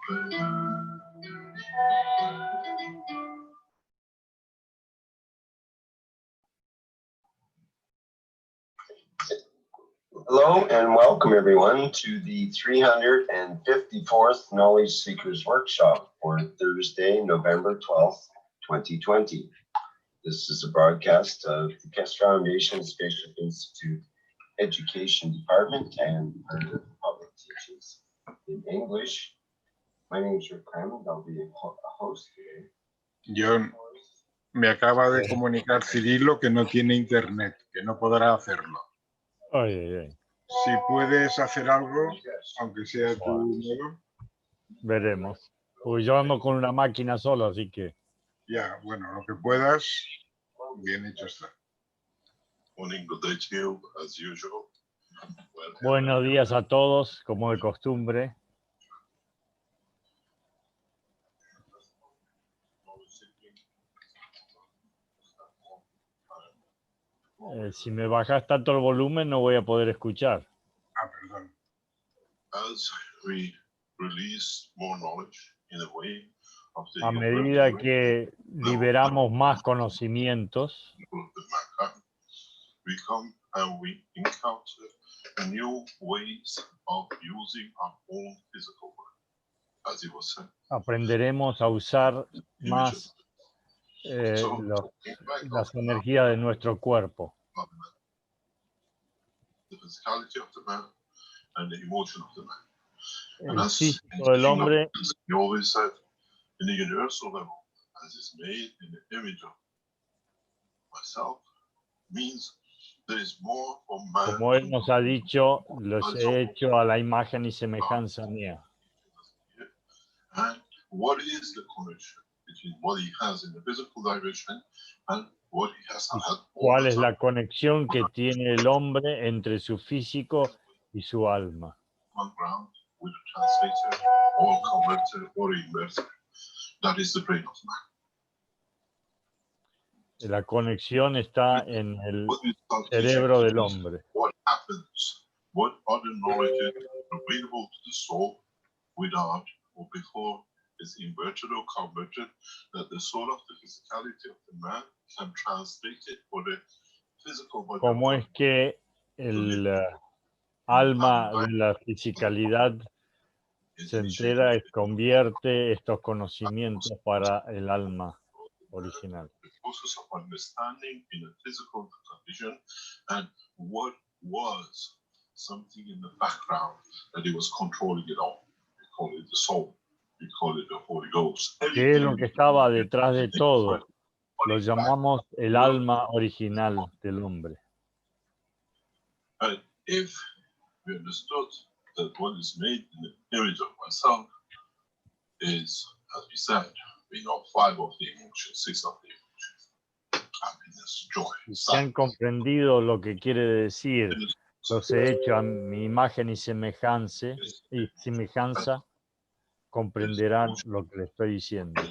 Hello and welcome everyone to the 354th Knowledge Seekers Workshop for Thursday, November 12th, 2020. This is a broadcast of the KF Foundation Spaceship Institute Education Department and the public teachings in English. My name is Rick Clement. I'll be a host today. John, me acaba de comunicar Cirilo que no tiene internet, que no podrá hacerlo. Si puedes hacer algo, aunque sea tu modo. Veremos. Pues yo ando con una máquina solo, así que. Ya, bueno, lo que puedas, bien hecho está. Buenos días a todos, como de costumbre. Si me bajas tanto el volumen no voy a poder escuchar. Ah, perdón. A medida que liberamos más conocimientos, aprenderemos a usar más las energías de nuestro cuerpo. El físico del hombre como él nos ha dicho, los he hecho a la imagen y semejanza mía. ¿Cuál es la conexión que tiene el hombre entre su físico y su alma? La conexión está en el cerebro del hombre. Is inverted or converted, that the soul of the physicality of the man can translate it for the physical body. ¿Cómo es que el alma de la fisicalidad se entera y convierte estos conocimientos para el alma original? The process of understanding in a physical condition and what was something in the background that it was controlling it all. We call it the soul. We call it the Holy Ghost. ¿Qué es lo que estaba detrás de todo? Lo llamamos el alma original del hombre. And if we understood that what is made in the image of myself is, as we said, we know 5 of the emotions, 6 of the emotions. Happiness, joy. Si han comprendido lo que quiere decir, los he hecho a mi imagen y semejanza, comprenderán lo que le estoy diciendo.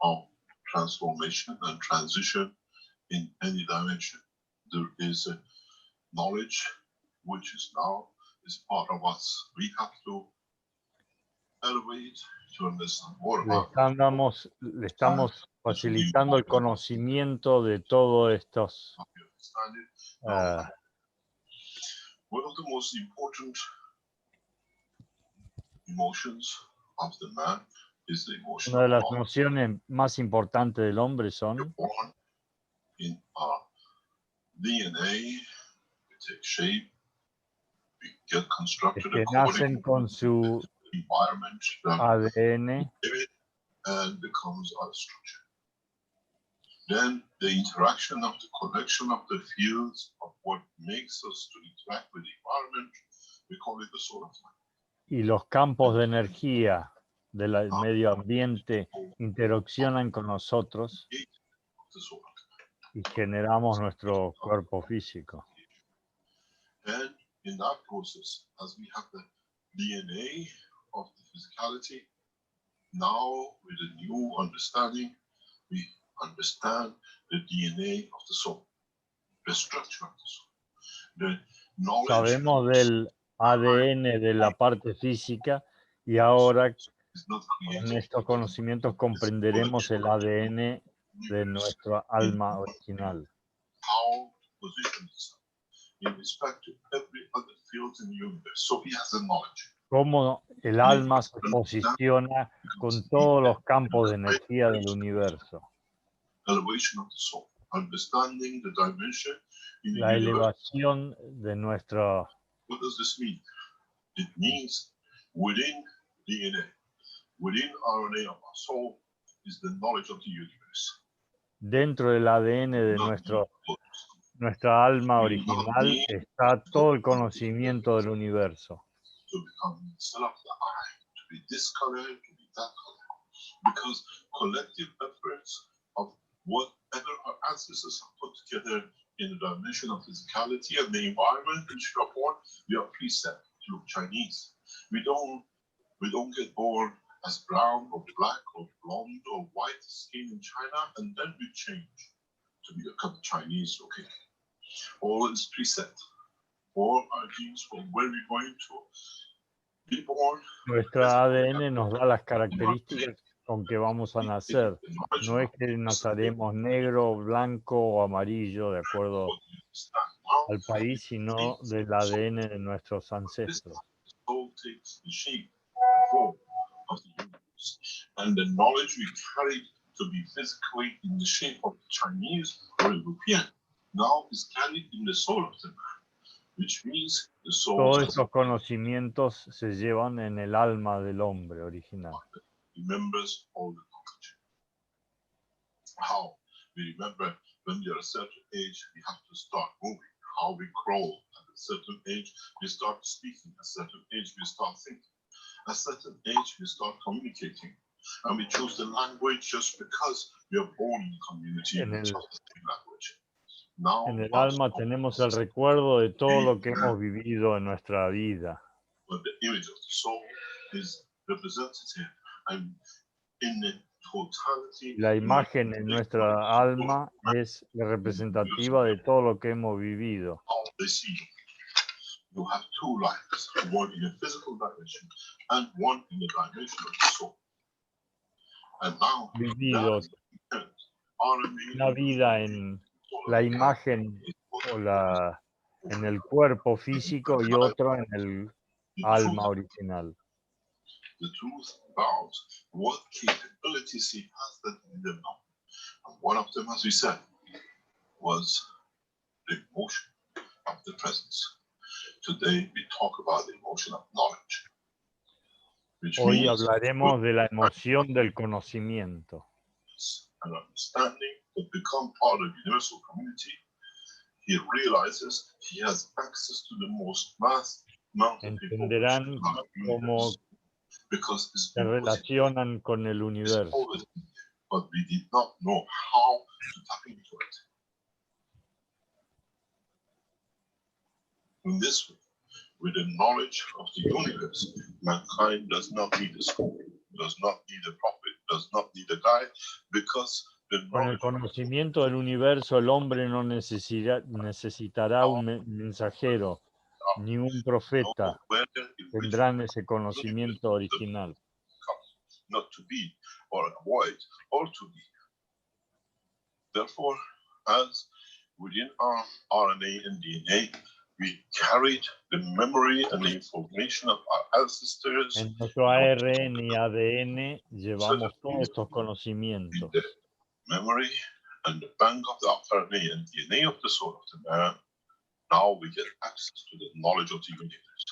Of transformation and transition in any dimension. There is a knowledge which is now is part of us. We have to elevate to understand more about le estamos facilitando el conocimiento de todos estos one of the most important emotions of the man is the emotion. Una de las nociones más importantes del hombre son in our DNA, we take shape, we get constructed que nacen con su environment ADN and becomes our structure. Then the interaction of the connection of the fields of what makes us to interact with the environment, we call it the soul of man. Y los campos de energía del medio ambiente interaccionan con nosotros y generamos nuestro cuerpo físico. And in that process, as we have the DNA of the physicality, now with a new understanding, we understand the DNA of the soul, the structure of the soul. The knowledge. Sabemos del ADN de la parte física Y ahora, is not con created. estos conocimientos, comprenderemos el ADN de nuestra alma original. How to position itself in respect to every other field in the universe. So he has the knowledge. Cómo el alma se posiciona con todos los campos de energía del universo. Elevation of the soul. Understanding the dimension in the La universe. elevación de nuestro... What does this mean? It means within DNA, within RNA of our soul is the knowledge of the universe. Dentro del ADN de nuestra alma original está todo el conocimiento del universo. To become instead of the eye, to be this color, to be that color. Because collective efforts of whatever our ancestors have put together in the dimension of physicality and the environment which we are born, we are preset to look Chinese. We don't get born as brown or black or blonde or white skin in China, and then we change to become Chinese looking. All is preset. All our genes from where we're going to be born. Nuestro ADN nos da las características con que vamos a nacer. No es que naceremos negro, blanco o amarillo de acuerdo al país, sino del ADN de nuestros ancestros. Soul takes the shape, the form of the universe, and the knowledge we carried to be physically in the shape of the Chinese or European now is carried in the soul of the man, which means the soul. Todos estos conocimientos se llevan en el alma del hombre original. Remembers all the knowledge. How we remember when we are a certain age, we have to start moving. How we grow at a certain age, we start speaking. At a certain age, we start thinking. At a certain age, we start communicating. And we choose the language just because we are born in a community with the same language. Now, en el alma tenemos el recuerdo de todo lo que hemos vivido en nuestra vida. But the image of the soul is representative and in the totality. La imagen en nuestra alma es representativa de todo lo que hemos vivido. You have two lives, one in a physical dimension and one in the dimension of the soul. And now, vivido una vida en la imagen o en el cuerpo físico y otro en el alma original. The truth about what capabilities he has that we don't know. And one of them, as we said, was the emotion of the presence. Today we talk about the emotion of knowledge. Hoy hablaremos de la emoción del conocimiento. An understanding to become part of the universal community. He realizes he has access to the most vast amount of entenderán cómo se relacionan con el universo. But we did not know how to tap into it. In this way, with the knowledge of the universe, mankind does not need a school, does not need a prophet, does not need a guide, because con el conocimiento del universo el hombre no necesitará un mensajero ni un profeta. Tendrán ese conocimiento original. Not to be or avoid or to be. Therefore, as within our RNA and DNA, we carried the memory and the information of our ancestors. En nuestro ARN y ADN llevamos todos estos conocimientos. The memory and the bank of the RNA and DNA of the soul of the man. Now we get access to the knowledge of the universe.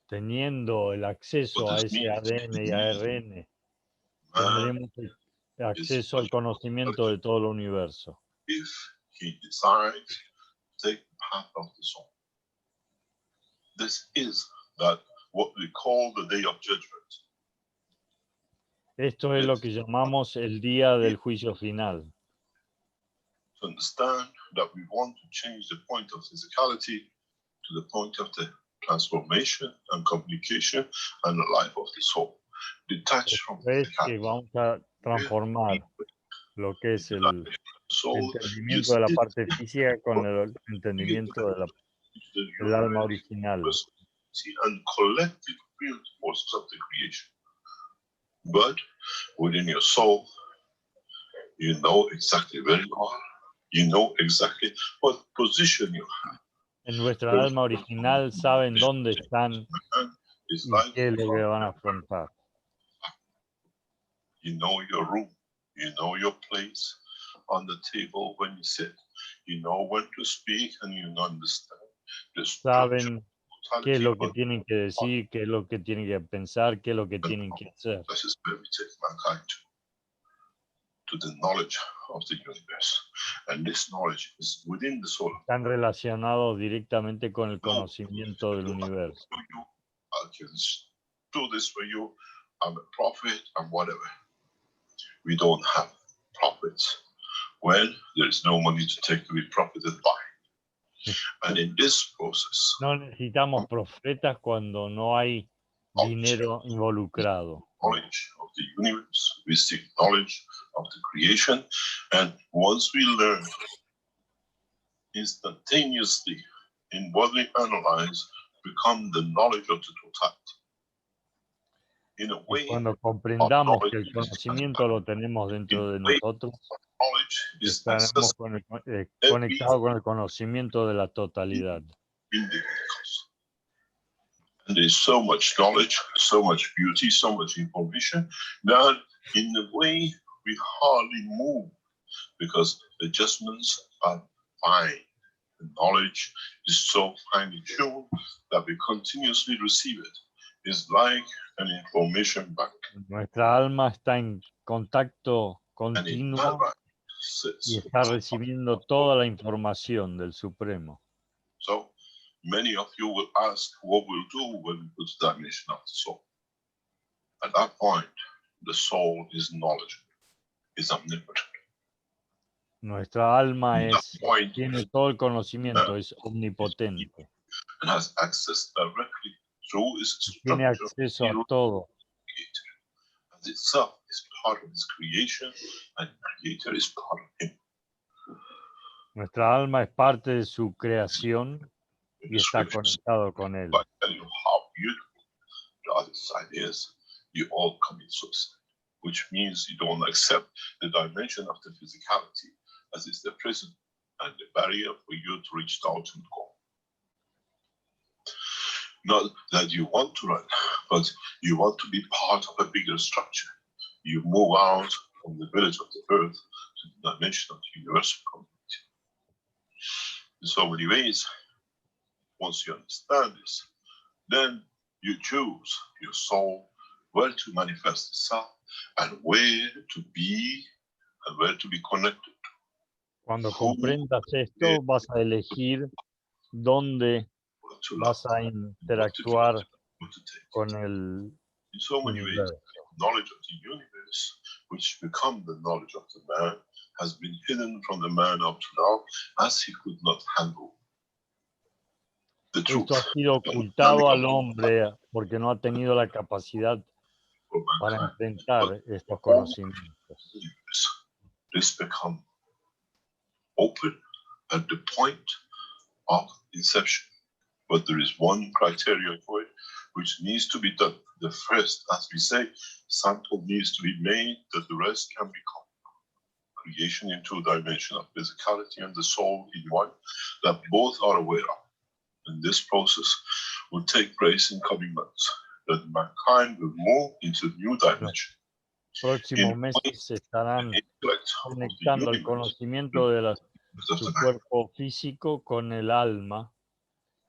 Teniendo el acceso a ese ADN y ARN, tendremos acceso al conocimiento de todo el universo. If he decides to take the path of the soul. This is that what we call the day of judgment. Esto es lo que llamamos el día del juicio final. To understand that we want to change the point of physicality to the point of the transformation and communication and the life of the soul. Detached from que vamos a transformar lo que es el entendimiento de la parte física con el entendimiento del alma original. And collective field for process of the creation. But within your soul, you know exactly where you are. You know exactly what position you have. En nuestra alma original saben dónde están y qué es lo que van a afrontar. You know your room. You know your place on the table when you sit. You know when to speak and you understand the structure. Saben qué es lo que tienen que decir, qué es lo que tienen que pensar, qué es lo que tienen que hacer. This is where we take mankind to the knowledge of the universe. And this knowledge is within the soul. Están relacionados directamente con el conocimiento del universo. I can do this for you. I'm a prophet and whatever. We don't have prophets when there is no money to take to be profited by. And in this process, no necesitamos profetas cuando no hay dinero involucrado. Knowledge of the universe, we seek knowledge of the creation, and once we learn instantaneously in what we analyze, become the knowledge of the totality. In a way, cuando comprendamos que el conocimiento lo tenemos dentro de nosotros, estaremos conectados con el conocimiento de la totalidad. And there's so much knowledge, so much beauty, so much information that in a way we hardly move because adjustments are fine. The knowledge is so finely tuned that we continuously receive it. It's like an information bank. Nuestra alma está en contacto continuo y está recibiendo toda la información del Supremo. So many of you will ask what we'll do when we put the dimension of the soul. At that point, the soul is knowledge, is omnipotent. Nuestra alma tiene todo el conocimiento, es omnipotente. And has access directly through its tiene acceso a todo. As itself is part of its creation, and the creator is part of him. Nuestra alma es parte de su creación y está conectado con él. I tell you how beautiful the other side is. You all commit suicide, which means you don't accept the dimension of the physicality as is the prison and the barrier for you to reach the ultimate goal. Not that you want to run, but you want to be part of a bigger structure. You move out from the village of the earth to the dimension of the universal community. In so many ways, once you understand this, then you choose your soul, where to manifest itself, and where to be, and where to be connected. Cuando comprendas esto, vas a elegir dónde vas a interactuar con el in so many ways, knowledge of the universe, which become the knowledge of the man, has been hidden from the man up to now, as he could not handle the truth. Esto ha sido ocultado al hombre porque no ha tenido la capacidad para enfrentar estos conocimientos. This become open at the point of inception. But there is one criteria for it, which needs to be done. The first, as we say, sample needs to be made that the rest can become. Creation in two dimensions of physicality and the soul in one, that both are aware of. And this process will take place in coming months, that mankind will move into new dimension. Próximos meses se estarán conectando el conocimiento de su cuerpo físico con el alma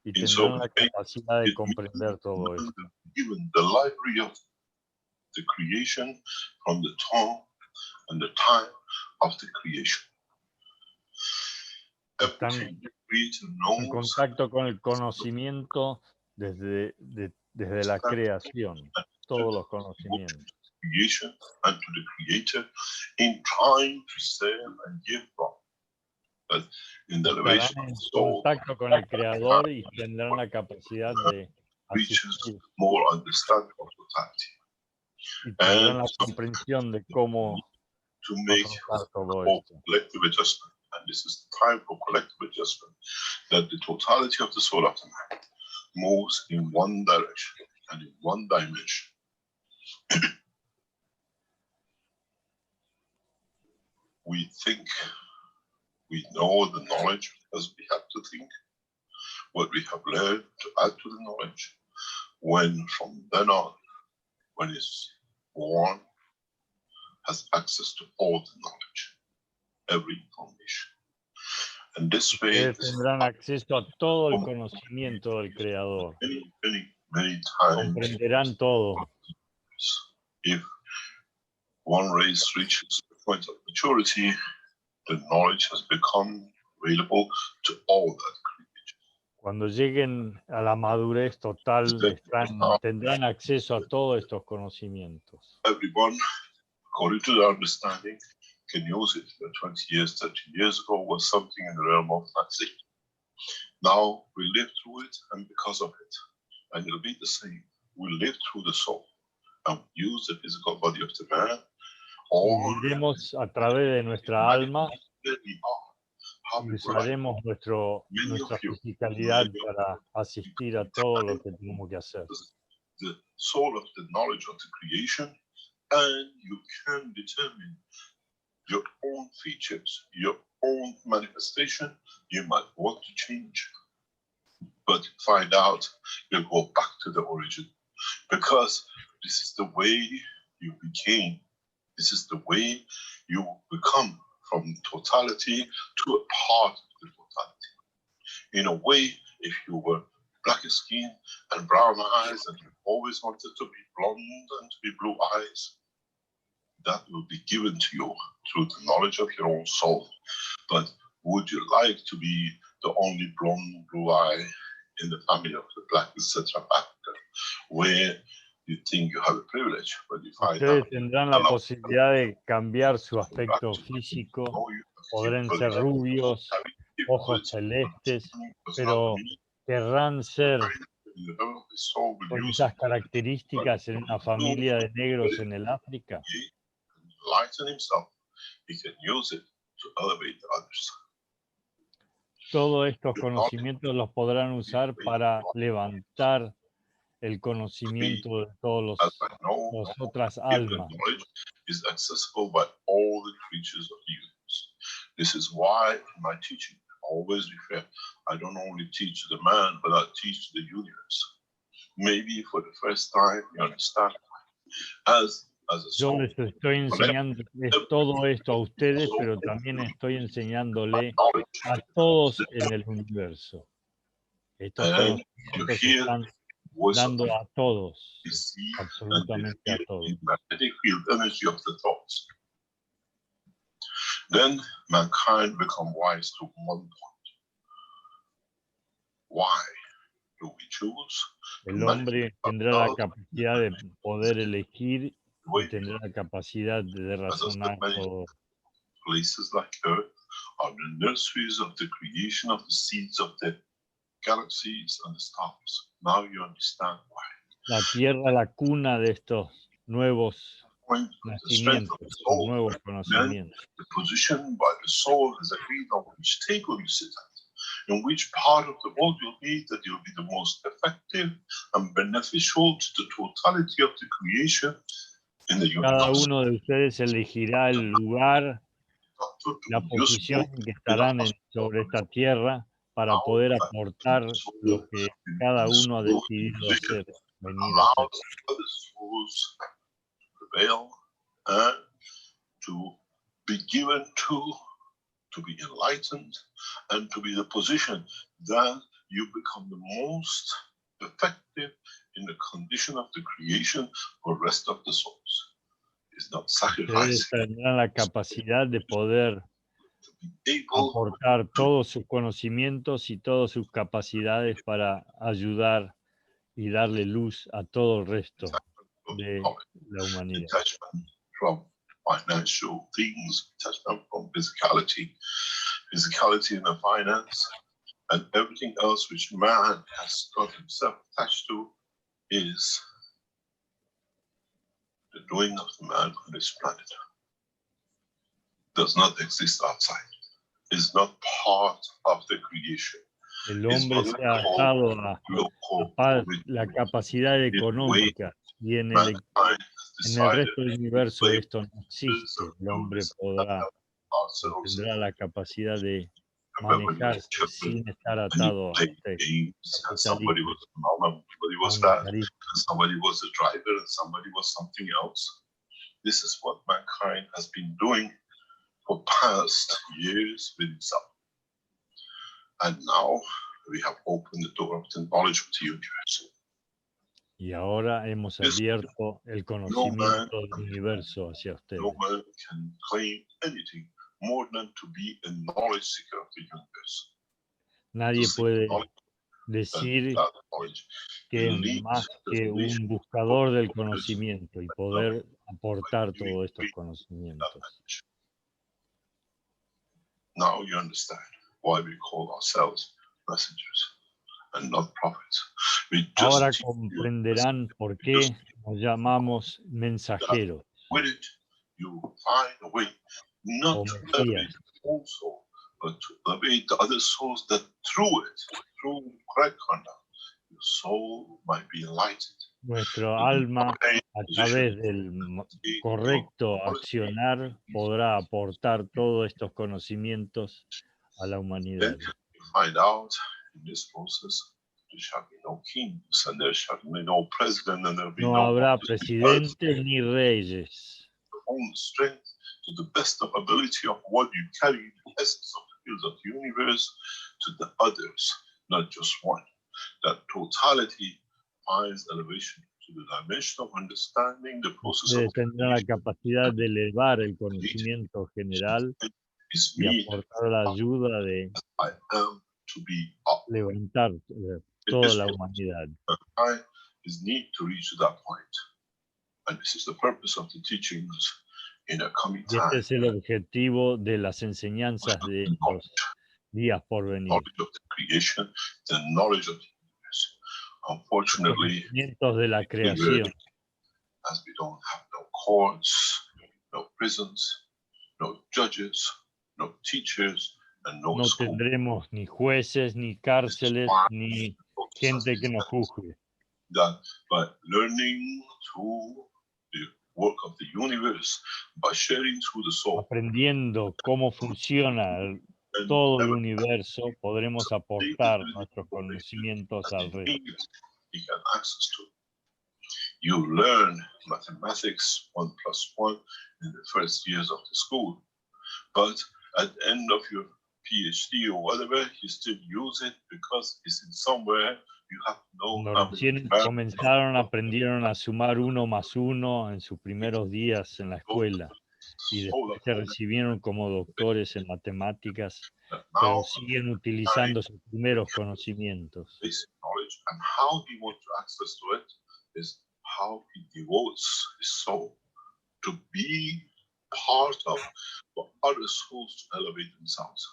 y tendrán la capacidad de comprender todo esto. Given the library of the creation from the tongue and the time of the creation. Están en contacto con el conocimiento desde la creación, todos los conocimientos. Creation and to the creator in trying to serve and give from. But in the elevation of the soul, contacto con el creador y tendrán la capacidad de asistir. More understanding of totality. Y tendrán la comprensión de cómo to make todo esto. Collective adjustment. And this is the time for collective adjustment, that the totality of the soul of the man moves in one direction and in one dimension We think we know the knowledge because we have to think what we have learned to add to the knowledge. When from then on, when it's born, has access to all the knowledge, every information. And this way, tendrán acceso a todo el conocimiento del Creador. Many times, comprenderán todo. If one race reaches the point of maturity, the knowledge has become available to all that creation. Cuando lleguen a la madurez total, tendrán acceso a todos estos conocimientos. Everyone, according to their understanding, can use it. 20 years, 30 years ago was something in the realm of nothing. Now we live through it, and because of it, and it'll be the same. We live through the soul and use the physical body of the man. Viviremos a través de nuestra alma y usaremos nuestra fisicalidad para asistir a todo lo que tenemos que hacer. The soul of the knowledge of the creation, and you can determine your own features, your own manifestation. You might want to change, but find out you'll go back to the origin, because this is the way you became. This is the way you become from totality to a part of the totality. In a way, if you were black skin and brown eyes and you always wanted to be blonde and to be blue eyes, that will be given to you through the knowledge of your own soul. But would you like to be the only blonde, blue eye in the family of the black, etc. Africa, where you think you have a privilege, but you find Ustedes out tendrán la posibilidad de cambiar su aspecto físico, podrán ser rubios, ojos celestes, pero querrán ser con esas características en una familia de negros en el África. Todos estos conocimientos los podrán usar para levantar el conocimiento de todas las otras almas. Is accessible by all the creatures of the universe. This is why in my teaching I always refer, I don't only teach the man, but I teach the universe. Maybe for the first time you understand. Yo les estoy enseñando todo esto a ustedes, pero también estoy enseñándole a todos en el universo. Estos conocimientos se están dando a todos, absolutamente a todos. Then mankind become wise to one point. Why do we choose? El hombre tendrá la capacidad de poder elegir y tendrá la capacidad de razonar todo. Places like Earth are the nurseries of the creation of the seeds of the galaxies and the stars. Now you understand why. La Tierra, la cuna de estos nuevos nacimientos, nuevos conocimientos. The position by the soul is agreed on which table you sit at, in which part of the world you'll be, that you'll be the most effective and beneficial to the totality of the creation in the universe. Cada uno de ustedes elegirá el lugar, la posición en que estarán sobre esta tierra para poder aportar lo que cada uno ha decidido hacer, venir a hacer. Prevail and to be given to be enlightened and to be the position that you become the most effective in the condition of the creation for the rest of the souls. It's not sacrificing. Ustedes tendrán la capacidad de poder aportar todos sus conocimientos y todas sus capacidades para ayudar y darle luz a todo el resto de la humanidad. From financial things, from physicality in the finance, and everything else which man has got himself attached to is the doing of the man on this planet. Does not exist outside. Is not part of the creation. El hombre se ha atado a la capacidad económica y en el En el resto del universo esto no existe. El hombre tendrá la capacidad de manejarse sin estar atado a este somebody was a mom, somebody was that, and somebody was a driver, and somebody was something else. This is what mankind has been doing for past years with itself. And now we have opened the door of the knowledge of the universe. Y ahora hemos abierto el conocimiento del universo hacia ustedes. No man can claim anything more than to be a knowledge seeker of the universe. Nadie puede decir que es más que un buscador del conocimiento y poder aportar todos estos conocimientos. Now you understand why we call ourselves messengers and not prophets. Ahora comprenderán por qué nos llamamos mensajeros with it, you find a way not o to mesías. elevate your own soul, but to elevate the other souls that through it, through correct conduct, your soul might be enlightened. Nuestro alma, a través del correcto accionar, podrá aportar todos estos conocimientos a la humanidad. Then you find out in this process there shall be no kings and there shall be no president and there will be No no habrá presidentes ni reyes. own strength to the best of ability of what you carry, the essence of the fields of the universe to the others, not just one. That totality finds elevation to the dimension of understanding the process Ustedes of tendrán la capacidad de elevar el conocimiento general is y me aportar la ayuda de I am to be up. levantar toda la humanidad. I is need to reach to that point. And this is the purpose of the teachings in a coming Y este time. es el objetivo de las enseñanzas de los días por venir. Knowledge of the creation, the knowledge of the universe. Unfortunately, Conocimientos de la creación. as we don't have no courts, no prisons, no judges, no teachers, and no No school. tendremos ni jueces, ni cárceles, ni gente que nos juzgue. That by learning through the work of the universe, by sharing through the soul, Aprendiendo cómo funciona todo el universo, podremos aportar nuestros conocimientos al resto. you can access to. You learn mathematics 1 + 1 in the first years of the school, but at the end of your PhD or whatever, you still use it because it's in somewhere you have to know. Cuando recién comenzaron, aprendieron a sumar 1 + 1 en sus primeros días en la escuela y después se recibieron como doctores en matemáticas, pero siguen utilizando sus primeros conocimientos. Basic knowledge, and how he wants to access to it is how he devotes his soul to be part of what other souls to elevate themselves,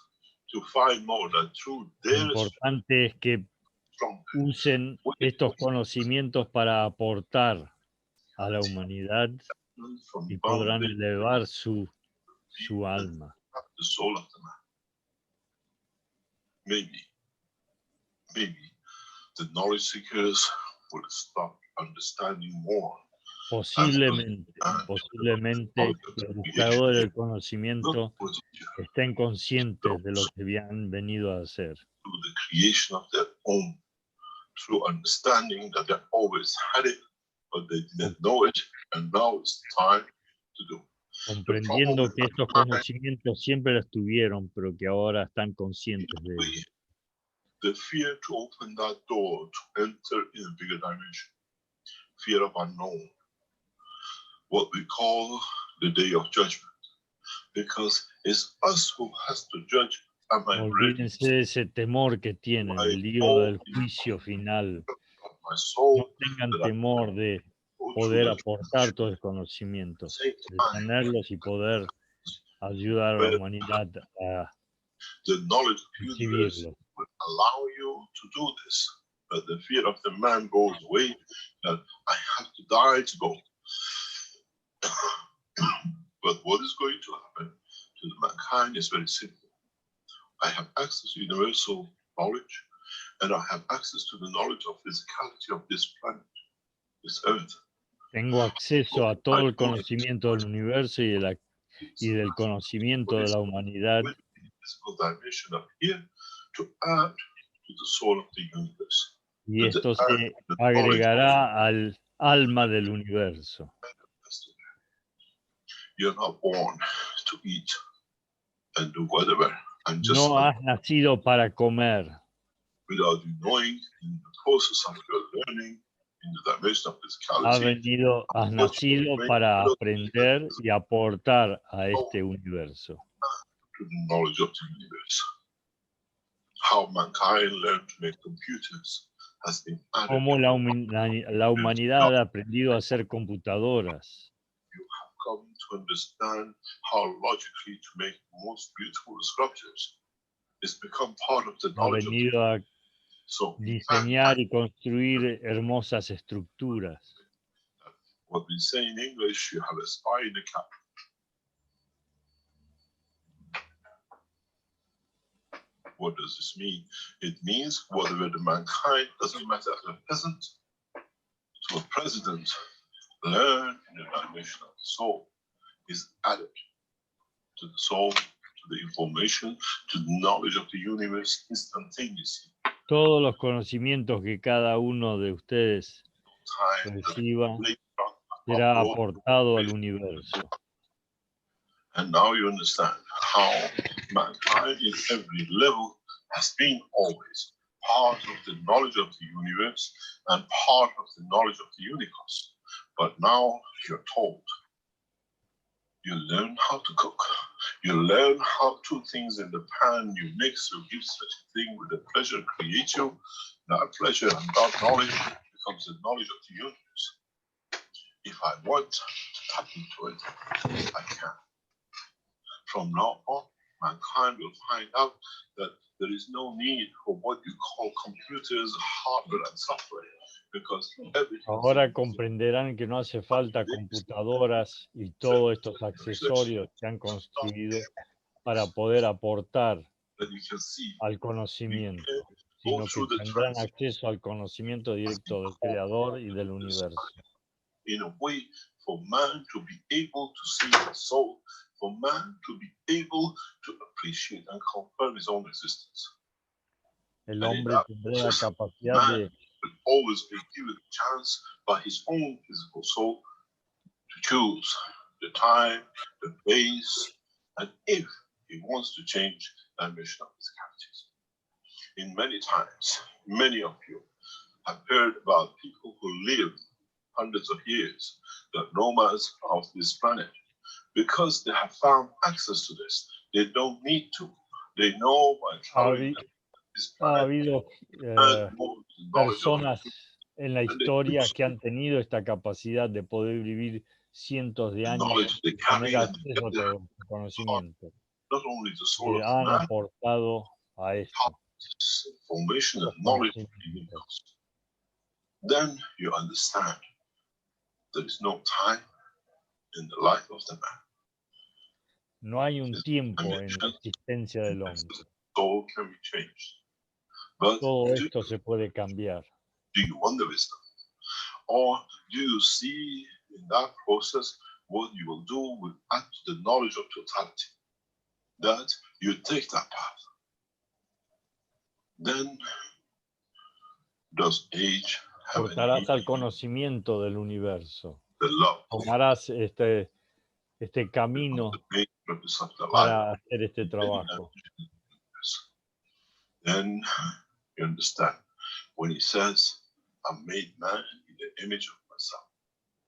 to find more that through Lo their importante es que usen estos conocimientos para aportar a la humanidad y podrán elevar su alma. the soul of the man. Maybe the knowledge seekers will start understanding more. Posiblemente los buscadores del conocimiento estén conscientes de lo que habían venido a hacer. Through the creation of their own, through understanding that they always had it, but they didn't know it, and now it's time to do. Comprendiendo que estos conocimientos siempre los tuvieron, pero que ahora están conscientes de ello. The fear to open that door to enter in a bigger dimension, fear of unknown, what we call the day of judgment, because it's us who has to judge. Am I ready? Olvídense de ese temor que tienen, el día del juicio final. My soul, No tengan temor de poder aportar todo el conocimiento, de tenerlos y poder ayudar a la humanidad a the knowledge of the universe recibirlos. will allow you to do this. But the fear of the man goes away, that I have to die to go. But what is going to happen to the mankind is very simple. I have access to universal knowledge, and I have access to the knowledge of physicality of this planet, this earth. Tengo acceso a todo el conocimiento del universo y del conocimiento de la humanidad. Y esto se agregará al alma del universo. No has nacido para comer. Has nacido para aprender y aportar a este universo. Cómo la humanidad ha aprendido a hacer computadoras. Ha venido a diseñar y construir hermosas estructuras. What we say in English, you have a spy in the cap. What does this mean? It means whatever the mankind, doesn't matter if a peasant to a president, learn in the dimension of the soul is added to the soul, to the information, to the knowledge of the universe instantaneously. Todos los conocimientos que cada uno de ustedes reciba será aportado al universo. And now you understand how mankind in every level has been always part of the knowledge of the universe and part of the knowledge of the universe. But now you're told, you learn how to cook, you learn how two things in the pan you mix, you give such a thing with the pleasure create you. That pleasure and that knowledge becomes the knowledge of the universe. If I want to tap into it, I can. From now on, mankind will find out that there is no need for what you call computers, hardware and software, because ahora comprenderán que no hace falta computadoras y todos estos accesorios que han construido para poder aportar al conocimiento, sino que tendrán acceso al conocimiento directo del Creador y del universo. In a way for man to be able to see the soul, for man to be able to appreciate and confirm his own existence. El hombre tendrá la capacidad de will always be given a chance by his own physical soul to choose the time, the place, and if he wants to change the dimension of physicalities. In many times, many of you have heard about people who live hundreds of years, the nomads of this planet, because they have found access to this. They don't need to. They know by traveling this ha planet. habido personas en la historia que han tenido esta capacidad de poder vivir cientos de años y tener acceso a todo el conocimiento. Que han aportado a esto. Then you understand there is no time in the life of the man. No hay un tiempo en la existencia del hombre. Soul can be changed. But todo esto se puede cambiar. Do you want the wisdom? Or do you see in that process what you will do will add to the knowledge of totality? That you take that path. Then does age have Portarás al conocimiento del universo. the love Tomarás este camino para hacer este trabajo. Then you understand when he says, I made man in the image of myself.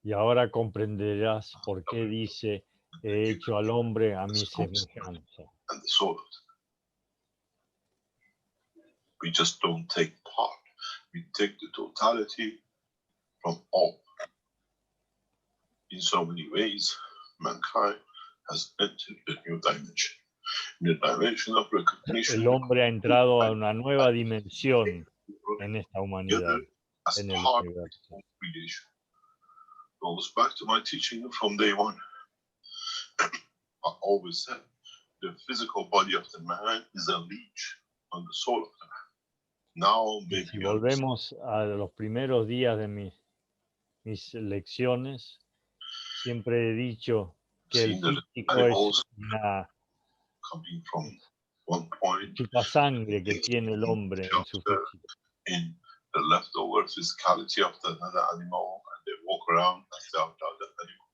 Y ahora comprenderás por qué dice, he hecho al hombre a mi semejanza. And the soul of it. We just don't take part. We take the totality from all. In so many ways, mankind has entered a new dimension. In the dimension of recognition. El hombre ha entrado a una nueva dimensión en esta humanidad, en el universo. Goes back to my teaching from day one. I always said the physical body of the man is a leech on the soul of the man. Now maybe Si volvemos a los primeros días mis lecciones, siempre he dicho que el Seen the físico animals es una coming from one point sangre que tiene el hombre en su físico. in the leftover physicality of the another animal, and they walk around as the other animal.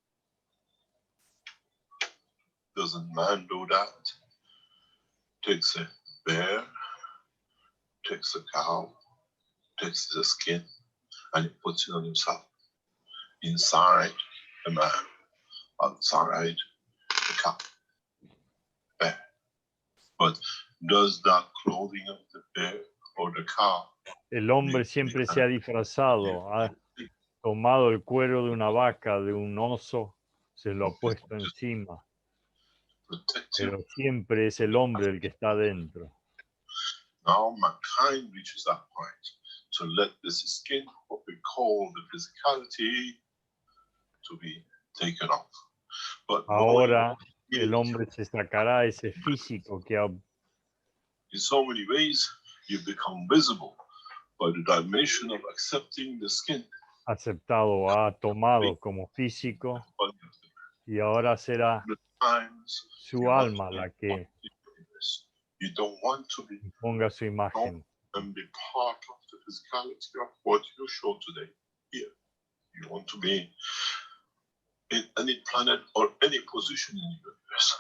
Doesn't man do that? Takes a bear, takes a cow, takes the skin, and he puts it on himself. Inside the man, outside the cow, bear. But does that clothing of the bear or the cow? El hombre siempre se ha disfrazado, ha tomado el cuero de una vaca, de un oso, se lo ha puesto encima, pero siempre es el hombre el que está dentro. Now mankind reaches that point to let this skin, what we call the physicality, to be taken off. But ahora el hombre se sacará ese físico que ha... In so many ways, you become visible by the dimension of accepting the skin. aceptado, ha tomado como físico, y ahora será su alma la que ponga su imagen. And be part of the physicality of what you show today here. You want to be in any planet or any position in the universe.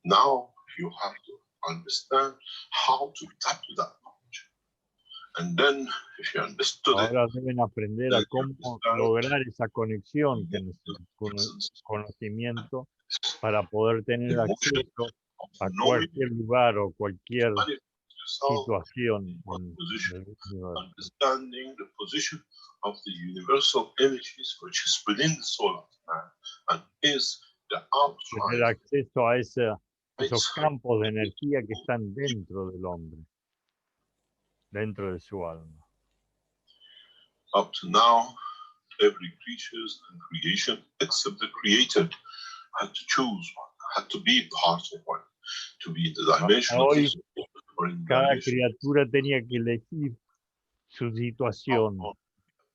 Now you have to understand how to tap to that knowledge. And then if you understood ahora deben aprender a cómo lograr esa conexión con el conocimiento para poder tener acceso a cualquier lugar o cualquier situación en el universo. Understanding the position of the universal energies which is within the soul of man and is the tener outside. acceso a esos campos de energía que están dentro del hombre, dentro de su alma. Up to now, every creature and creation except the creator had to choose one, had to be part of one, to be in the dimension of his soul, or in the Cada dimension criatura tenía que elegir su situación, of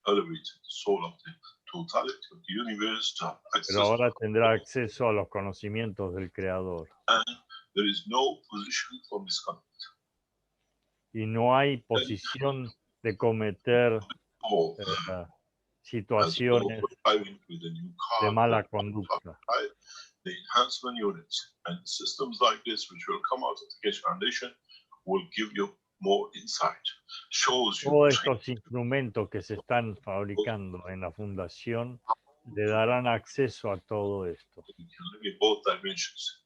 elevated soul of the totality of the universe to have access. pero ahora tendrá acceso a los conocimientos del Creador. And there is no position for misconduct. Y no hay posición de cometer Oh, situaciones de mala conducta. The enhancement units and systems like this, which will come out of the Keshe Foundation, will give you more insight. Shows you. Todos estos instrumentos que se están fabricando en la fundación le darán acceso a todo esto. You can live in both dimensions.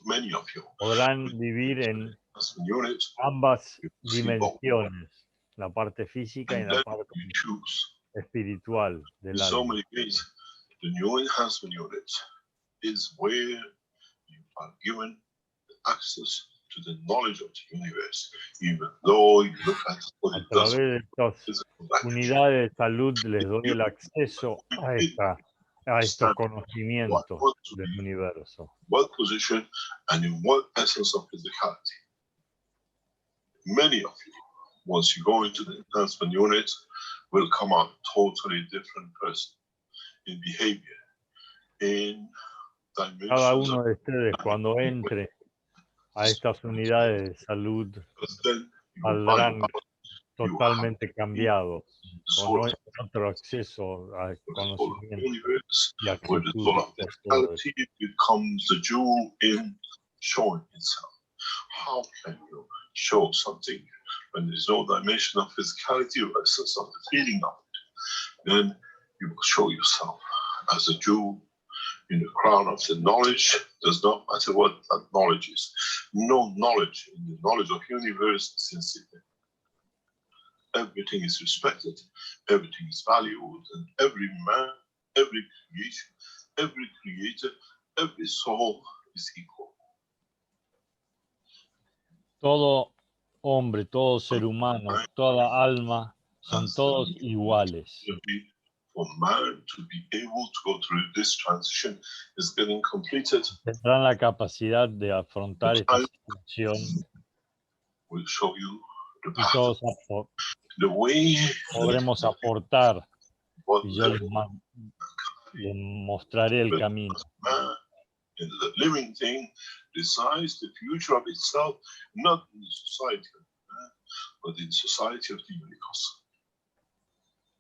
Many of you podrán vivir en ambas dimensiones, la parte física y la parte espiritual del alma. The new enhancement unit is where you are given access to the knowledge of the universe, even though you look at what it does. A través de estas unidades de salud les doy el acceso a estos conocimientos del universo. What position and in what essence of physicality? Many of you, once you go into the enhancement unit, will come out totally different person in behavior, in dimensions. Cada uno de ustedes cuando entre a estas unidades de salud saldrán totalmente cambiados, con otro acceso al conocimiento y actitud. It becomes the jewel in showing itself. How can you show something when there's no dimension of physicality or essence of the feeling of it? Then you will show yourself as a jewel in the crown of the knowledge. Does not matter what that knowledge is. No knowledge in the knowledge of universe is insignificant. Everything is respected, everything is valued, and every man, every creation, every creator, every soul is equal. Todo hombre, todo ser humano, toda alma, son todos iguales. For man to be able to go through this transition is getting completed. Tendrán la capacidad de afrontar esta situación. Will show you the y path. todos The way podremos aportar what y yo les mostraré el camino. man in the living thing decides the future of itself, not in the society of man, but in the society of the universe.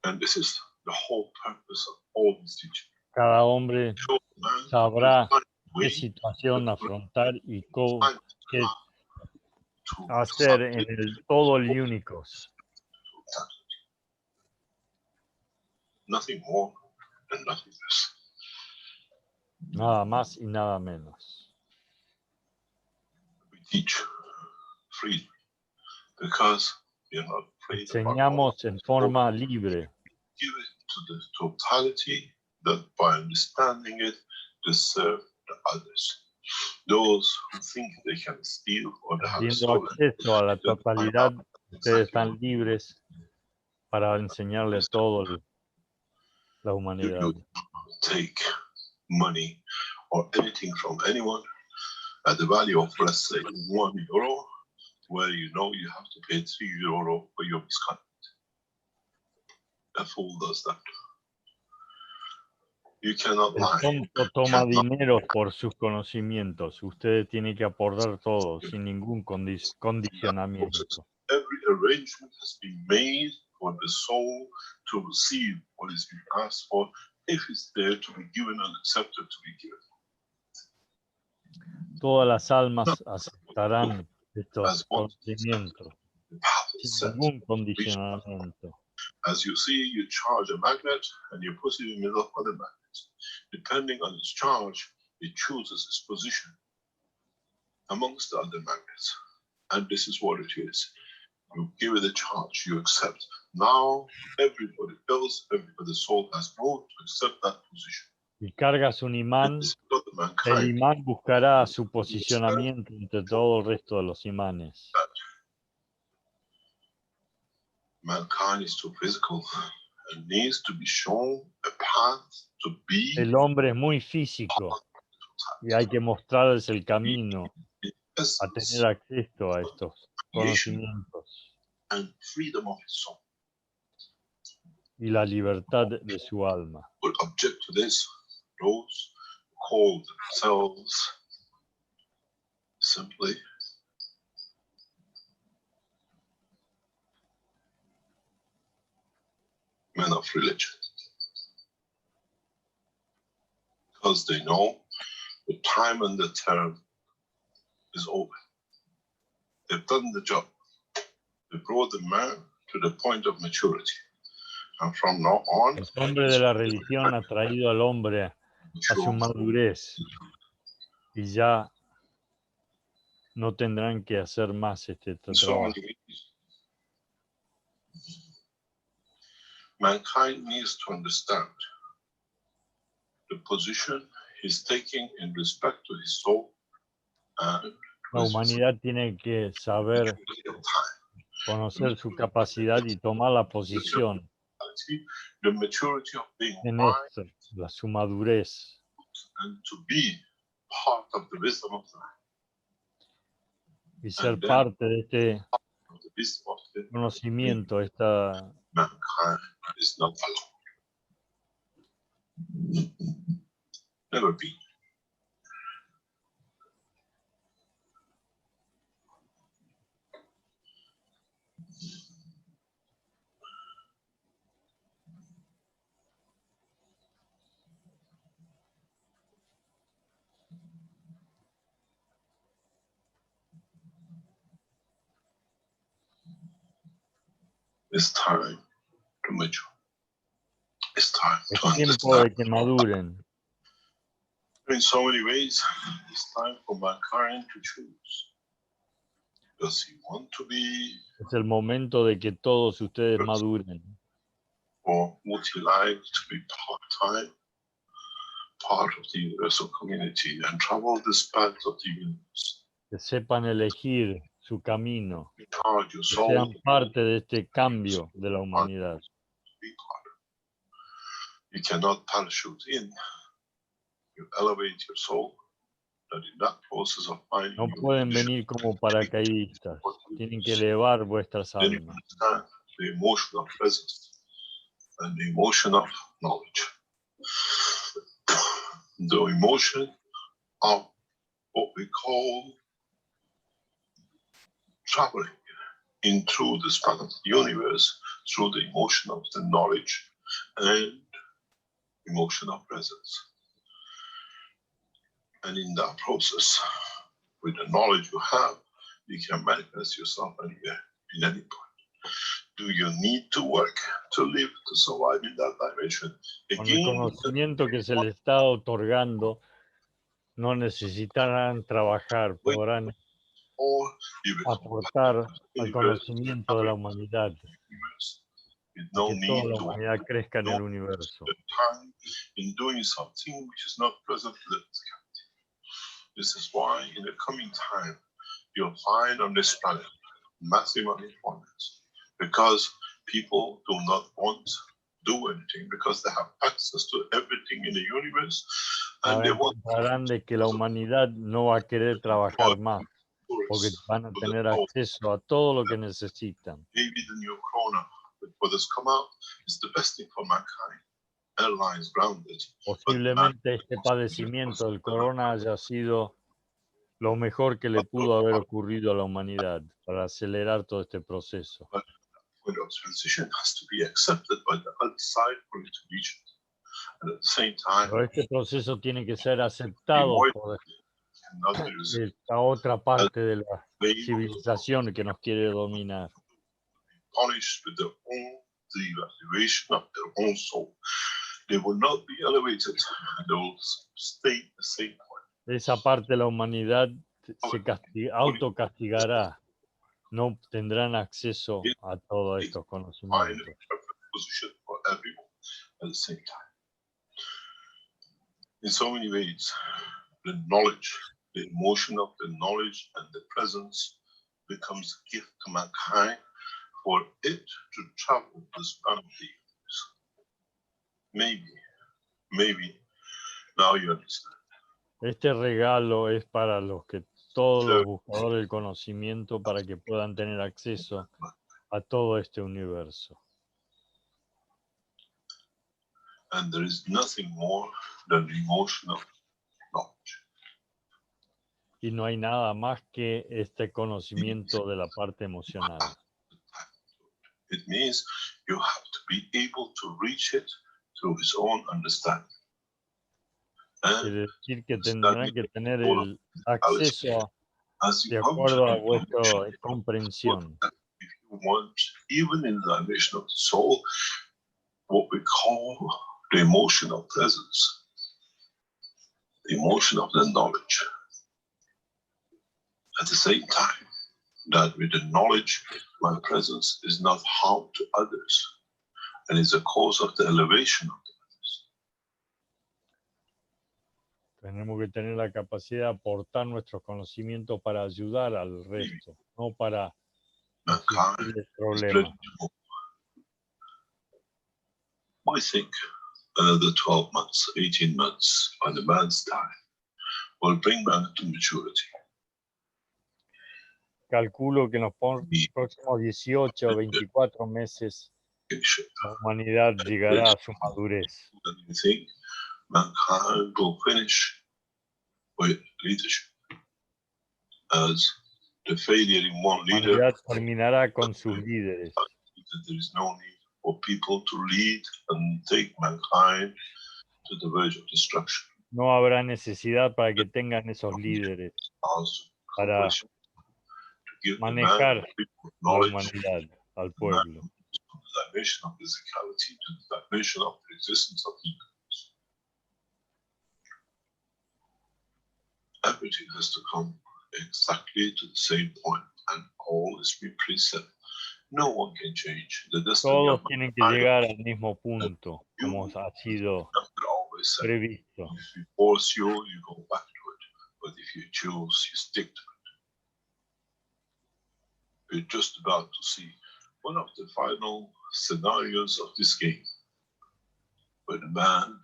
And this is the whole purpose of all these teachings. Cada hombre sabrá qué situación afrontar y qué hacer en el todo el únicos. Nothing more and nothing less. Nada más y nada menos. We teach freely because we are not afraid of our Enseñamos en forma libre. give it to the totality that by understanding it, they serve the others. Those who think they can steal or they have Teniendo stolen. acceso a la totalidad, ustedes están libres para enseñarle a toda la humanidad. You take money or anything from anyone at the value of, let's say, €1, where you know you have to pay €3 for your misconduct. A fool does that. You cannot El lie. tonto toma dinero por sus conocimientos. Ustedes tienen que aportar todo sin ningún condicionamiento. Every arrangement has been made for the soul to receive what is being asked for, if it's there to be given and accepted to be given. Todas las almas aceptarán estos conocimientos sin ningún condicionamiento. As you see, you charge a magnet and you put it in the middle of other magnets. Depending on its charge, it chooses its position amongst the other magnets. And this is what it is. You give it a charge, you accept. Now, everybody else, every soul has moved to accept that position. Y cargas un imán, el imán buscará su posicionamiento entre todo el resto de los imanes. Mankind is too physical and needs to be shown a path to be. El hombre es muy físico y hay que mostrarles el camino a tener acceso a estos conocimientos and freedom of his soul. Y la libertad de su alma. Will object to this, those who call themselves simply men of religion, because they know the time and the term is over. They've done the job. They brought the man to the point of maturity. And from now on, el hombre de la religión ha traído al hombre a su madurez y ya no tendrán que hacer más este trabajo. Mankind needs to understand the position he's taking in respect to his soul. And la humanidad tiene que saber, conocer su capacidad y tomar la posición the maturity of being en esto, su madurez. And to be part of the wisdom of the man. Y ser parte de este conocimiento, esta... Mankind is not alone. Never been. It's time to mature. It's time to tiempo de understand. que maduren. In so many ways, it's time for mankind to choose. Does he want to be? Es el momento de que todos ustedes maduren. Or would he like to be part-time, part of the universal community and travel this path of the universe? Que sepan elegir su camino. Charge your Que soul. sean parte de este cambio de la humanidad. You cannot parachute in. You elevate your soul. That in that process of finding No pueden venir como paracaidistas. Tienen que elevar vuestras then you almas. understand the emotional presence and the emotion of knowledge. The emotion of what we call traveling in through the span of the universe through the emotion of the knowledge and emotion of presence. And in that process, with the knowledge you have, you can manifest yourself anywhere, in any point. Do you need to work to live, to survive in that dimension? Con el conocimiento que se les está otorgando, no necesitarán trabajar, podrán aportar al conocimiento de la humanidad, que toda la humanidad crezca en el universo. In doing something which is not present in the physicality. This is why in the coming time you'll find on this planet massive unemployment, because people do not want to do anything, because they have access to everything in the universe, and they want de que la humanidad no va a querer trabajar más, porque van a tener acceso a todo lo que necesitan. Maybe the new corona, what has come out, is the best thing for mankind. Airlines grounded. Posiblemente este padecimiento del corona haya sido lo mejor que le pudo haber ocurrido a la humanidad para acelerar todo este proceso. Pero este proceso tiene que ser aceptado por esta otra parte de la civilización que nos quiere dominar. Esa parte de la humanidad se autocastigará. No tendrán acceso a todos estos conocimientos. In so many ways, the knowledge, the emotion of the knowledge and the presence becomes a gift to mankind for it to travel the span of the years. Maybe, now you understand. Este regalo es para todos los buscadores del conocimiento, para que puedan tener acceso a todo este universo. And there is nothing more than the emotion of knowledge. Y no hay nada más que este conocimiento de la parte emocional. It means you have to be able to reach it through his own understanding. Quiere decir que tendrán que tener el acceso de acuerdo a vuestra comprensión. If you want, even in the dimension of the soul, what we call the emotion of presence, the emotion of the knowledge. At the same time, that with the knowledge, my presence is not harm to others, and is a cause of the elevation of the others. Tenemos que tener la capacidad de aportar nuestros conocimientos para ayudar al resto, no para el problema. I think another 12 months, 18 months on the man's time will bring man to maturity. Calculo que en los próximos 18 o 24 meses la humanidad llegará a su madurez. I think mankind will finish with leadership, as the failure in one La leader. humanidad terminará con sus líderes. There is no need for people to lead and take mankind to the verge of destruction. No habrá necesidad para que tengan esos líderes para manejar la humanidad al pueblo. The dimension of physicality to the dimension of the existence of the universe. Everything has to come exactly to the same point, and all is being preset. No one can change the destiny. Todos tienen que llegar al mismo punto, como ha sido previsto. If you force you go back to it. But if you choose, you stick to it. We're just about to see one of the final scenarios of this game, where the man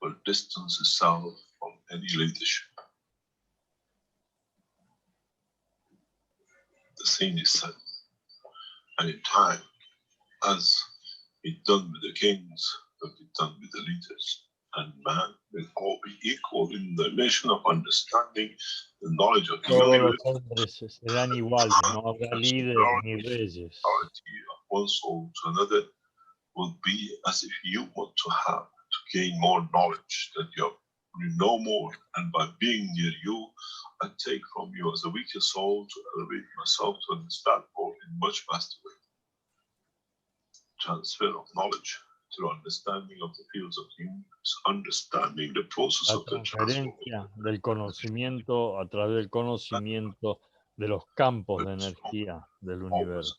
will distance himself from any leadership. The scene is set, and in time, as It done with the kings, but it done with the leaders. And man will all be equal in the nation of understanding, the knowledge of the Todos universe. los hombres serán iguales, no habrá líderes ni reyes. Authority of one soul to another will be as if you want to gain more knowledge, that you know more, and by being near you, I take from you as a weaker soul to elevate myself to understand more in much vaster way. Transfer of knowledge through understanding of the fields of the universe, understanding the process La of the transferencia del conocimiento a través del conocimiento de los campos de energía del universo.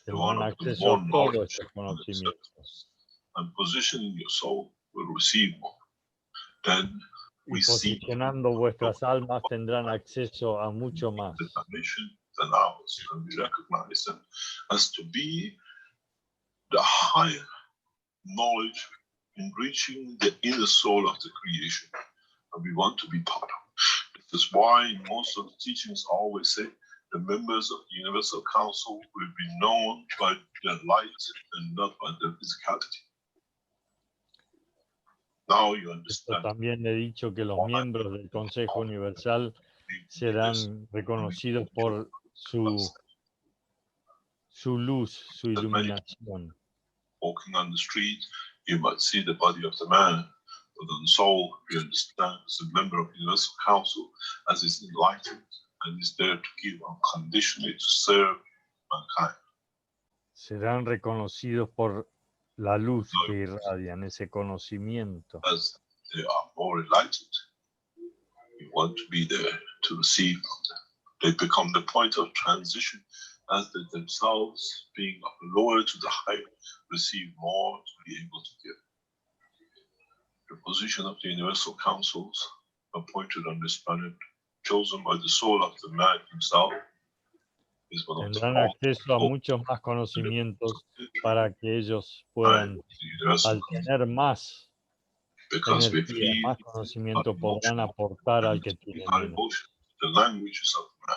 Tendrán acceso a todos estos conocimientos. And positioning your soul will receive more. Then Y posicionando vuestras almas tendrán acceso a mucho más. Than ours, and we recognize them as to be the higher knowledge in reaching the inner soul of the creation, and we want to be part of it. This is why in most of the teachings I always say the members of the Universal Council will be known by their light and not by their physicality. Now you understand. También he dicho que los miembros del Consejo Universal serán reconocidos por su luz, su iluminación. Walking on the street, you might see the body of the man, but on the soul, you understand as a member of the Universal Council, as is enlightened and is there to give unconditionally to serve mankind. Serán reconocidos por la luz que irradian, ese conocimiento. As they are more enlightened, you want to be there to receive from them. They become the point of transition as they themselves, being of the lower to the higher, receive more to be able to give. The position of the Universal Councils appointed on this planet, chosen by the soul of the man himself, is one of the tendrán acceso a muchos más conocimientos para que ellos puedan, al tener más energía, más conocimiento, podrán aportar al que tiene menos. The languages of man.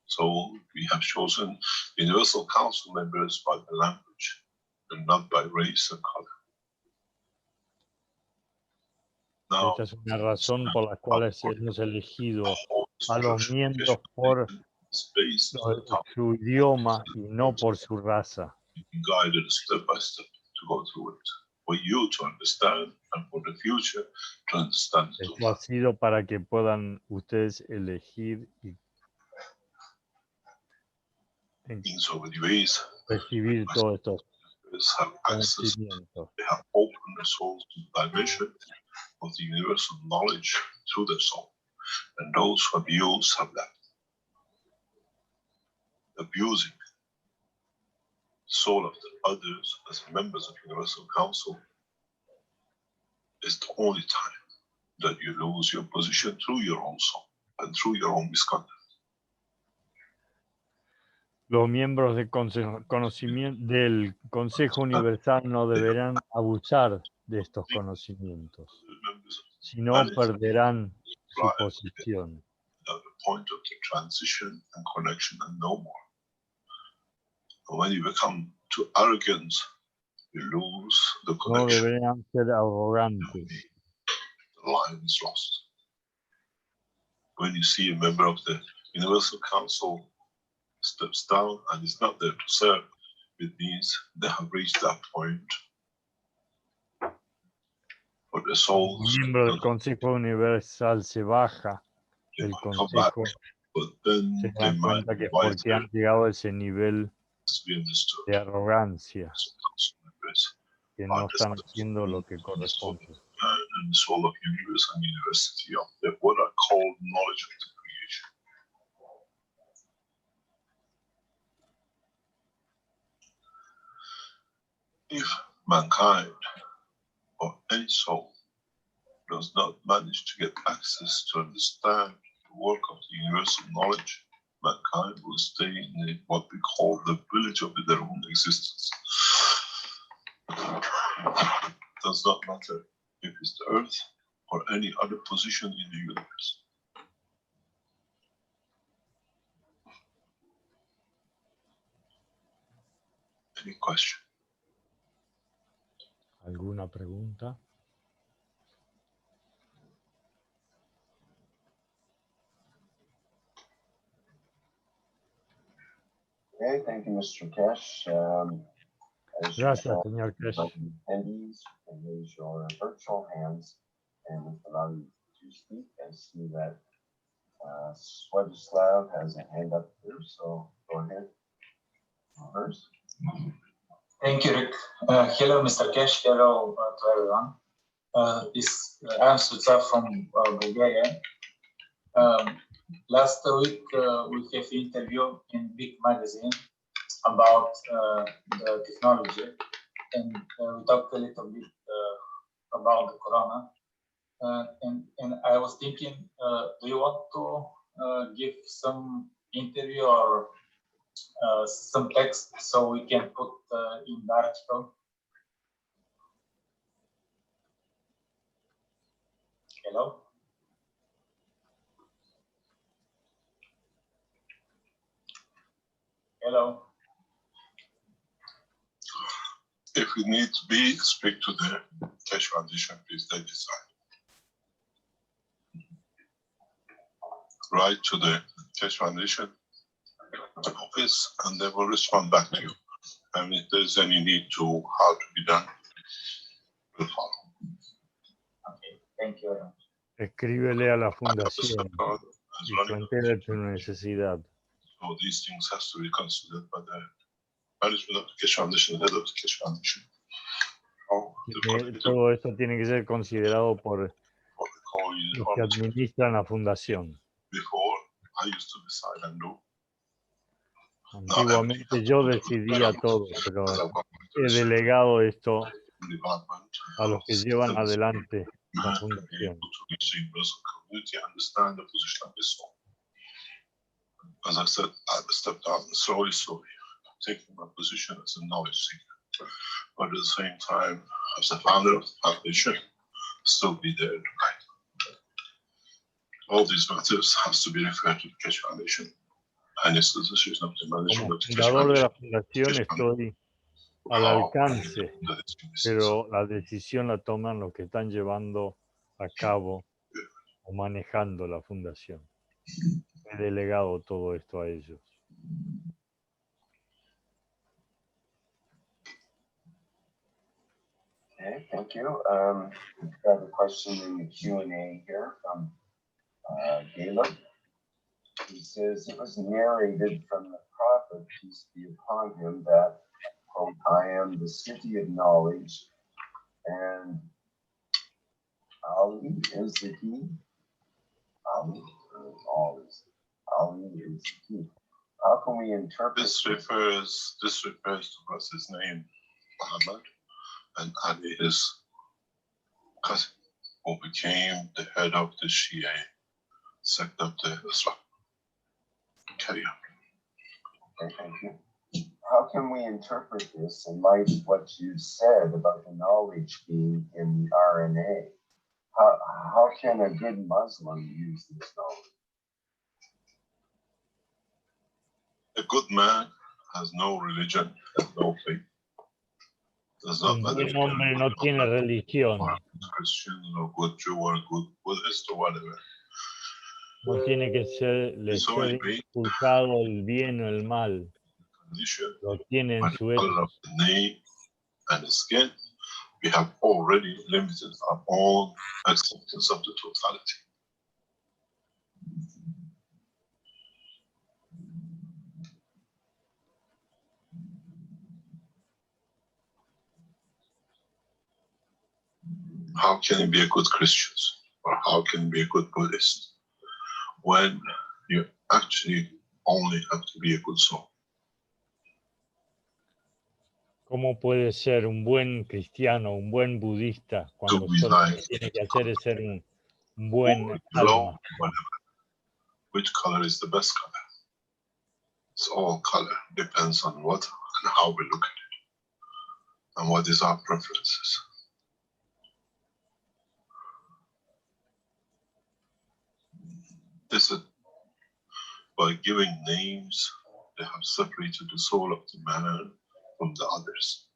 So we have chosen Universal Council members by the language and not by race and color. Now, esta es una razón por la cual hemos elegido a los miembros por su idioma y no por su raza. Guided step by step to go through it. For you to understand and for the future to understand. Esto ha sido para que puedan ustedes elegir y so many ways, recibir todos estos have access. They have opened their souls to the dimension of the universal knowledge through their soul. And those who abuse have left. Abusing the soul of the others as members of the Universal Council is the only time that you lose your position through your own soul and through your own misconduct. Los miembros del Consejo Universal no deberán abusar de estos conocimientos, sino perderán su posición. At the point of the transition and connection and no more. And when you become too arrogant, you lose the connection. No deberían ser arrogantes. The line is lost. When you see a member of the Universal Council steps down and is not there to serve, it means they have reached that point. For the souls, un miembro del Consejo Universal se baja del Consejo, se dan cuenta que es porque han llegado a ese nivel de arrogancia, que no están haciendo lo que corresponde. And the soul of universe and university of the, what are called knowledge of the creation. If mankind or any soul does not manage to get access to understand the work of the universal knowledge, mankind will stay in what we call the village of their own existence. It does not matter if it's the earth or any other position in the universe. Any question? ¿Alguna pregunta? Okay, thank you, Mr. Keshe. As Gracias, usual, señor Keshe. attendees can raise your virtual hands and allow you to speak. I see that Swedislav has a hand up here, so go ahead. First. Thank you, Rick. Hello, Mr. Keshe. Hello to everyone. I'm Swedislav from Bulgaria. Last week, we have an interview in big magazine about the technology, and we talked a little bit about the corona. And I was thinking, do you want to give some interview or some text so we can put in the article? Hello? Hello? If you need to speak to the Keshe Foundation, please, they decide. Write to the Keshe Foundation office and they will respond back to you. And if there's any need to how to be done, we'll follow. Okay, thank you very much. Escríbele a la fundación y cuéntele tu necesidad. So these things has to be considered by the management of the Keshe Foundation, the head of the Keshe Foundation. Todo esto tiene que ser considerado por los que administran la fundación. Before, I used to decide and do. Antiguamente yo decidía todo, pero he delegado esto a los que llevan adelante la fundación. As I said, I stepped down slowly, taking my position as a knowledge seeker. But at the same time, as the founder of the foundation, still be there to guide. All these matters has to be referred to the Keshe Foundation. And it's the decision of the management of the Keshe Fundador de la Foundation. fundación estoy al alcance, pero la decisión la toman los que están llevando a cabo o manejando la fundación. He delegado todo esto a ellos. Okay, thank you. We've got a question in the Q&A here from Caleb. He says, it was narrated from the prophet, peace be upon him, that, quote, I am the city of knowledge, and Ali is the key. Ali is the key. How can we interpret this? Refers to what's his name, Muhammad, and Ali is cousin, who became the head of the Shia sect of the Islam. Carry on. Okay, thank you. How can we interpret this in light of what you said about the knowledge being in the RNA? How can a good Muslim use this knowledge? A good man has no religion, has no faith. Does not matter Un hombre no tiene religión. Christian or good Jew or good Buddhist or whatever. No tiene que ser inculcado el bien o el mal. Lo tiene en su color of the name and the skin, we have already limited our own acceptance of the totality. How can you be a good Christian or how can you be a good Buddhist when you actually only have to be a good soul? ¿Cómo puede ser un buen cristiano, un buen budista, cuando solo lo que tiene que hacer es ser un buen alma? Which color is the best color? It's all color. Depends on what and how we look at it and what is our preferences. This is by giving names, they have separated the soul of the man from the others.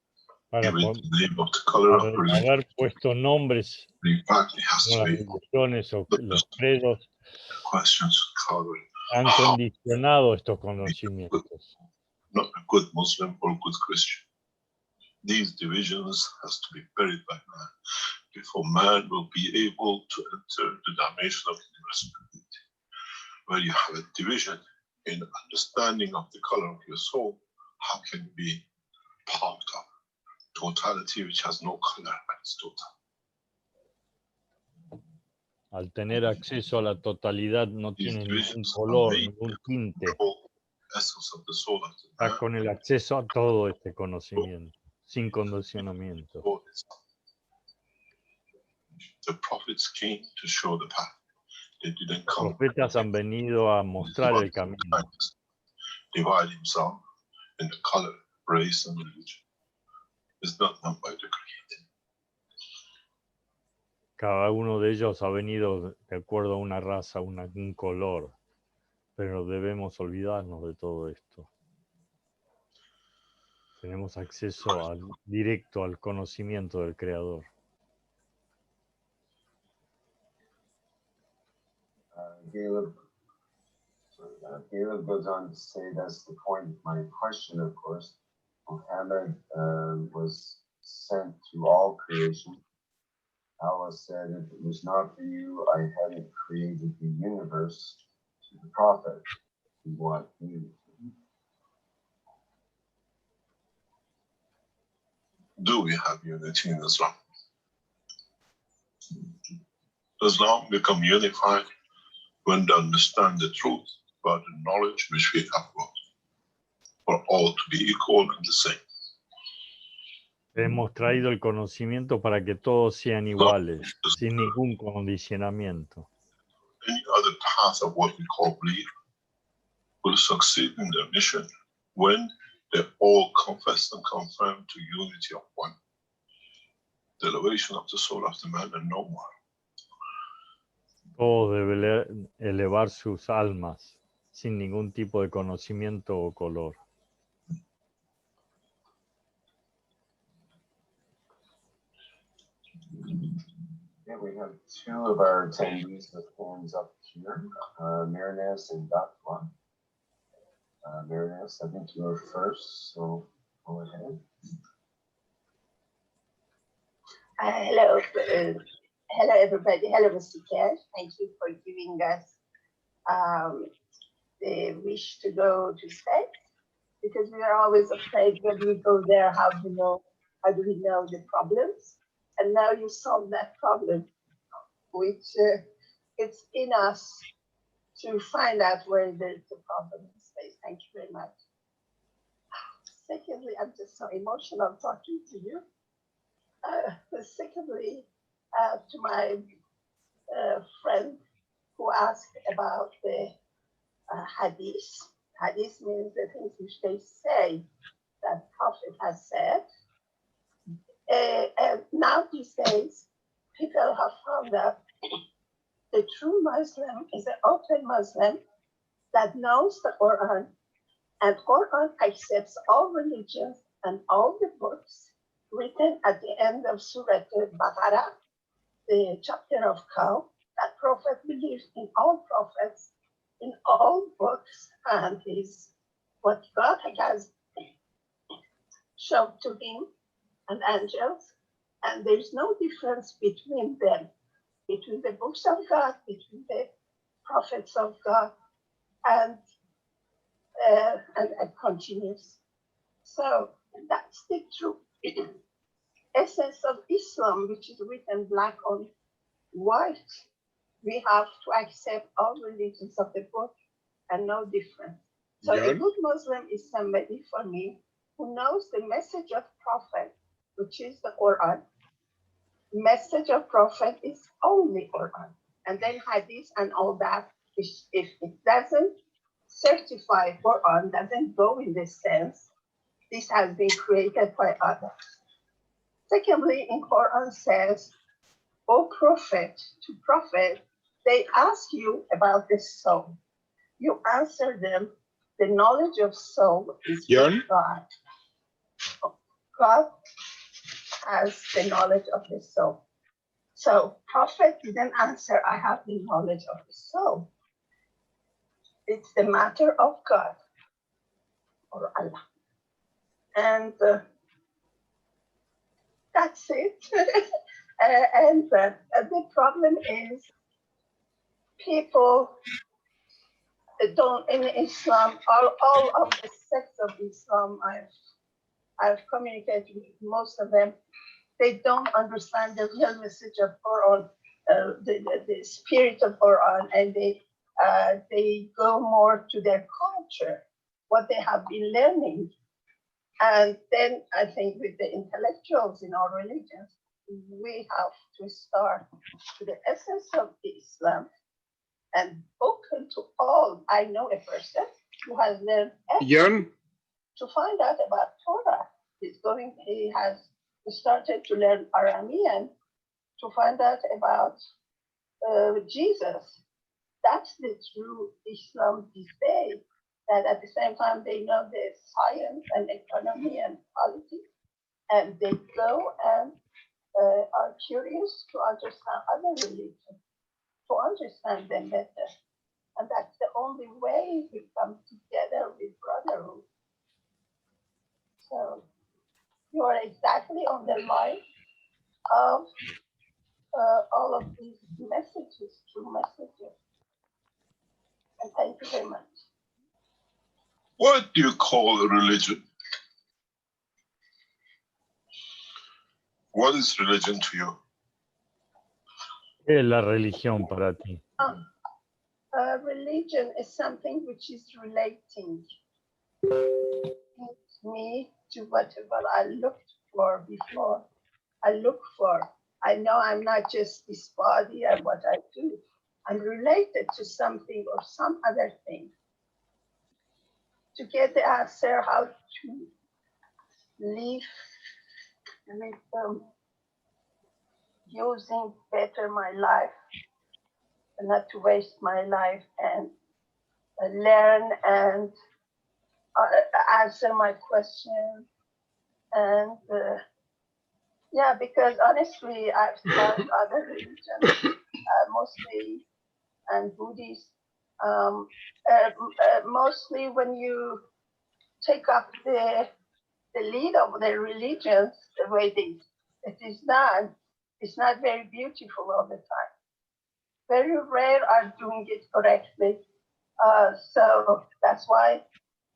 Para Even the name of the color of religion, haber puesto nombres in fact, it has como to las be religiones o los credos questions color. han condicionado estos conocimientos. Not a good Muslim or good Christian. These divisions has to be buried by man before man will be able to enter the dimension of universality. Where you have a division in understanding of the color of your soul, how can you be part of totality which has no color but it's total? Al tener acceso a la totalidad no tiene ningún color, ningún tinte. Está con el acceso a todo este conocimiento, sin condicionamiento. Los profetas han venido a mostrar el camino. Divide himself in the color, race, and religion. It's not done by the Creator. Cada uno de ellos ha venido de acuerdo a una raza, un color, pero debemos olvidarnos de todo esto. Tenemos acceso directo al conocimiento del Creador. Caleb goes on to say that's the point of my question, of course. Muhammad was sent to all creation. Allah said, if it was not for you, I hadn't created the universe. To the prophet, we want you. Do we have unity in Islam? Islam become unified when they understand the truth about the knowledge which we have got, for all to be equal and the same. Hemos traído el conocimiento para que todos sean iguales, sin ningún condicionamiento. Any other path of what we call belief will succeed in their mission when they all confess and confirm to unity of one, the elevation of the soul of the man and no more. Todos deben elevar sus almas sin ningún tipo de conocimiento o color. Yeah, we have two of our attendees with hands up here, Mehran and Tavakoli. Mehran, I think you were first, so go ahead. Hello, hello everybody. Hello, Mr. Keshe. Thank you for giving us the wish to go to space, because we are always afraid when we go there, how do we know the problems? And now you solve that problem, which it's in us to find out where there's the problem in space. Thank you very much. Secondly, I'm just so emotional talking to you. Secondly, to my friend who asked about the hadith. Hadith means the things which they say that Prophet has said. And now these days, people have found out the true Muslim is an open Muslim that knows the Quran, and Quran accepts all religions and all the books written at the end of Surah Al-Baqarah, the chapter of Cow, that Prophet believes in all prophets, in all books, and is what God has shown to him and angels, and there's no difference between them, between the books of God, between the prophets of God, and it continues. So that's the true essence of Islam, which is written black on white. We have to accept all religions of the book and no difference. So a good Muslim is somebody, for me, who knows the message of Prophet, which is the Quran. Message of Prophet is only Quran. And then Hadith and all that, if it doesn't certify Quran, doesn't go in this sense, this has been created by others. Secondly, in Quran says, O Prophet, to Prophet, they ask you about the soul. You answer them, the knowledge of soul is from God. God has the knowledge of the soul. So Prophet didn't answer, I have the knowledge of the soul. It's the matter of God or Allah. And that's it. And the problem is people don't, in Islam, all of the sects of Islam, I've communicated with most of them, they don't understand the real message of Quran, the spirit of Quran, and they go more to their culture, what they have been learning. And then I think with the intellectuals in our religions, we have to start to the essence of Islam and open to all. I know a person who has learned to find out about Torah. He has started to learn Aramean to find out about Jesus. That's the true Islam these days. That at the same time they know the science and economy and politics, and they go and are curious to understand other religions, to understand them better. And that's the only way we come together with brotherhood. So you are exactly on the line of all of these messages, true messages. And thank you very much. What do you call a religion? What is religion to you? ¿Qué es la religión para ti? Religion is something which is relating me to whatever I looked for before. I know I'm not just this body and what I do. I'm related to something or some other thing. To get the answer how to live with using better my life, and not to waste my life, and learn and answer my questions. And yeah, because honestly, I've studied other religions, mostly, and Buddhist. Mostly when you take up the lead of the religions, the way it is done, it's not very beautiful all the time. Very rare are doing it correctly. So that's why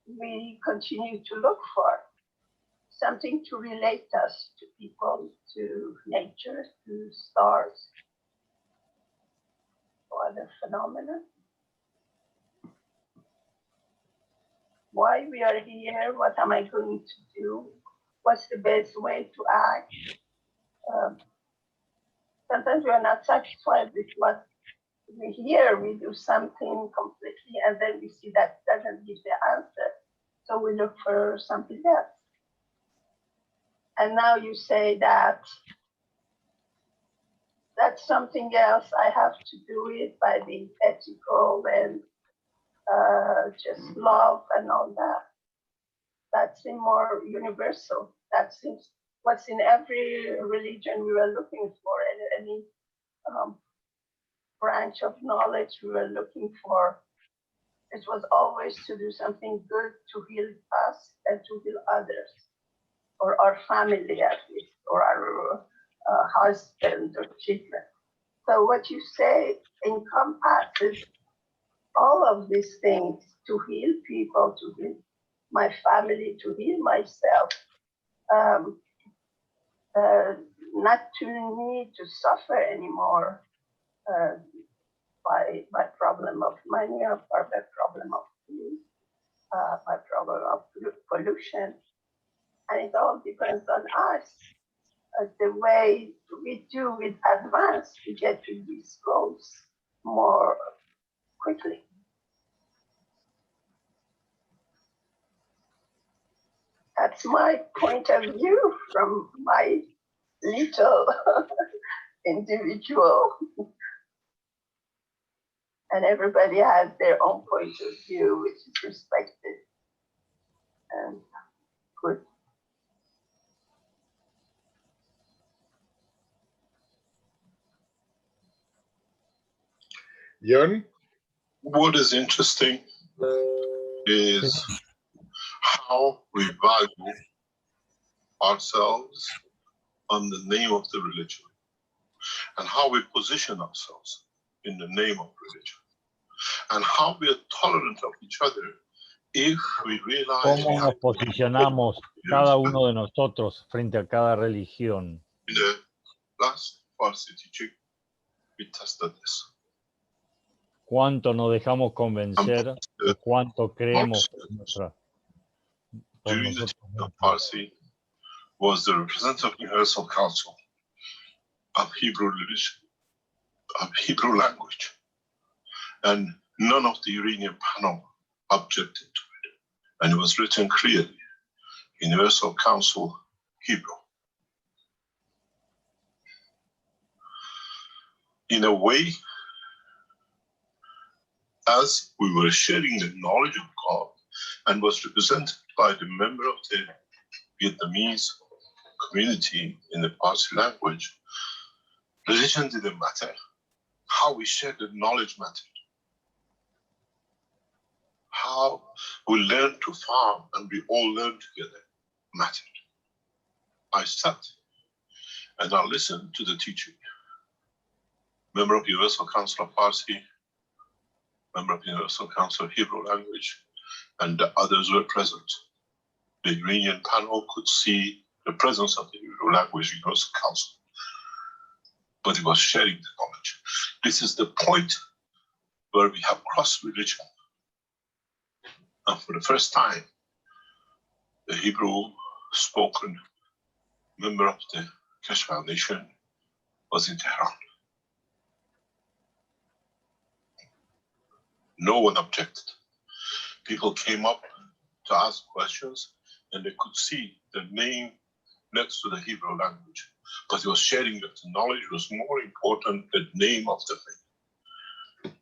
we continue to look for something to relate us to people, to nature, to stars, or other phenomena. Why we are here, what am I going to do, what's the best way to act. Sometimes we are not satisfied with what we hear, we do something completely, and then we see that doesn't give the answer. So we look for something else. And now you say that that's something else, I have to do it by being ethical and just love and all that. That seems more universal. That seems what's in every religion we were looking for, and any branch of knowledge we were looking for. It was always to do something good to heal us and to heal others, or our family at least, or our husband or children. So what you say encompasses all of these things, to heal people, to heal my family, to heal myself, not to need to suffer anymore by problem of money, or by problem of food, by problem of pollution. And it all depends on us. The way we do with advance, we get to these goals more quickly. That's my point of view from my little individual. And everybody has their own point of view, which is respected and good. John? What is interesting is how we value ourselves on the name of the religion and how we position ourselves in the name of religion and how we are tolerant of each other if we realize ¿Cómo nos posicionamos cada uno de nosotros frente a cada religión? in the last Farsi teaching we tested this. ¿Cuánto nos dejamos convencer? ¿Cuánto creemos por nuestra? During the teaching of Farsi was the representative Universal Council of Hebrew religion, of Hebrew language, and none of the Iranian panel objected to it, and it was written clearly, Universal Council Hebrew. In a way, as we were sharing the knowledge of God and was represented by the member of the Vietnamese community in the Parsi language, religion didn't matter. How we shared the knowledge mattered. How we learned to farm and we all learned together mattered. I sat and I listened to the teaching. Member of Universal Council of Parsi, member of Universal Council of Hebrew language, and the others were present. The Iranian panel could see the presence of the Hebrew language Universal Council, but it was sharing the knowledge. This is the point where we have crossed religion. And for the first time, the Hebrew spoken member of the Keshe Foundation was in Tehran. No one objected. People came up to ask questions and they could see the name next to the Hebrew language. But he was sharing that the knowledge was more important than the name of the faith.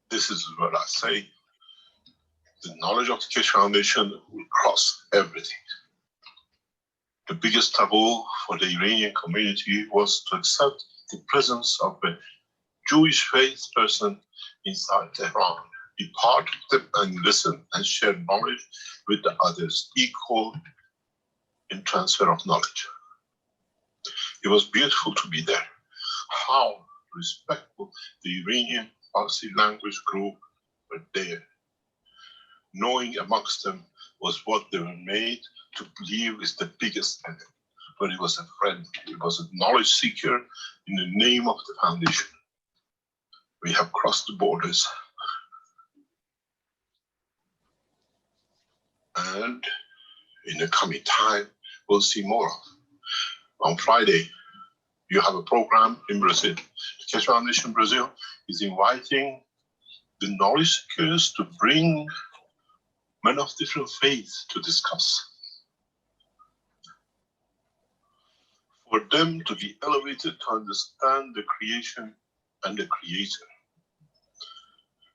This is what I say. The knowledge of the Keshe Foundation will cross everything. The biggest taboo for the Iranian community was to accept the presence of a Jewish faith person inside Tehran, be part of them and listen and share knowledge with the others, equal in transfer of knowledge. It was beautiful to be there. How respectful the Iranian Farsi language group were there. Knowing amongst them was what they were made to believe is the biggest enemy. But it was a friend, it was a knowledge seeker in the name of the foundation. We have crossed the borders. And in the coming time, we'll see more of. On Friday, you have a program in Brazil. The Keshe Foundation Brazil is inviting the knowledge seekers to bring men of different faiths to discuss. For them to be elevated to understand the creation and the creator.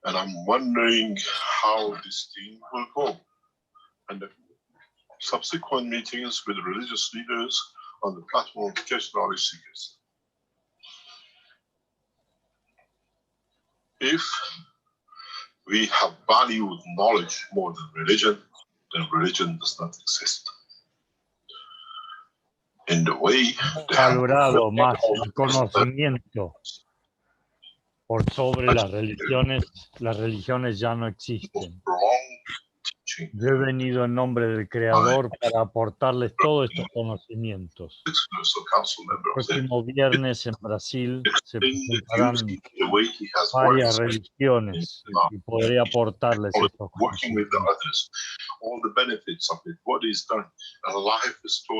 And I'm wondering how this thing will go. And the subsequent meetings with religious leaders on the platform of Keshe knowledge seekers. If we have valued knowledge more than religion, then religion does not exist. In the way valorado más el conocimiento por sobre las religiones ya no existen. Yo he venido en nombre del Creador para aportarles todos estos conocimientos. El próximo viernes en Brasil se presentarán varias religiones y podré aportarles estos conocimientos.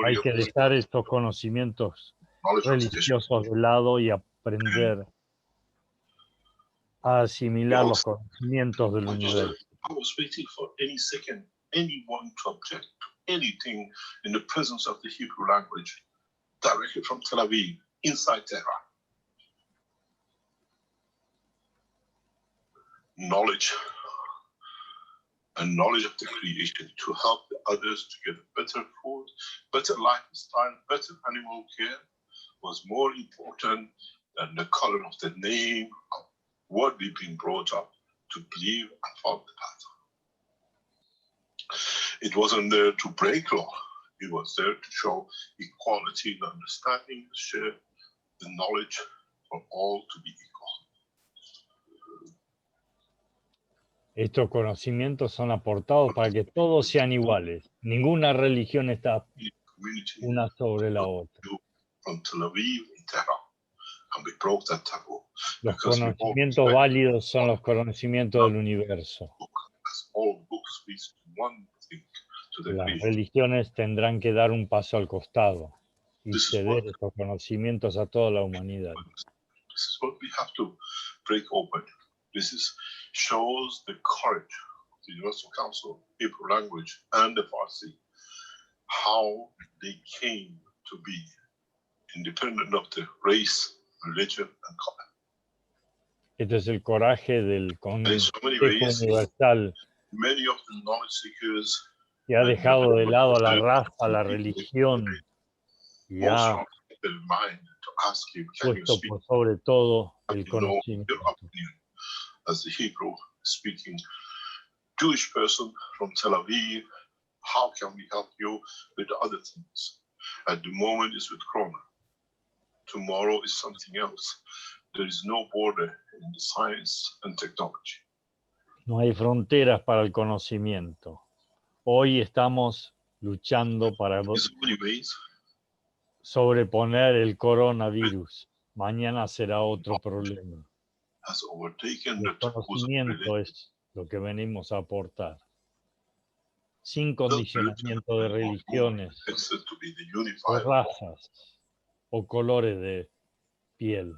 Hay que dejar estos conocimientos religiosos de lado y aprender a asimilar los conocimientos del universo. I was waiting for any second, anyone to object to anything in the presence of the Hebrew language, directly from Tel Aviv, inside Tehran. Knowledge and knowledge of the creation to help the others to get better food, better lifestyle, better animal care was more important and the color of the name of what we've been brought up to believe and follow the path. It wasn't there to break law. It was there to show equality and understanding, share the knowledge for all to be equal. Estos conocimientos son aportados para que todos sean iguales. Ninguna religión está una sobre la otra. From Tel Aviv in Tehran, and we broke that taboo. Los conocimientos válidos son los conocimientos del universo. All books speak one thing to the Las creation. religiones tendrán que dar un paso al costado y ceder estos conocimientos a toda la humanidad. This is what we have to break open. Shows the courage of the Universal Council, Hebrew language, and the Farsi, how they came to be independent of the race, religion, and color. Este es el coraje del Consejo so many ways, Universal many of the knowledge seekers que ha dejado de lado a la raza, la religión y ha puesto por sobre todo el conocimiento. As the Hebrew speaking Jewish person from Tel Aviv, how can we help you with other things? At the moment it's with Corona. Tomorrow is something else. There is no border in the science and technology. No hay fronteras para el conocimiento. Hoy estamos luchando para sobreponer el coronavirus. Mañana será otro problema. El conocimiento es lo que venimos a aportar. Sin condicionamiento de religiones, o razas, o colores de piel.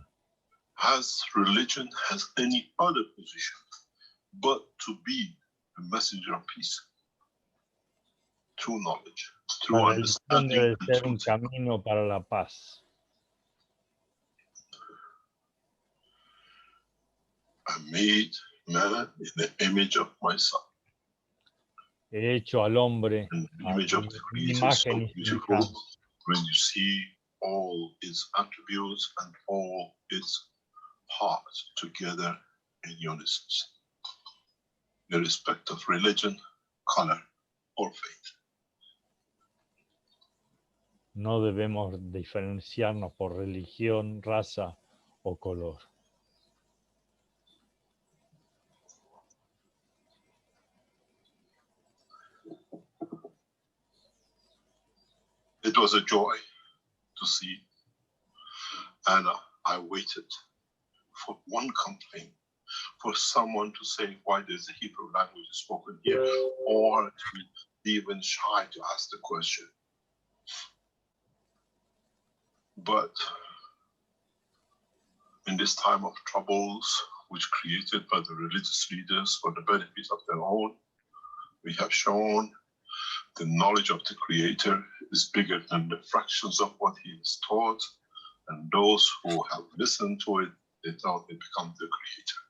Has religion has any other position but to be a messenger of peace? True knowledge, true understanding. Debe ser un camino para la paz. I made man in the image of my son. He hecho al hombre a mi imagen y semejanza. When you see all its attributes and all its parts together in unison, irrespective of religion, color, or faith. No debemos diferenciarnos por religión, raza o color. It was a joy to see Anna. I waited for one complaint, for someone to say why there's a Hebrew language spoken here, or to be even shy to ask the question. But in this time of troubles, which created by the religious leaders for the benefit of their own, we have shown the knowledge of the Creator is bigger than the fractions of what He has taught, and those who have listened to it, they thought they become the Creator,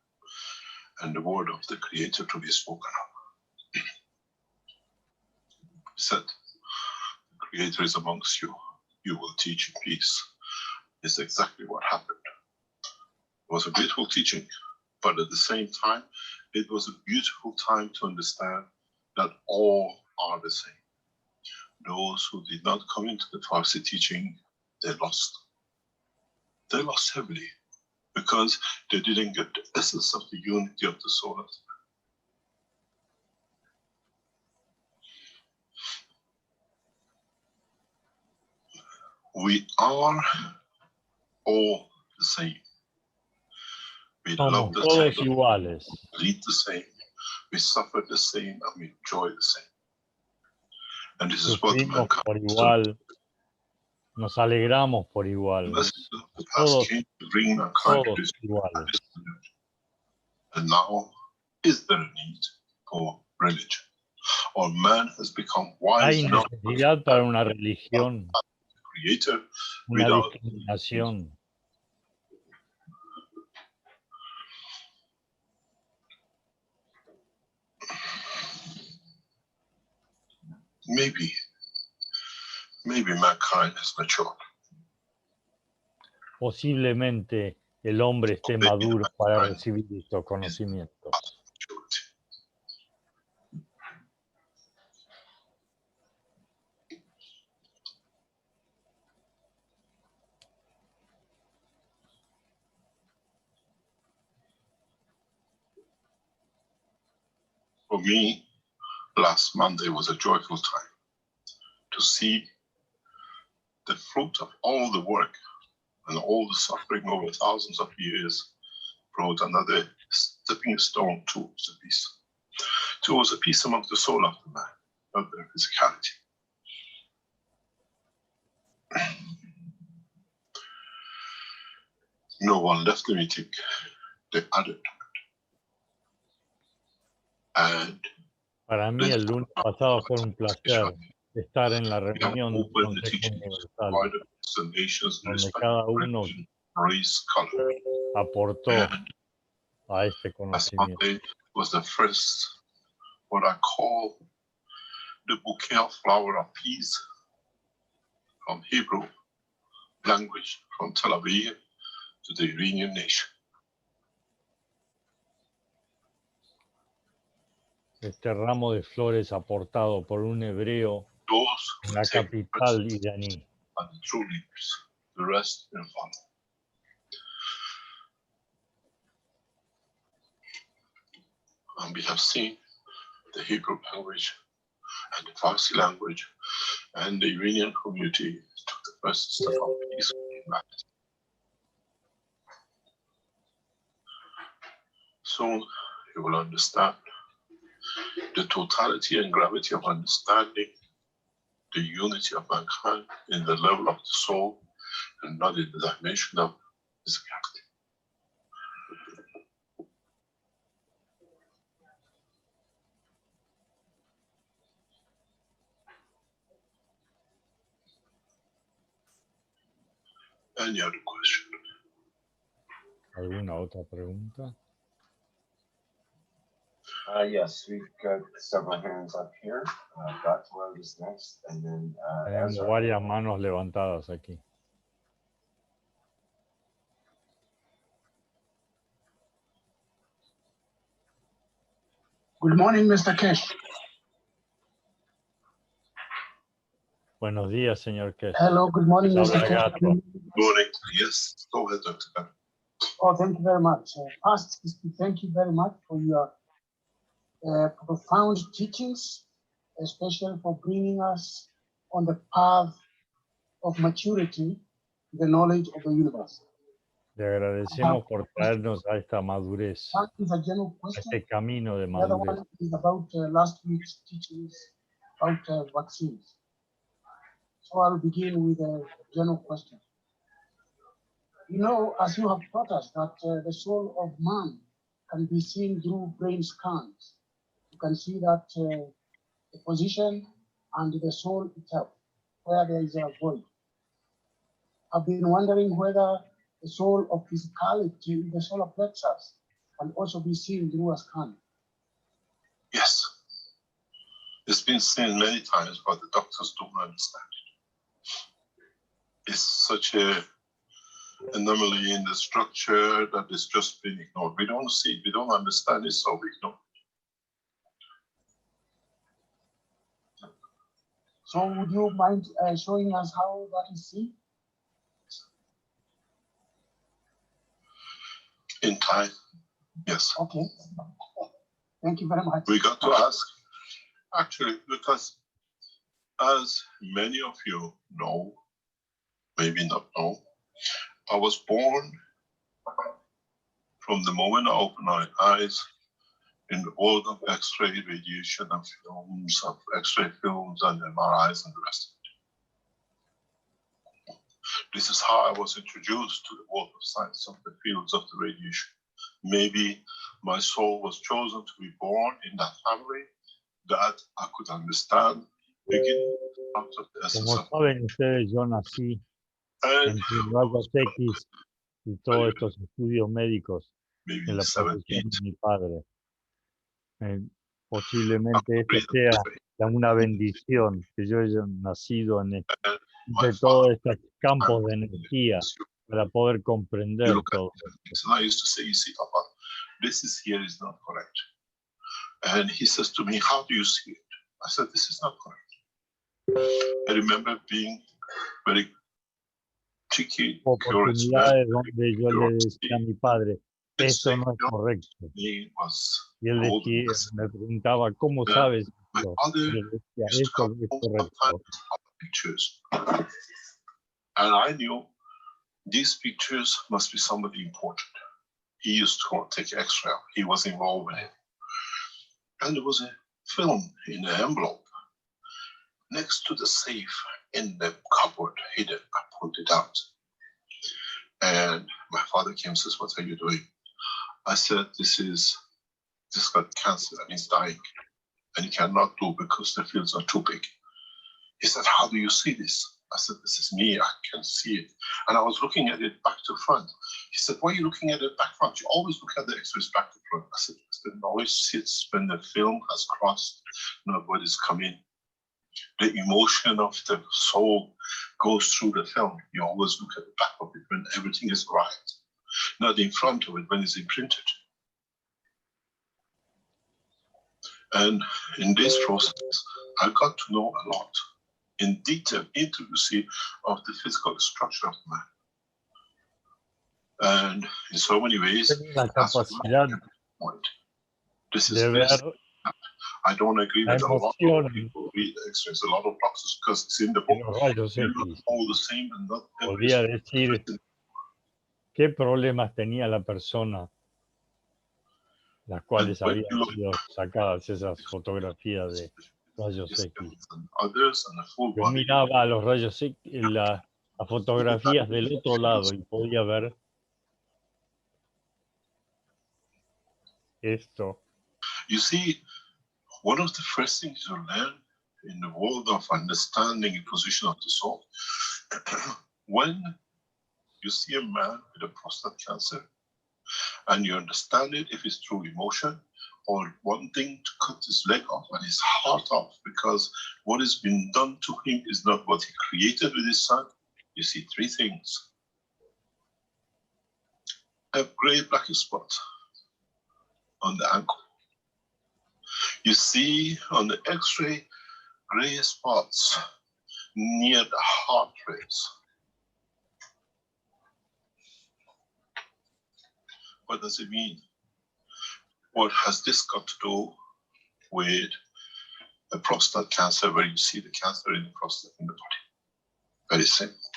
and the word of the Creator to be spoken of. He said, the Creator is amongst you. You will teach in peace. It's exactly what happened. It was a beautiful teaching, but at the same time, it was a beautiful time to understand that all are the same. Those who did not come into the Farsi teaching, they lost. They lost heavily because they didn't get the essence of the unity of the soul of the man. We are all the same. We love the todos same, iguales. lead the same, we suffer the same, and we enjoy the same. And this is what mankind por igual, nos alegramos por igual. todos iguales. And now, is there a need for religion? Or man has become wise Hay enough necesidad para una religión, creator una without discriminación. maybe mankind has matured. posiblemente el hombre esté maduro para recibir estos conocimientos. For me, last Monday was a joyful time to see the fruit of all the work and all the suffering over thousands of years brought another stepping stone towards a peace among the soul of the man, not their physicality. No one left the meeting, they added to it. And para mí el lunes pasado fue un placer estar en la reunión del Consejo Universal, donde cada uno aportó a este conocimiento. Was the first, what I call the bouquet of flower of peace from Hebrew language, from Tel Aviv to the Iranian nation. Este ramo de flores aportado por un hebreo en la capital iraní. And the true leaders, the rest will follow. And we have seen the Hebrew language and the Farsi language and the Iranian community took the first step of peace in humanity. Soon you will understand the totality and gravity of understanding the unity of mankind in the level of the soul and not in the dimension of physicality. Any other question? ¿Alguna otra pregunta? Yes, we've got several hands up here. Gatwa is next, and then Tenemos varias manos levantadas aquí. Good morning, Mr. Keshe. Buenos días, señor Keshe. Hello, good morning, Mr. Keshe. Good morning. Yes, go ahead, Dr. Khan. Oh, thank you very much. First, thank you very much for your profound teachings, especially for bringing us on the path of maturity, the knowledge of the universe. Le agradecemos por traernos a esta madurez, That is a general a question. este camino de The other madurez. one is about last week's teachings about vaccines. So I'll begin with a general question. You know, as you have taught us that the soul of man can be seen through brain scans. You can see that the position and the soul itself, where there is a void. I've been wondering whether the soul of physicality, the solar plexus, can also be seen through a scan. Yes. It's been seen many times, but the doctors don't understand it. It's such a anomaly in the structure that is just being ignored. We don't see it, we don't understand it, so we ignore it. So would you mind showing us how that is seen? In time, yes. Okay. Thank you very much. We got to ask, actually, because as many of you know, maybe not know, I was born from the moment I opened my eyes in the world of X-ray radiation and films, of X-ray films and MRIs and the rest of it. This is how I was introduced to the world of science, of the fields of the radiation. Maybe my soul was chosen to be born in that family that I could understand, begin out of the essence Como of saben ustedes, yo nací entre rayos X y todos estos estudios médicos en la profesión de mi padre. Posiblemente esto sea una bendición que yo haya nacido de todos estos campos de energía para poder comprender todo. So I used to say, you see, Papa, this is here is not correct. And he says to me, how do you see it? I said, this is not correct. I remember being very tricky, curious man. Donde yo le decía a mi padre, esto no es correcto. Y él decía, me preguntaba, ¿cómo sabes esto? Y yo decía, esto no es correcto. Pictures. And I knew these pictures must be somebody important. He used to take X-ray. He was involved with it. And there was a film in an envelope next to the safe in the cupboard, hidden. I pulled it out. And my father came and says, what are you doing? I said, this got cancer and he's dying. And he cannot do because the fields are too big. He said, how do you see this? I said, this is me, I can see it. And I was looking at it back to front. He said, why are you looking at it back front? You always look at the X-rays back to front. I said, the knowledge sits when the film has crossed, not what is coming. The emotion of the soul goes through the film. You always look at the back of it when everything is right, not in front of it when it's imprinted. And in this process, I got to know a lot in detail, intimacy of the physical structure of man. And in so many ways, this is this. I don't agree with a lot of people read X-rays, a lot of boxes, because it's in the book. They're not all the same and not podía decir qué problemas tenía la persona, las cuales habían sido sacadas esas fotografías de rayos X. Yo miraba a los rayos X, las fotografías del otro lado y podía ver esto. You see, one of the first things you learn in the world of understanding the position of the soul, when you see a man with a prostate cancer and you understand it, if it's through emotion or wanting to cut his leg off and his heart off because what has been done to him is not what he created with his son, you see three things. A gray black spot on the ankle. You see on the X-ray gray spots near the heart rays. What does it mean? What has this got to do with a prostate cancer where you see the cancer in the prostate in the body? Very simple.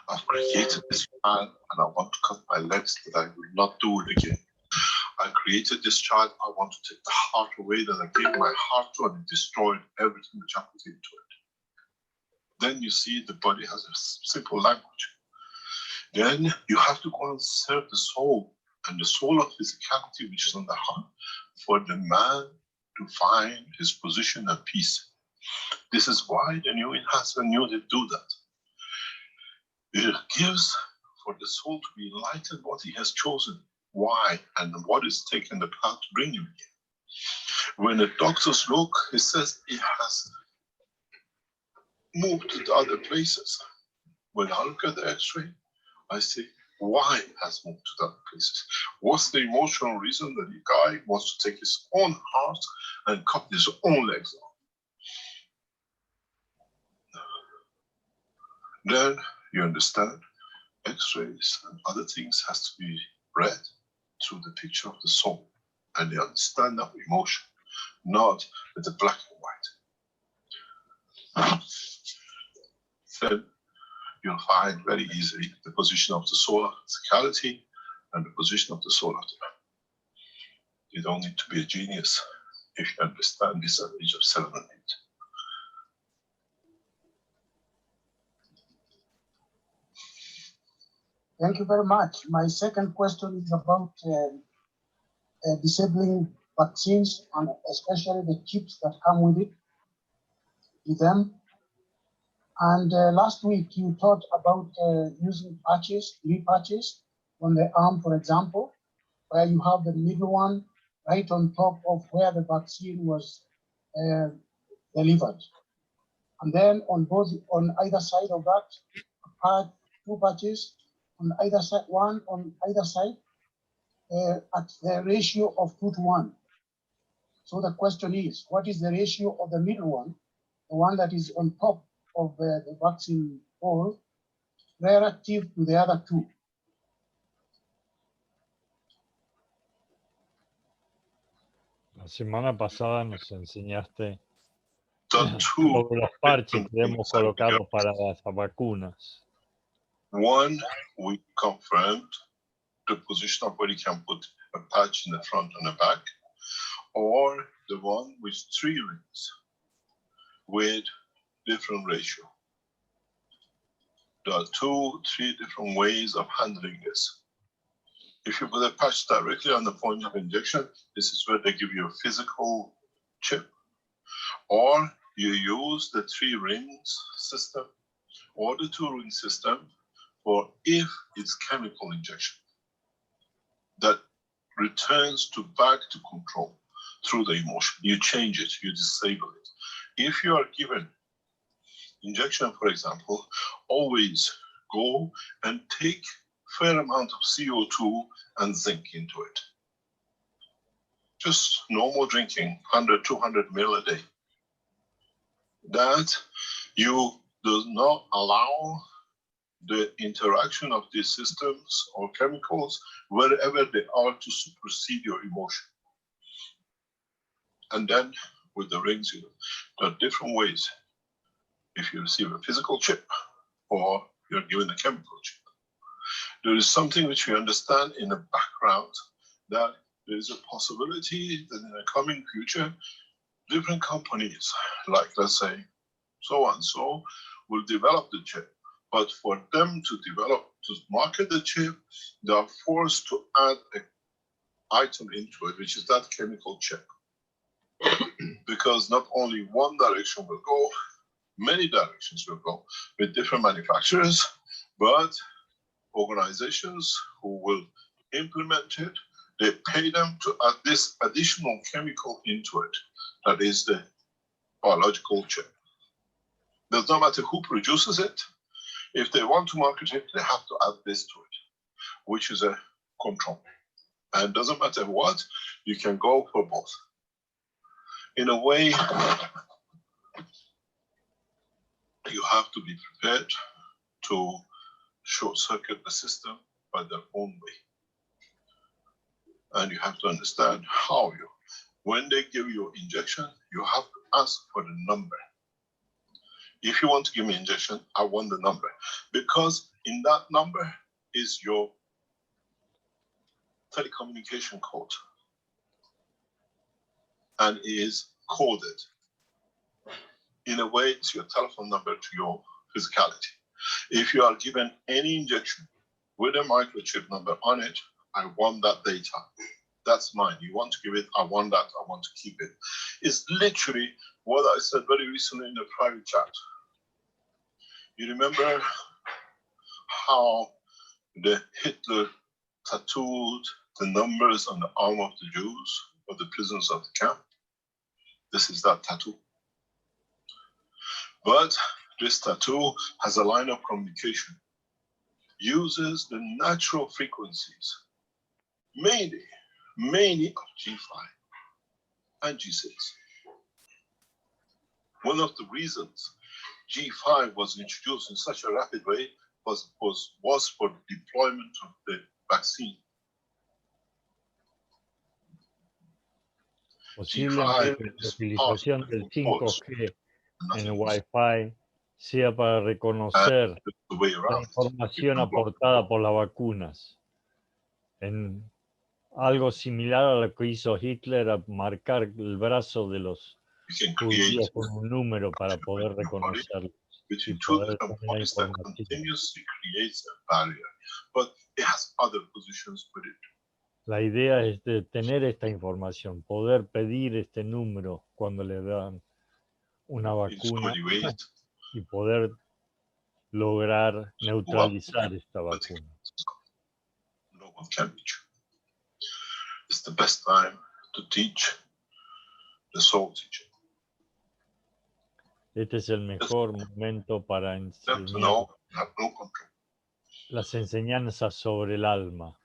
I've created this child and I want to cut my legs, that I will not do it again. I created this child, I want to take the heart away that I gave my heart to and it destroyed everything which I put into it. Then you see the body has a simple language. Then you have to go and serve the soul and the soul of physicality which is on the heart for the man to find his position and peace. This is why the new enhancement knew to do that. It gives for the soul to be enlightened what he has chosen. Why and what is taking the path to bring him here. When the doctors look, it says it has moved to the other places. When I look at the X-ray, I say, why it has moved to the other places? What's the emotional reason that the guy wants to take his own heart and cut his own legs off? Then you understand X-rays and other things has to be read through the picture of the soul and the understanding of emotion, not with the black and white. Then you'll find very easily the position of the soul of physicality and the position of the soul of the man. You don't need to be a genius if you understand this at the age of 7 and 8. Thank you very much. My second question is about disabling vaccines and especially the chips that come with it, with them. And last week you talked about using patches, patches on the arm, for example, where you have the middle one right on top of where the vaccine was delivered. And then on either side of that, two patches on either side, one on either side, at the ratio of 2:1. So the question is, what is the ratio of the middle one, the one that is on top of the vaccine ball, relative to the other two? La semana pasada nos enseñaste The two sobre los parches different que hemos things are colocado para las vacunas. one, we confirmed the position of where you can put a patch in the front and the back, or the one with 3 rings with different ratio. There are 2, 3 different ways of handling this. If you put a patch directly on the point of injection, this is where they give you a physical chip. Or you use the 3 rings system or the 2 ring system for if it's chemical injection that returns back to control through the emotion. You change it, you disable it. If you are given injection, for example, always go and take fair amount of CO2 and zinc into it. Just normal drinking, 100, 200 ml a day. That you does not allow the interaction of these systems or chemicals, wherever they are, to supersede your emotion. And then with the rings, there are different ways. If you receive a physical chip or you're given a chemical chip. There is something which we understand in the background, that there is a possibility that in the coming future, different companies, like let's say so and so, will develop the chip. But for them to develop, to market the chip, they are forced to add an item into it, which is that chemical chip. Because not only one direction will go, many directions will go with different manufacturers, but organizations who will implement it, they pay them to add this additional chemical into it. That is the biological chip. Does not matter who produces it. If they want to market it, they have to add this to it, which is a control. And doesn't matter what, you can go for both. In a way, you have to be prepared to short circuit the system by their own way. And you have to understand how when they give you injection, you have to ask for the number. If you want to give me injection, I want the number. Because in that number is your telecommunication code. And is coded. In a way, it's your telephone number to your physicality. If you are given any injection with a microchip number on it, I want that data. That's mine. You want to give it, I want that, I want to keep it. It's literally what I said very recently in the private chat. You remember how the Hitler tattooed the numbers on the arm of the Jews or the prisoners of the camp? This is that tattoo. But this tattoo has a line of communication, uses the natural frequencies, mainly of G5 and G6. One of the reasons G5 was introduced in such a rapid way was for the deployment of the vaccine. Posiblemente la utilización del 5G en el Wi-Fi sea para reconocer la información aportada por las vacunas. En algo similar a lo que hizo Hitler, a marcar el brazo de los judíos con un número para poder reconocerlos y poder tener la información. La idea es de tener esta información, poder pedir este número cuando le dan una vacuna y poder lograr neutralizar esta vacuna. It's the best time to teach the soul teaching. Este es el mejor momento para enseñar las enseñanzas sobre el alma.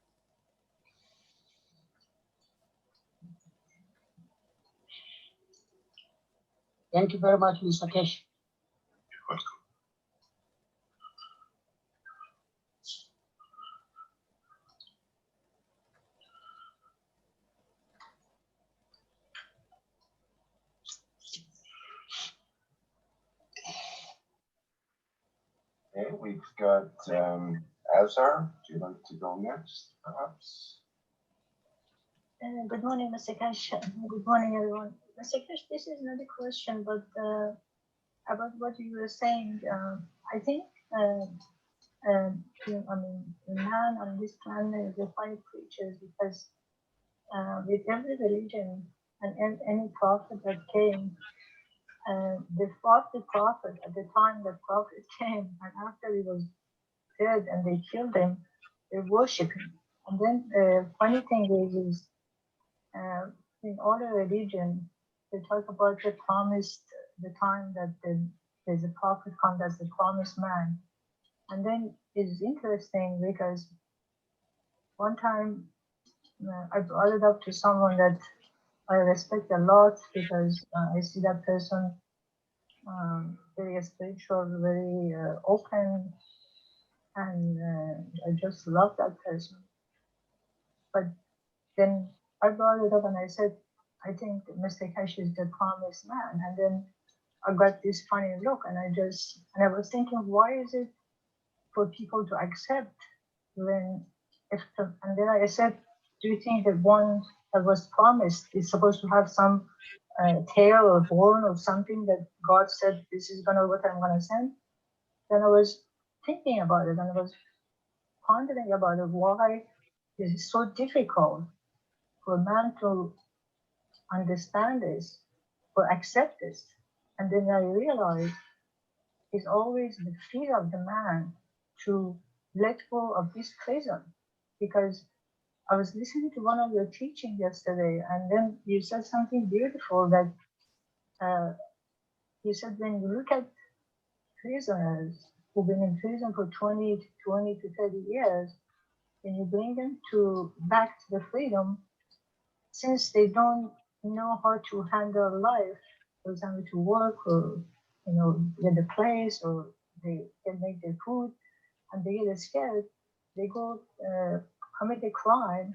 Thank you very much, Mr. Keshe. You're welcome. Okay, we've got Azar. Would you like to go next, perhaps? Good morning, Mr. Keshe. Good morning, everyone. Mr. Keshe, this is not a question, but about what you were saying. I think, I mean, man on this planet is a fine creatures because with every religion and any prophet that came, they fought the prophet at the time the prophet came, and after he was dead and they killed him, they worship him. And then funny thing is in all the religion, they talk about the promised, the time that there's a prophet comes as the promised man. And then it's interesting because one time I brought it up to someone that I respect a lot because I see that person very spiritual, very open, and I just love that person. But then I brought it up and I said, I think Mr. Keshe is the promised man. And then I got this funny look, and I was thinking, why is it for people to accept when, and then I said, do you think that one that was promised is supposed to have some tail or horn or something that God said, this is what I'm gonna send? Then I was thinking about it and I was pondering about it, why is it so difficult for man to understand this or accept this? And then I realized it's always the fear of the man to let go of this prison. Because I was listening to one of your teaching yesterday, and then you said something beautiful that you said when you look at prisoners who've been in prison for 20 to 30 years, when you bring them back to the freedom, since they don't know how to handle life, for example, to work or get a place or they can make their food, and they get scared, they go commit a crime,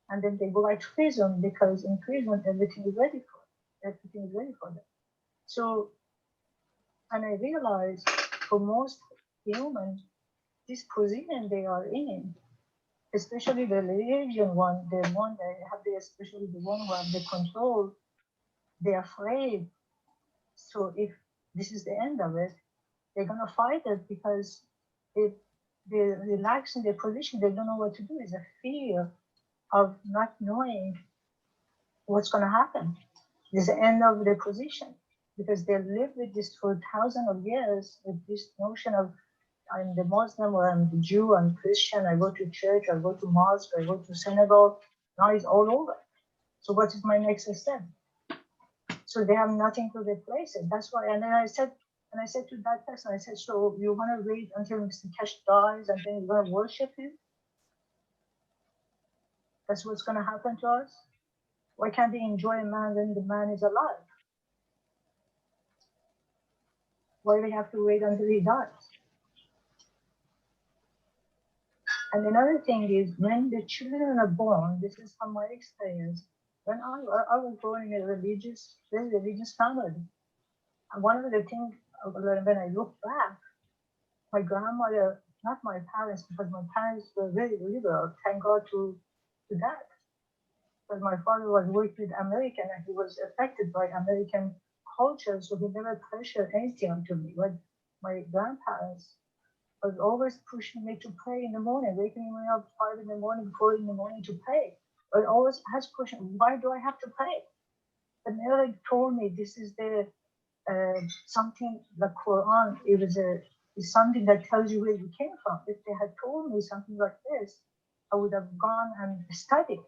and then they go back to prison because in prison everything is ready for them. So, and I realized for most humans, this position they are in, especially the religion one, the one that have especially the one who have the control, they're afraid. So if this is the end of it, they're gonna fight it because if they relax in their position, they don't know what to do. It's a fear of not knowing what's gonna happen. It's the end of their position because they live with this for thousands of years with this notion of I'm the Muslim or I'm the Jew, I'm Christian, I go to church, I go to mosque, I go to synagogue. Now it's all over. So what is my next step? So they have nothing to replace it. That's why, and then I said to that person, I said, so you want to wait until Mr. Keshe dies and then you're going to worship him? That's what's going to happen to us? Why can't they enjoy a man when the man is alive? Why do we have to wait until he dies? And another thing is when the children are born, this is from my experience, when I was born in a very religious family. And one of the things when I look back, my grandmother, not my parents, because my parents were very liberal, thank God to that. But my father was working with American and he was affected by American culture, so he never pressured anything onto me. But my grandparents was always pushing me to pray in the morning, waking me up 5 in the morning, 4 in the morning to pray. But always has question, why do I have to pray? But never told me this is the something the Quran. It's something that tells you where you came from. If they had told me something like this, I would have gone and studied.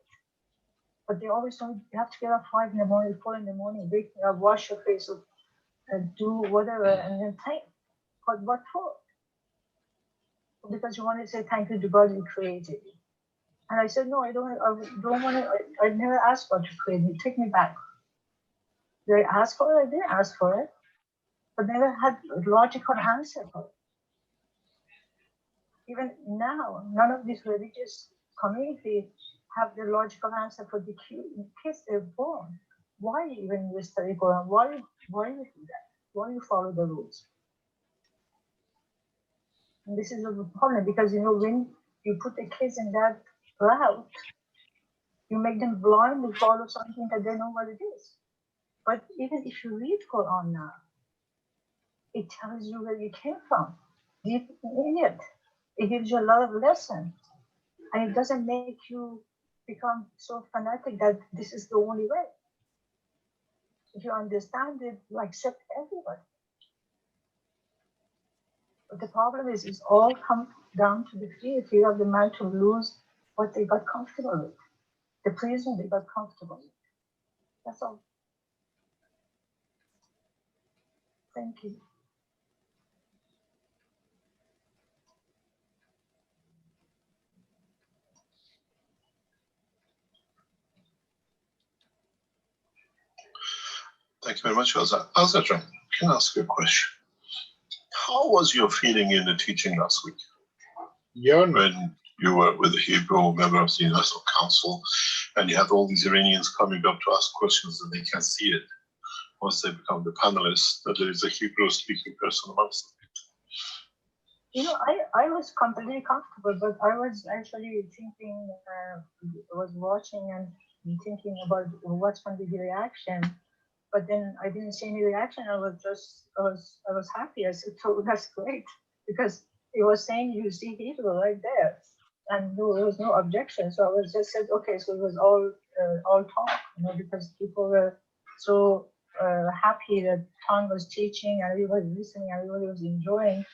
But they always told me you have to get up 5 in the morning, 4 in the morning, wake up, wash your face, and do whatever, and then pray. But what for? because you want to say thank you to God you created me. And I said, no, I don't want to, I never asked God to create me, take me back. Did I ask for it? I didn't ask for it, but never had a logical answer for it. Even now, none of these religious communities have the logical answer for the kids they're born. Why even you study Quran? Why you do that? Why you follow the rules? And this is a problem because, you know, when you put the kids in that route, you make them blindly follow something that they know what it is. But even if you read Quran now, it tells you where you came from, deep in it. It gives you a lot of lessons. And it doesn't make you become so fanatic that this is the only way. If you understand it, you accept everybody. But the problem is, it's all come down to the fear of the man to lose what they got comfortable with, the prison they got comfortable with. That's all. Thank you. Thank you very much, Azadran. Can I ask you a question? How was your feeling in the teaching last week? When you were with the Hebrew member of the Universal Council and you had all these Iranians coming up to ask questions and they can see it once they become the panelists, that there is a Hebrew speaking person amongst them. You know, I was completely comfortable, but I was actually thinking, I was watching and thinking about what's going to be the reaction. But then I didn't see any reaction. I was happy. I said, oh, that's great, because it was saying you see Hebrew right there, and there was no objection. So I was just said, okay, so it was all talk, you know, because people were so happy that Tom was teaching and everybody was listening, everybody was enjoying,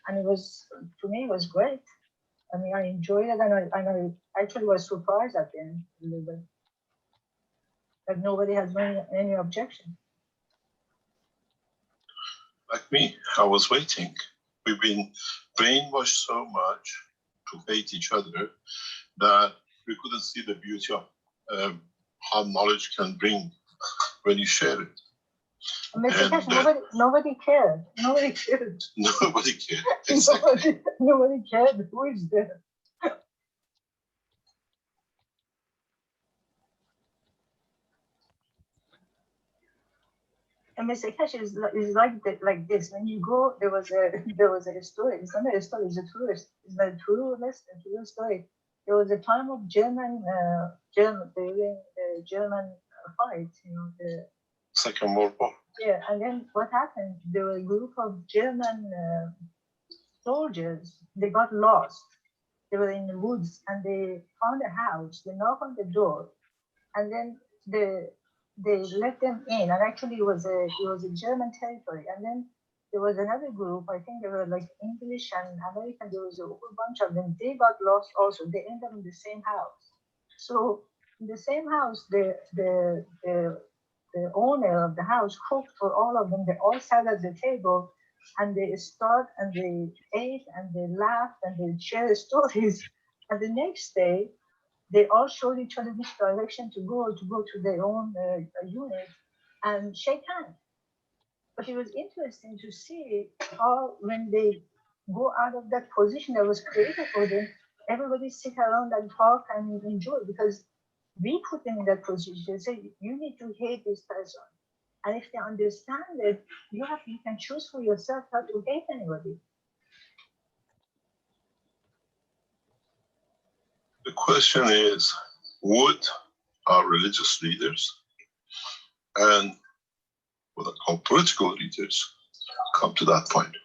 and it was, to me, it was great. I mean, I enjoyed it, and I actually was surprised at the end a little bit that nobody has any objection. Like me, I was waiting. We've been brainwashed so much to hate each other that we couldn't see the beauty of how knowledge can bring when you share it. Nobody cared. Nobody cared. Nobody cared. Exactly. Nobody cared who is there. And Mr. Keshe is like this. When you go, there was a story. It's not a story. It's a true story. There was a time of German fight. You know, the Second World War. Yeah, and then what happened? There were a group of German soldiers. They got lost. They were in the woods, and they found a house. They knocked on the door, and then they let them in, and actually it was a German territory. And then there was another group, I think they were like English and American, there was a whole bunch of them. They got lost also. They ended up in the same house. So in the same house, the owner of the house cooked for all of them. They all sat at the table and they ate and they laughed and they shared stories. And the next day, they all showed each other which direction to go to their own unit and shake hands. But it was interesting to see how when they go out of that position that was created for them, everybody sit around and talk and enjoy, because we put them in that position. They say, you need to hate this person. And if they understand it, you can choose for yourself how to hate anybody. The question is, would our religious leaders and what I call political leaders come to that point?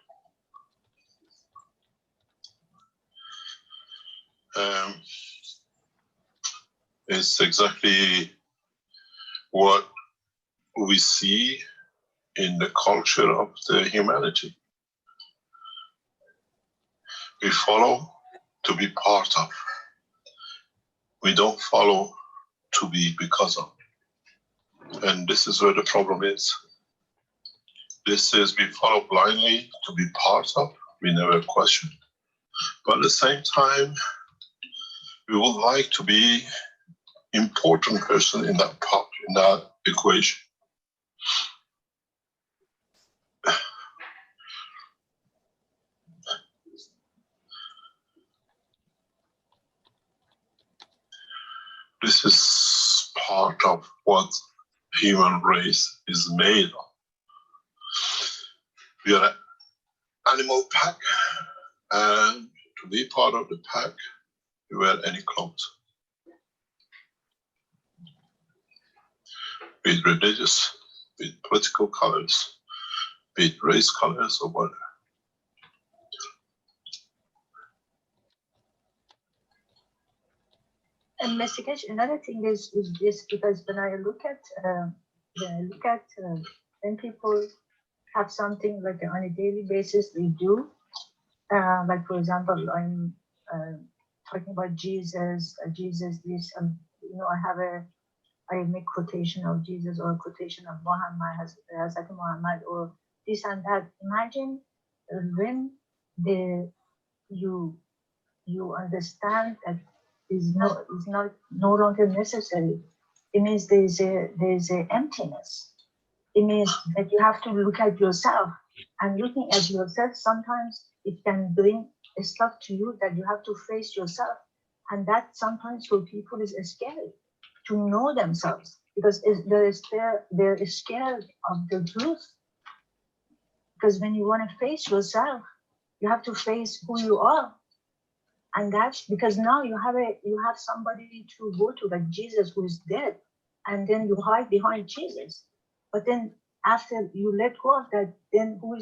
It's exactly what we see in the culture of the humanity. We follow to be part of. We don't follow to be because of. And this is where the problem is. This is we follow blindly to be part of. We never question. But at the same time, we would like to be important person in that part, in that equation. This is part of what human race is made of. We are an animal pack, and to be part of the pack, you wear any clothes. Be it religious, be it political colors, be it race colors or whatever. And Mr. Keshe, another thing is this, because when I look at when people have something like on a daily basis they do, like for example, I'm talking about Jesus this, you know, I make quotation of Jesus or a quotation of Muhammad, Hazrat Muhammad, or this and that. Imagine when you understand that is no longer necessary. It means there's a emptiness. It means that you have to look at yourself, and looking at yourself sometimes it can bring a stuff to you that you have to face yourself, and that sometimes for people is scary to know themselves, because they're scared of the truth. Because when you want to face yourself, you have to face who you are. And that's because now you have somebody to go to, like Jesus, who is dead, and then you hide behind Jesus. But then after you let go of that, then who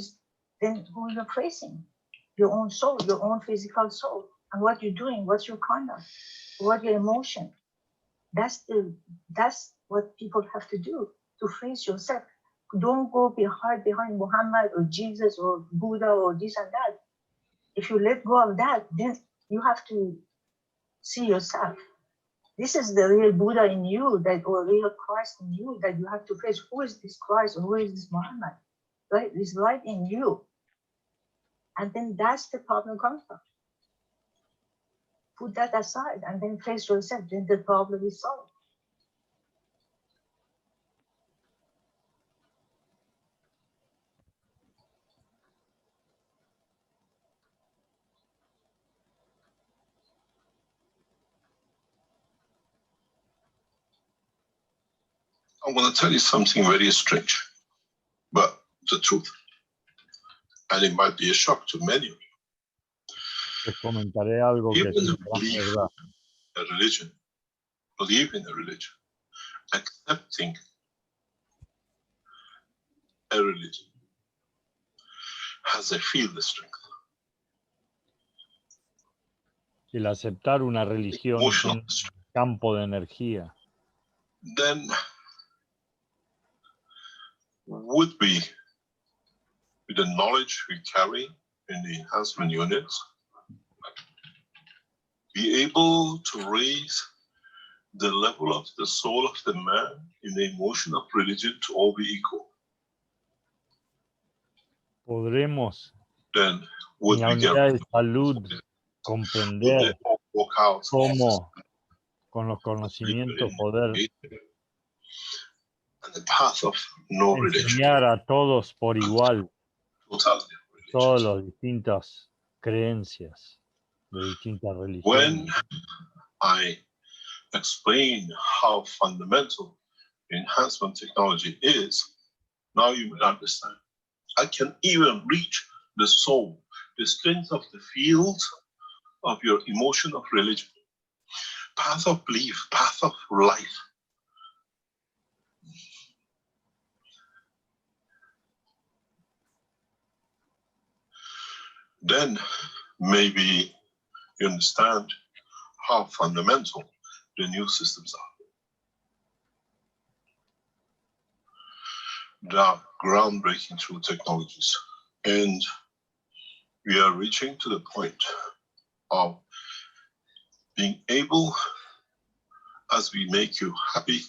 you're facing? Your own soul, your own physical soul, and what you're doing, what's your conduct, what your emotion. That's what people have to do, to face yourself. Don't go hide behind Muhammad or Jesus or Buddha or this and that. If you let go of that, then you have to see yourself. This is the real Buddha in you, or real Christ in you, that you have to face. Who is this Christ or who is this Muhammad? Right? It's right in you. And then that's the problem comes from. Put that aside and then face yourself, then the problem is solved. I'm going to tell you something very strange, but the truth. And it might be a shock to many of you. Les comentaré algo que People es who gran believe verdad. believe in a religion, accepting a religion, has a field strength. El aceptar una religión tiene un campo de energía. Then would we, with the knowledge we carry in the enhancement units, be able to raise the level of the soul of the man in the emotion of religion to all be equal? Podremos, Then en would la we get unidad de salud, comprender cómo, con los conocimientos, poder and the path of no religion, enseñar a todos por igual todas las distintas creencias de distintas religiones. When I explain how fundamental enhancement technology is, now you will understand. I can even reach the soul, the strength of the field of your emotion of religion, path of belief, path of life. Then maybe you understand how fundamental the new systems are. They are groundbreaking through technologies, and we are reaching to the point of being able, as we make you happy,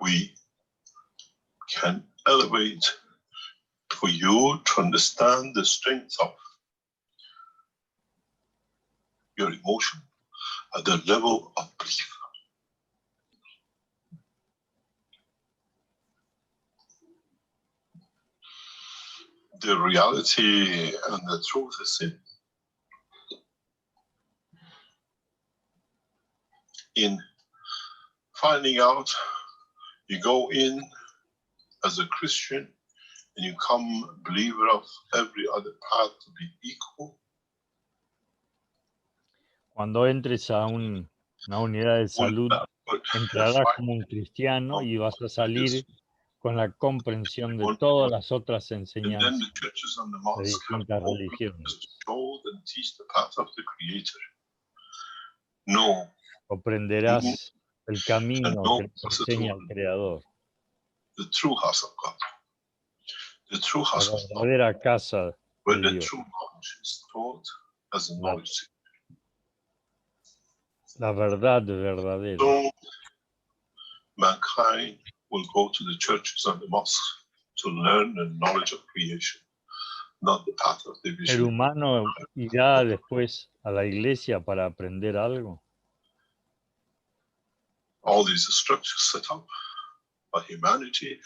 we can elevate for you to understand the strength of your emotion at the level of belief. The reality and the truth is in finding out. You go in as a Christian and you come believer of every other path to be equal. Cuando entres a una unidad de salud, entrarás como un cristiano y vas a salir con la comprensión de todas las otras enseñanzas de distintas religiones. Comprenderás el camino que nos enseña el Creador. La verdadera casa de Dios. La verdad verdadera. So, mankind will go to the churches and the mosques to learn the knowledge of creation, not the path of division. El humano irá después a la iglesia para aprender algo. All these structures set up by humanity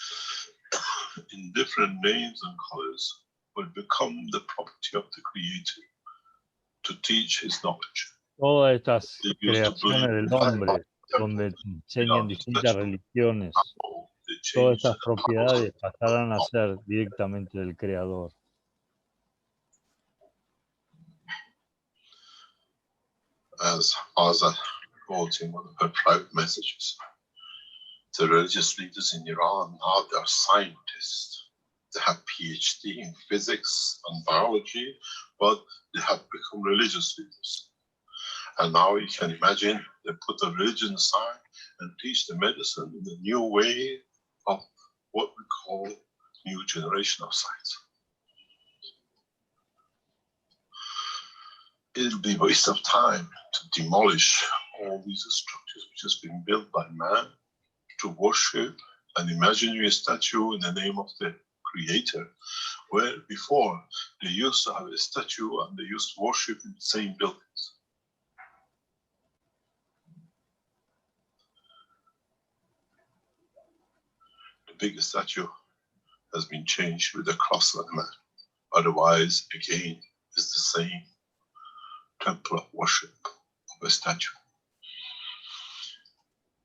in different names and colors will become the property of the Creator to teach his knowledge. Todas estas creaciones del hombre, donde enseñan distintas religiones, todas estas propiedades pasarán a ser directamente del Creador. As Azad wrote in one of her private messages, the religious leaders in Iran now they are scientists. They have PhD in physics and biology, but they have become religious leaders. And now you can imagine they put the religion aside and teach the medicine in the new way of what we call new generation of science. It'll be a waste of time to demolish all these structures which has been built by man to worship an imaginary statue in the name of the Creator, where before they used to have a statue and they used to worship in the same buildings. The biggest statue has been changed with the cross of man. Otherwise, again, it's the same temple of worship of a statue.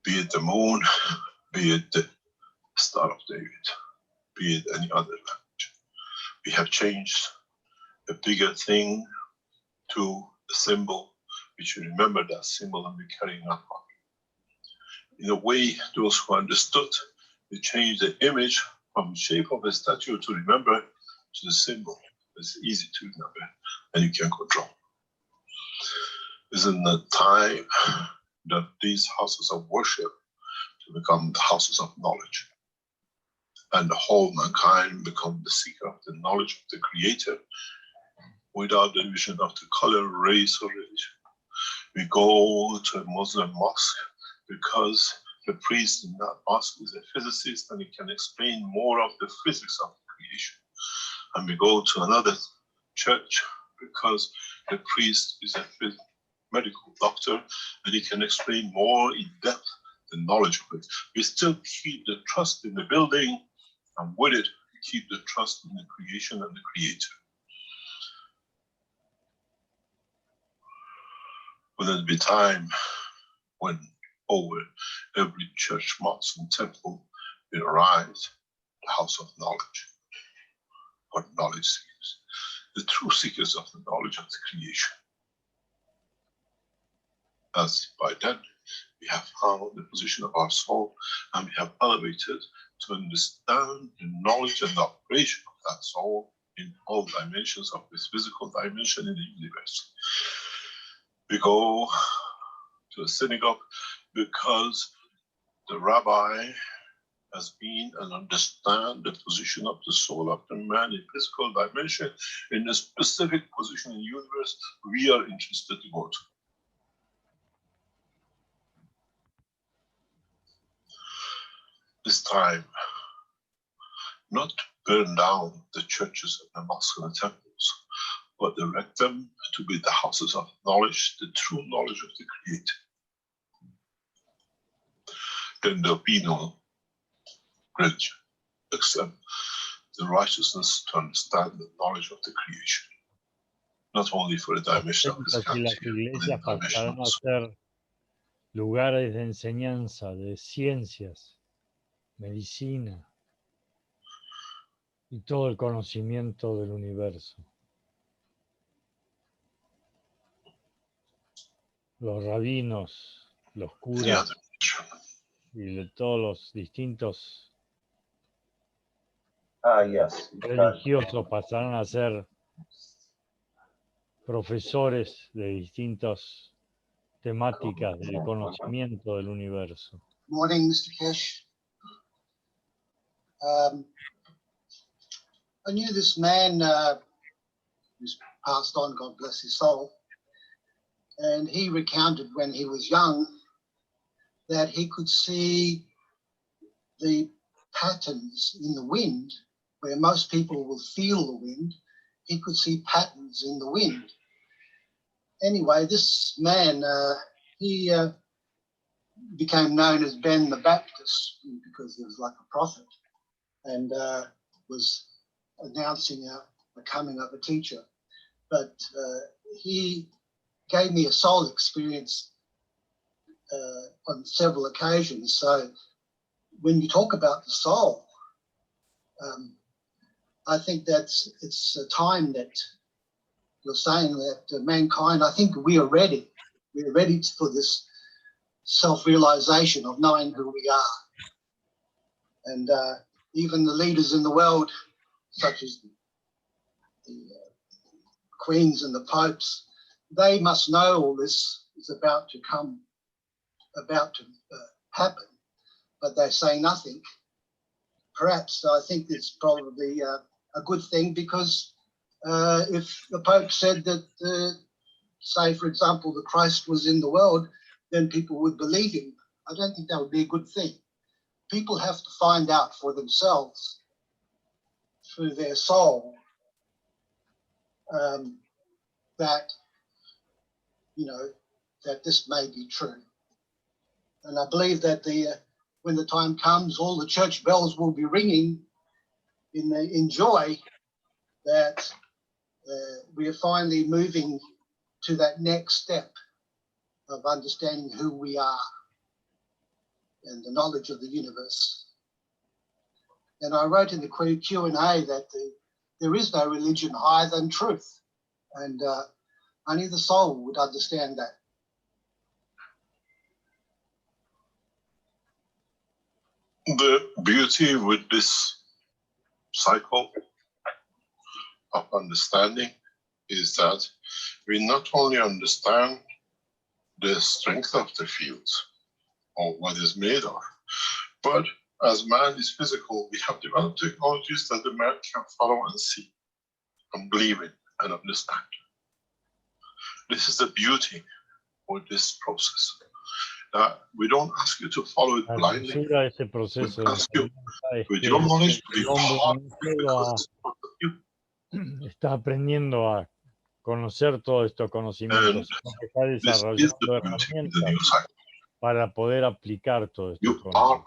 Be it the moon, be it the Star of David, be it any other language. We have changed a bigger thing to a symbol, which you remember that symbol and we carry in our heart. In a way, those who understood, they changed the image from the shape of a statue to remember to the symbol. It's easy to remember and you can control. Isn't the time that these houses of worship to become the houses of knowledge? And the whole mankind become the seeker of the knowledge of the Creator without the division of the color, race, or religion. We go to a Muslim mosque because the priest in that mosque is a physicist and he can explain more of the physics of the creation. And we go to another church because the priest is a medical doctor and he can explain more in depth the knowledge of it. We still keep the trust in the building, and with it, we keep the trust in the creation and the Creator. Will there be time when over every church, mosque, and temple will arise the house of knowledge, or knowledge seekers, the true seekers of the knowledge of the creation? As by then, we have found the position of our soul and we have elevated to understand the knowledge and the operation of that soul in all dimensions of this physical dimension in the universe. We go to a synagogue because the rabbi has been and understand the position of the soul of the man in physical dimension in a specific position in the universe we are interested to go to. This time, not burn down the churches and the mosques and the temples, but erect them to be the houses of knowledge, the true knowledge of the Creator. Then there'll be no religion except the righteousness to understand the knowledge of the creation, not only for the dimension of Las physicality, but iglesias the dimension pasarán of a ser lugares de enseñanza, de ciencias, medicina y todo el conocimiento del universo. Los rabinos, los the curas other dimension. y de todos los distintos Yes. religiosos pasarán a ser profesores de distintas temáticas del conocimiento del universo. Morning, Mr. Keshe. I knew this man who's passed on, God bless his soul, and he recounted when he was young that he could see the patterns in the wind, where most people will feel the wind. He could see patterns in the wind. Anyway, this man, he became known as Ben the Baptist because he was like a prophet and was announcing the coming of a teacher. But he gave me a soul experience on several occasions. So when you talk about the soul, I think it's a time that you're saying that mankind, I think we are ready. We are ready for this self-realization of knowing who we are. And even the leaders in the world, such as the queens and the popes, they must know all this is about to come, about to happen, but they say nothing. Perhaps I think it's probably a good thing, because if the Pope said that, say, for example, the Christ was in the world, then people would believe him. I don't think that would be a good thing. People have to find out for themselves, through their soul, that, you know, that this may be true. And I believe that when the time comes, all the church bells will be ringing in joy that we are finally moving to that next step of understanding who we are and the knowledge of the universe. And I wrote in the Q&A that there is no religion higher than truth, and only the soul would understand that. The beauty with this cycle of understanding is that we not only understand the strength of the fields or what is made of, but as man is physical, we have developed technologies that the man can follow and see and believe in and understand. This is the beauty with this process. We don't ask you to follow it blindly. We ask you with your knowledge to be part of it, because it's part of you. Está aprendiendo a conocer todos estos conocimientos, está desarrollando herramientas para poder aplicar todo esto.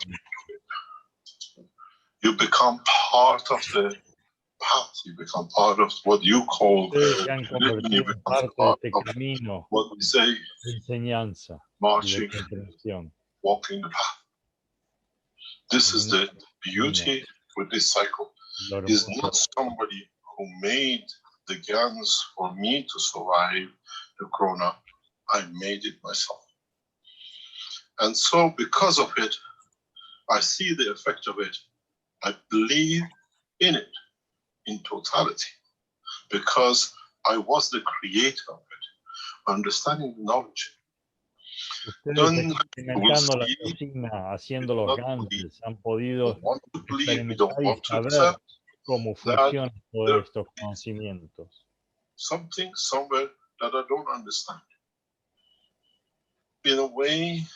You become part of the path. You become part of what you call what we say, enseñanza, marching, walking the path. This is the beauty with this cycle. Is not somebody who made the guns for me to survive the corona. I made it myself. And so because of it, I see the effect of it. I believe in it in totality, because I was the creator of it, understanding the knowledge. Ustedes experimentando la cocina, haciendo los ganses, han podido experimentar y saber cómo funcionan todos estos conocimientos. Something somewhere that I don't understand. In a way,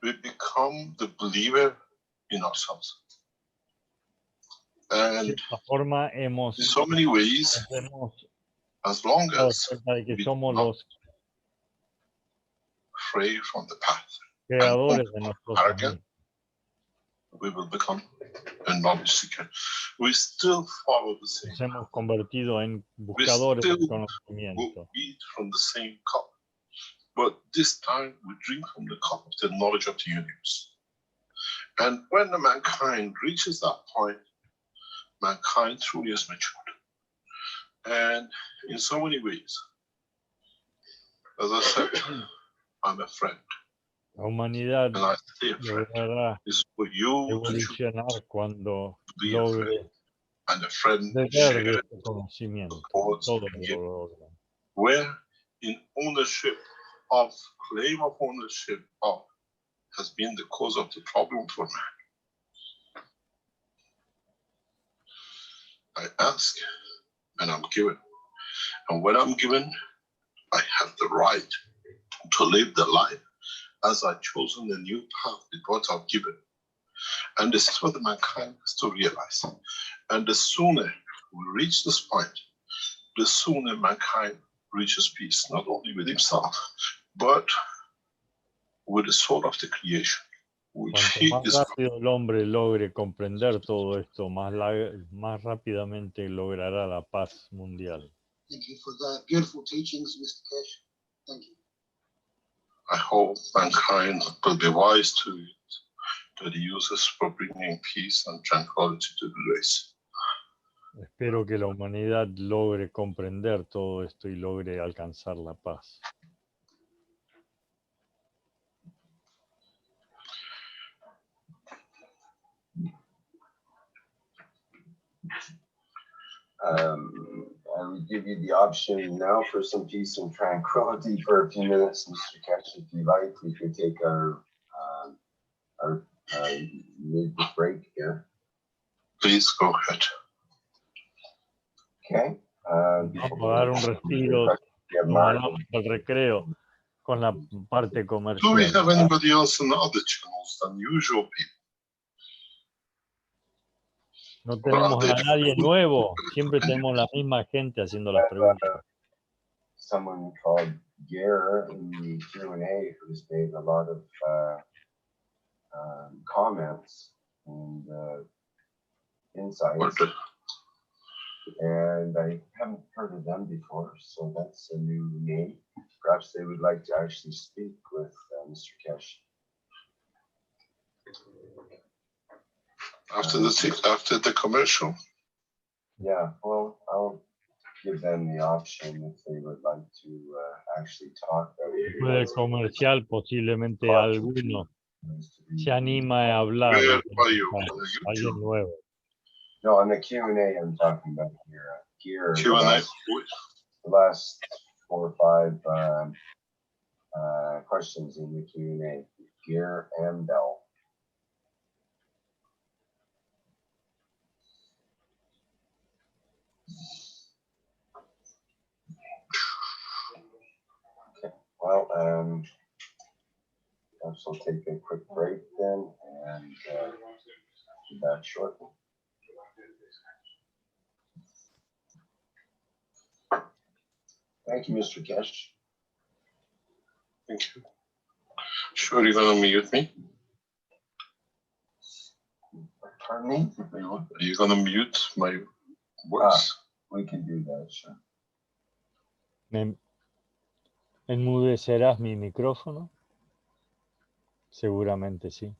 we become the believer in ourselves. And cierta forma in so many ways, hemos as long dado as cuenta de que we somos not los stray from the path and creadores de nosotros arrogant, mismos. we will become a knowledge seeker. We still follow the same Nos path. hemos convertido en We buscadores still del will conocimiento. eat from the same cup. But this time we drink from the cup of the knowledge of the universe. And when the mankind reaches that point, mankind truly is matured. And in so many ways, as I said, I'm a friend. La humanidad And I stay a friend. logrará It's for you to choose evolucionar cuando be a friend. logre And a friend beber share de este conocimiento. supports Todos and lo give. logran. Where in ownership of, claim of ownership of, has been the cause of the problem for man. I ask and I'm given. And when I'm given, I have the right to live the life as I've chosen the new path with what I've given. And this is what the mankind has to realize. And the sooner we reach this point, the sooner mankind reaches peace, not only with himself, but with the soul of the creation, which Cuanto he más is. rápido el hombre logre comprender todo esto, más rápidamente logrará la paz mundial. Thank you for the beautiful teachings, Mr. Keshe. Thank you. I hope mankind will be wise to it, that he uses for bringing peace and tranquility to the race. Espero que la humanidad logre comprender todo esto y logre alcanzar la paz. I would give you the option now for some peace and tranquility for a few minutes, Mr. Keshe, if you like. We could take our mid break here. Please go ahead. Okay. Vamos a dar un respiro, el recreo con la parte Do we comercial. have anybody else in other channels than usual people? No tenemos a nadie nuevo, siempre tenemos la misma gente haciendo las preguntas. Someone called Gare in the Q&A who's made a lot of comments and insights. And I haven't heard of them before, so that's a new name. Perhaps they would like to actually speak with Mr. Keshe. After the commercial? Yeah, well, I'll give them the option if they would like to actually talk. Después del comercial, posiblemente alguno se anima a hablar. Where are you? Alguien nuevo. No, on the Q&A I'm talking about here. Q&A. The last 4 or 5 questions in the Q&A. Gear and Bell. Okay. Well, perhaps I'll take a quick break then and be back shortly. Thank you, Mr. Keshe. Thank you. Sure, you're gonna mute me? Pardon me? Are you gonna mute my voice? We can do that, sure. ¿Enmudecerás mi micrófono? Seguramente sí.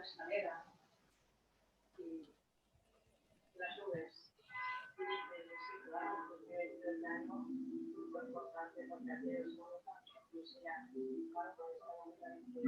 Escalera y las nubes del año fue importante porque aquí es una inclusión para todo eso ahora estoy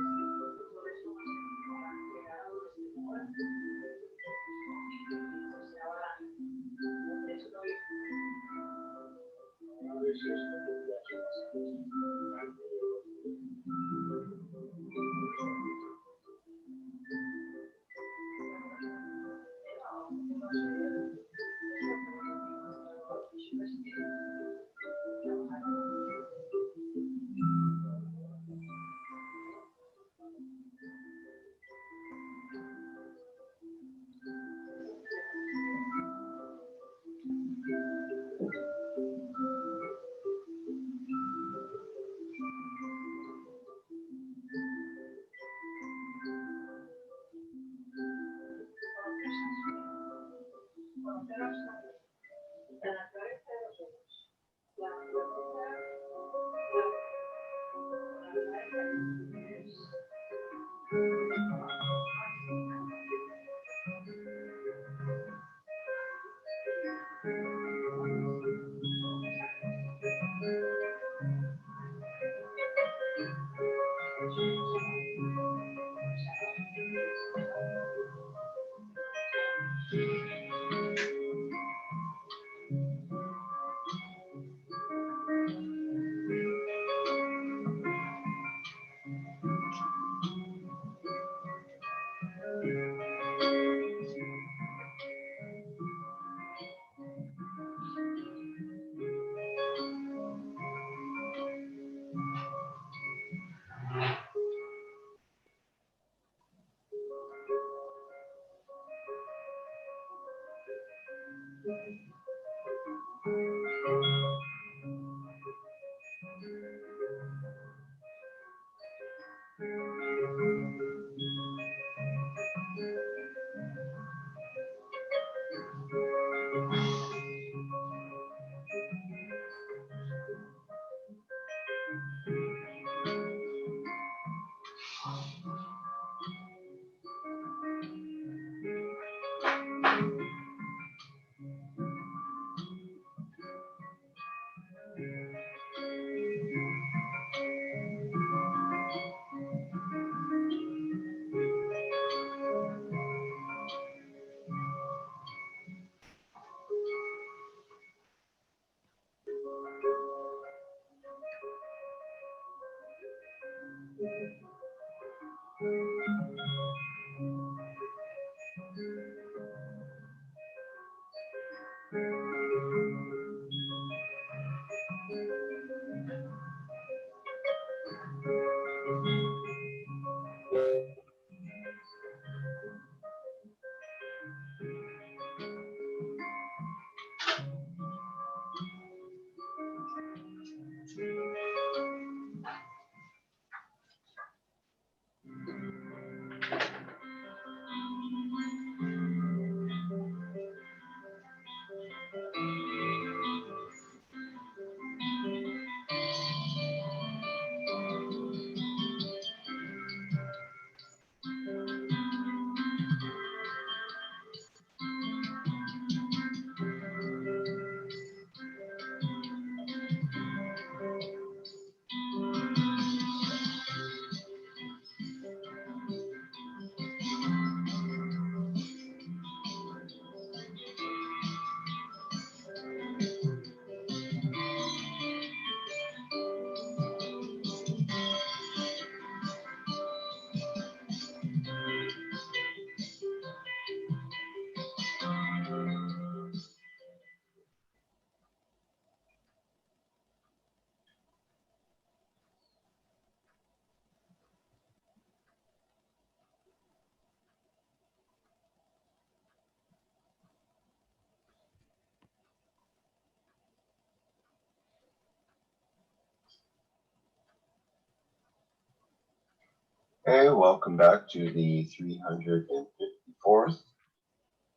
Hey, welcome back to the 354th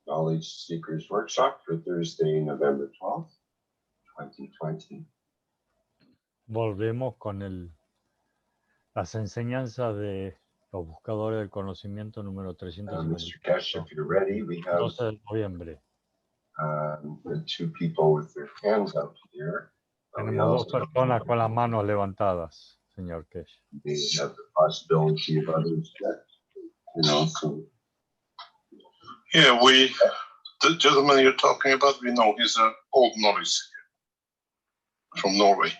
Knowledge Seekers Workshop for Thursday, November 12th, 2020. Volvemos con las enseñanzas de los buscadores del conocimiento número Mr. 354. Keshe, if you're ready, we have 12 de noviembre. the two people with their hands up here. Tenemos dos personas con las manos levantadas, señor Keshe. They have the possibility of others that, so. Yeah, the gentleman you're talking about, we know he's an old knowledge seeker from Norway.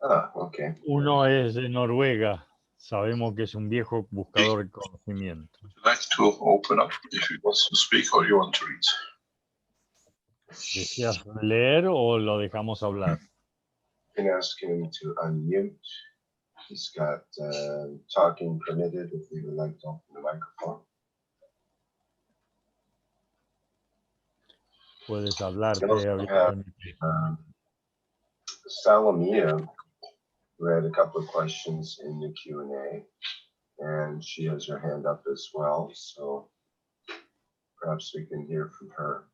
Ah, okay. Uno es de Noruega. Sabemos que es un viejo buscador de conocimiento. Would you like to open up if you want to speak or you want to read? ¿Deseas leer o lo dejamos hablar? You can ask him to unmute. He's got talking permitted if he would like to open the microphone. Puedes hablar. We also have Salomia, who had a couple of questions in the Q&A, and she has her hand up as well, so perhaps we can hear from her.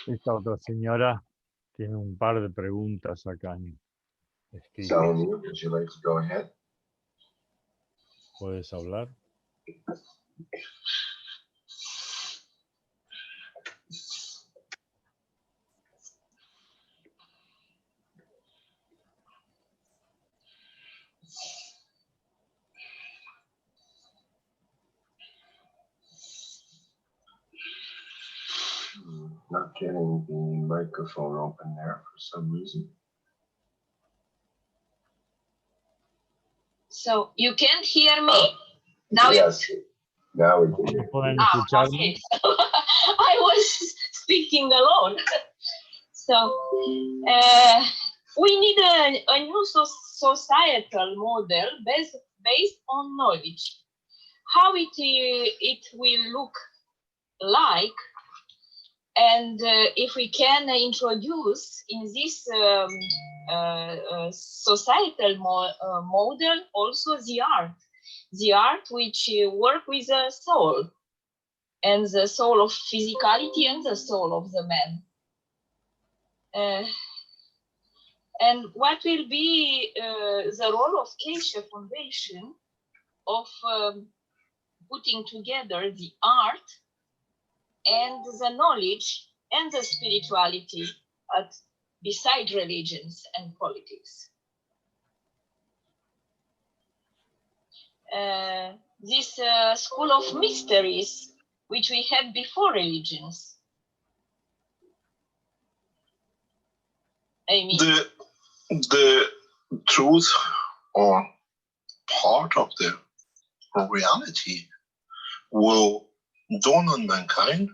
Esta otra señora tiene un par de preguntas acá escritas. Salomia, would you like to go ahead? ¿Puedes hablar? Not getting the microphone open there for some reason. So you can't hear me? Now yes, now we can hear. Okay. I was speaking alone. So we need a new societal model based on knowledge. How it will look like, and if we can introduce in this societal model also the art which work with the soul, and the soul of physicality and the soul of the man. And what will be the role of Keshe Foundation of putting together the art and the knowledge and the spirituality beside religions and politics. This school of mysteries, which we had before religions. I mean, the truth or part of the reality will dawn on mankind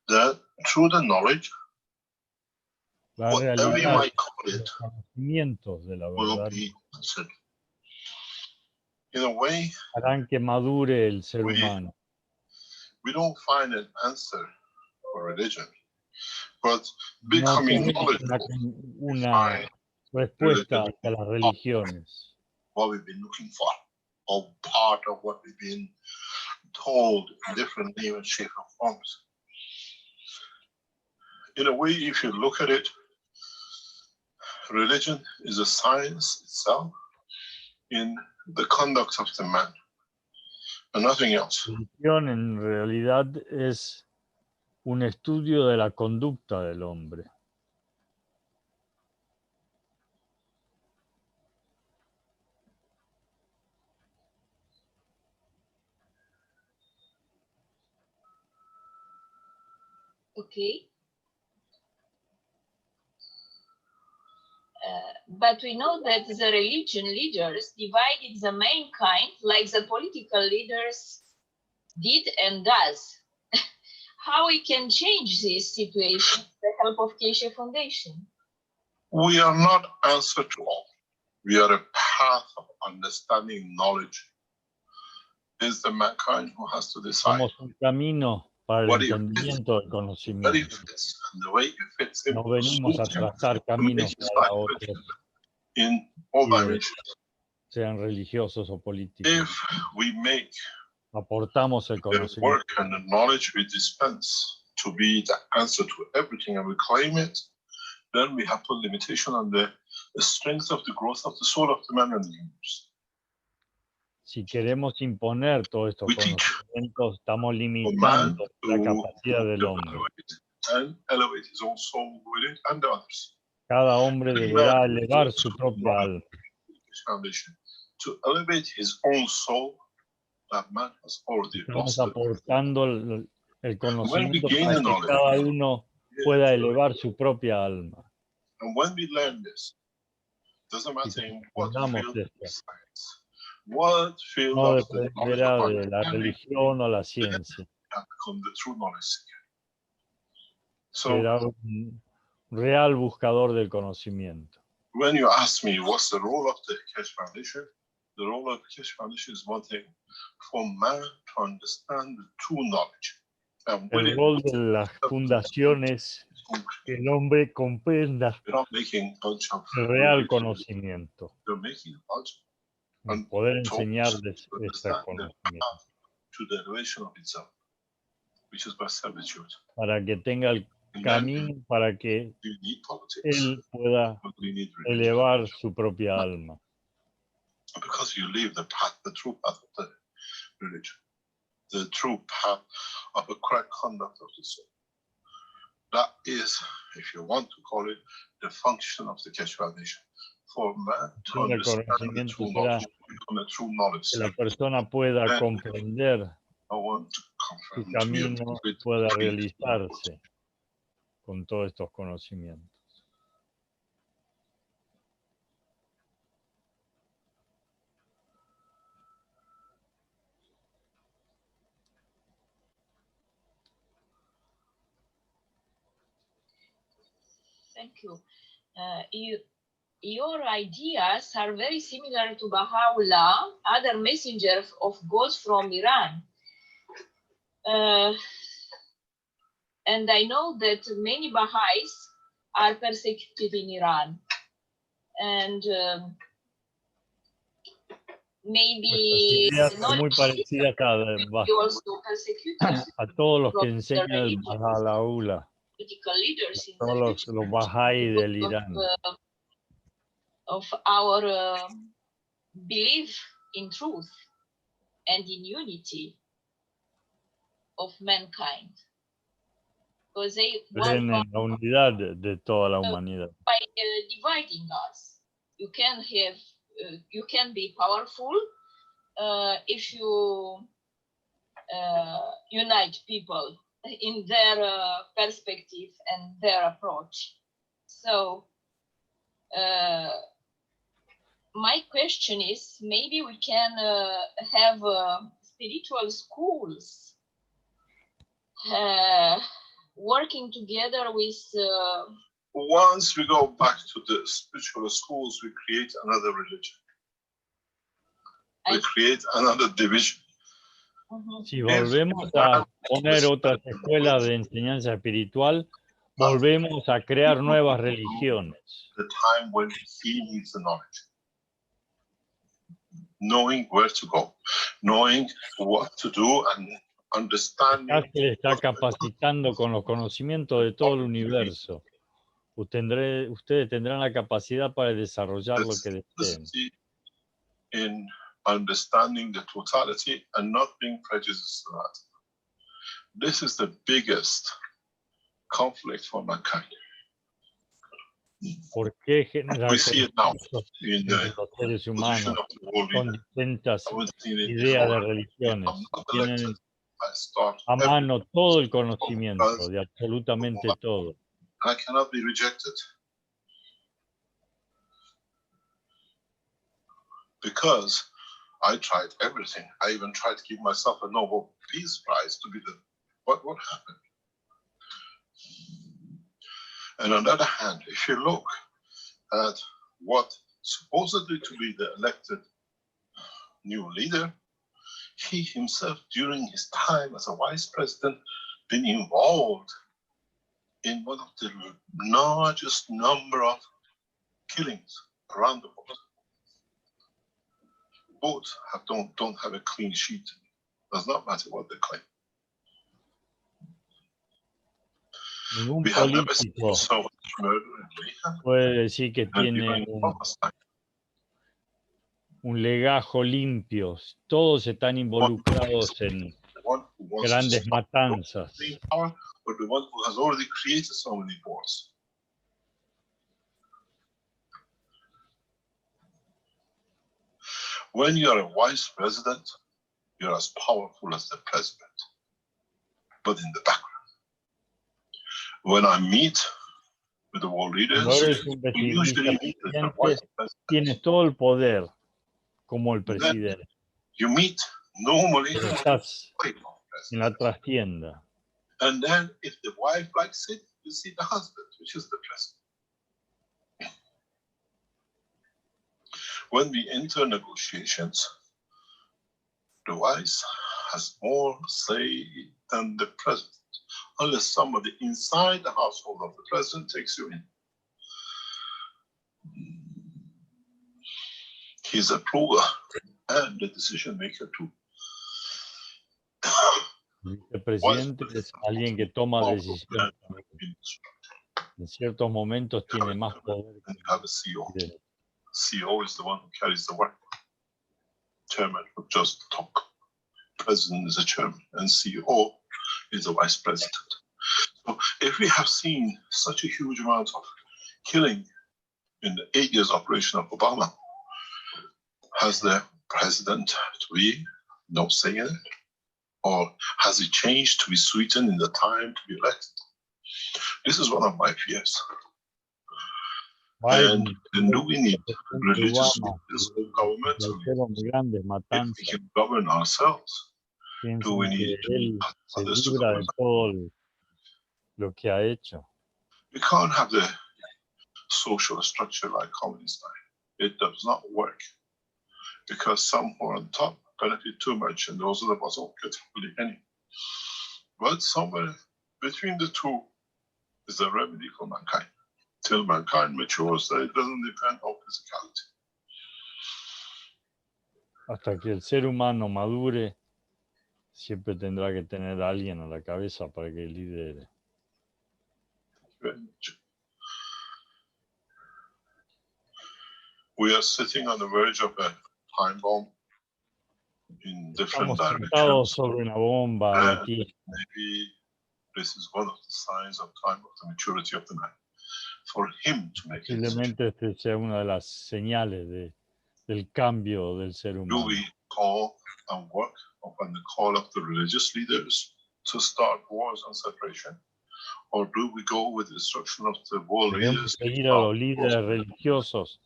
that through the knowledge, whatever you might call it, will be answered. In a way, harán que madure el ser humano. We don't find an answer for religion, but becoming knowledgeable, una respuesta a las religiones. What we've been looking for, or part of what we've been told in different names, shapes, and forms. In a way, if you look at it, religion is a science itself in the conduct of the man, and nothing else. La religión en realidad es un estudio de la conducta del hombre. Okay. But we know that the religion leaders divided the mankind like the political leaders did and does. How we can change this situation with the help of Keshe Foundation? We are not answer to all. We are a path of understanding knowledge. It's the mankind who has to decide. Somos un camino para el what it entendimiento del very conocimiento. fits, and the way it fits in No venimos a trazar caminos para otros, in all y dimensions. sean religiosos o políticos. If we make Aportamos el the conocimiento. work and the knowledge we dispense to be the answer to everything and we claim it, then we have put limitation on the strength of the growth of the soul of the man and the universe. Si queremos imponer todos estos We teach conocimientos, estamos for man limitando la to capacidad del hombre. elevate and elevate his own soul within and the others. Cada hombre deberá elevar su propia alma. Foundation. To elevate his own soul, that man has already Estamos lost it. aportando el conocimiento gain para the que knowledge, cada uno pueda elevar su propia alma. And when we learn this, doesn't matter in what Entendamos field esto. of science, what field No of the knowledge dependerá of de la religión o la ciencia. become the true knowledge seeker. So Será un real buscador del conocimiento. when you ask me what's the role of the Keshe Foundation, the role of the Keshe Foundation is one thing, for man to understand the true knowledge. And El rol de las fundaciones es que el hombre comprenda we're not making a bunch of el real conocimiento, they're making a bunch of poder enseñarles este understand the conocimiento, path to the elevation of itself, which is by servitude. para que tenga el And then camino para que you need politics, él pueda but you need religion. elevar su propia alma. Because you live the path, the true path of the religion, the true path of a correct conduct of the soul. That is, if you want to call it, the function of the Keshe Foundation. For man to El understand the conocimiento true será knowledge, become a true knowledge. que la persona pueda comprender I want to su confirm to you camino, with pueda trees. realizarse con todos estos conocimientos. Thank you. Your ideas are very similar to Baha'u'llah, other messengers of God from Iran. And I know that many Baha'is are persecuted in Iran. And maybe Son muy parecidas a todos los que enseñan el Baha'u'llah, todos los Baha'i del Irán. Of our belief in truth and in unity of mankind. Because they Creen en la unidad de toda la humanidad. By dividing us, you can be powerful if you unite people in their perspective and their approach. So my question is, maybe we can have spiritual schools working together with... Once we go back to the spiritual schools, we create another religion. We create another division. Si volvemos a poner otras escuelas de enseñanza espiritual, volvemos a crear nuevas religiones. The time when he needs the knowledge. Knowing where to go, knowing what to do and understanding. Él está capacitando con los conocimientos de todo el universo. Ustedes tendrán la capacidad para desarrollar lo que deseen. In understanding the totality and not being prejudiced to that. This is the biggest conflict for mankind. ¿Por qué generar conflictos in entre los seres humanos con distintas ideas de religiones? Tienen a mano todo el conocimiento de absolutamente todo. I cannot be rejected. Because I tried everything. I even tried to give myself a Nobel Peace Prize to be the... What happened? And on the other hand, if you look at what supposedly to be the elected new leader, he himself, during his time as a vice president, been involved in one of the largest number of killings around the world. Both don't have a clean sheet. Does not matter what they claim. Ningún We have never seen político so much murder in Mayhem. puede decir que And tiene even in Palestine. un legajo limpio. Todos están involucrados en The one who wants to grandes stop matanzas. the power, or the one who has already created so many wars. When you are a vice president, you're as powerful as the president, but in the background. When I meet with the world leaders, Cuando eres un we usually meet with the vice president. tienes todo el poder como el presidente. You meet normally Pero estás with the en la president. trastienda. And then if the wife likes it, you see the husband, which is the president. When we enter negotiations, the vice has more say than the president, unless somebody inside the household of the president takes you in. He's a approver and the decision maker too. El presidente es alguien que toma decisiones. En ciertos momentos tiene más poder. And you have a CEO. que CEO is the one who carries the work. Chairman would just talk. President is a chairman, and CEO is a vice president. So if we have seen such a huge amount of killing in the 8 years operation of Obama, has the president to be no say in it? Or has it changed to be sweetened in the time to be elected? This is one of my fears. And do we need religious leaders, governmental leaders? If we can govern ourselves, do we need others to govern? todo lo que ha hecho. We can't have the social structure like communist time. It does not work because some who are on top benefit too much and those of the bottom get hardly any. But somewhere between the two is a remedy for mankind. Till mankind matures, that it doesn't depend on physicality. Hasta que el ser humano madure, siempre tendrá que tener a alguien a la cabeza para que lidere. We are sitting on the verge of a time bomb in different Estamos directions. sentados sobre una bomba de tiempo. Maybe this is one of the signs of time of the maturity of the man. For him to make it. Posiblemente este sea una de las señales del cambio del ser Do humano. we call and work upon the call of the religious leaders to start wars and separation? Or do we go with the instruction of the world Debemos leaders? seguir a los líderes religiosos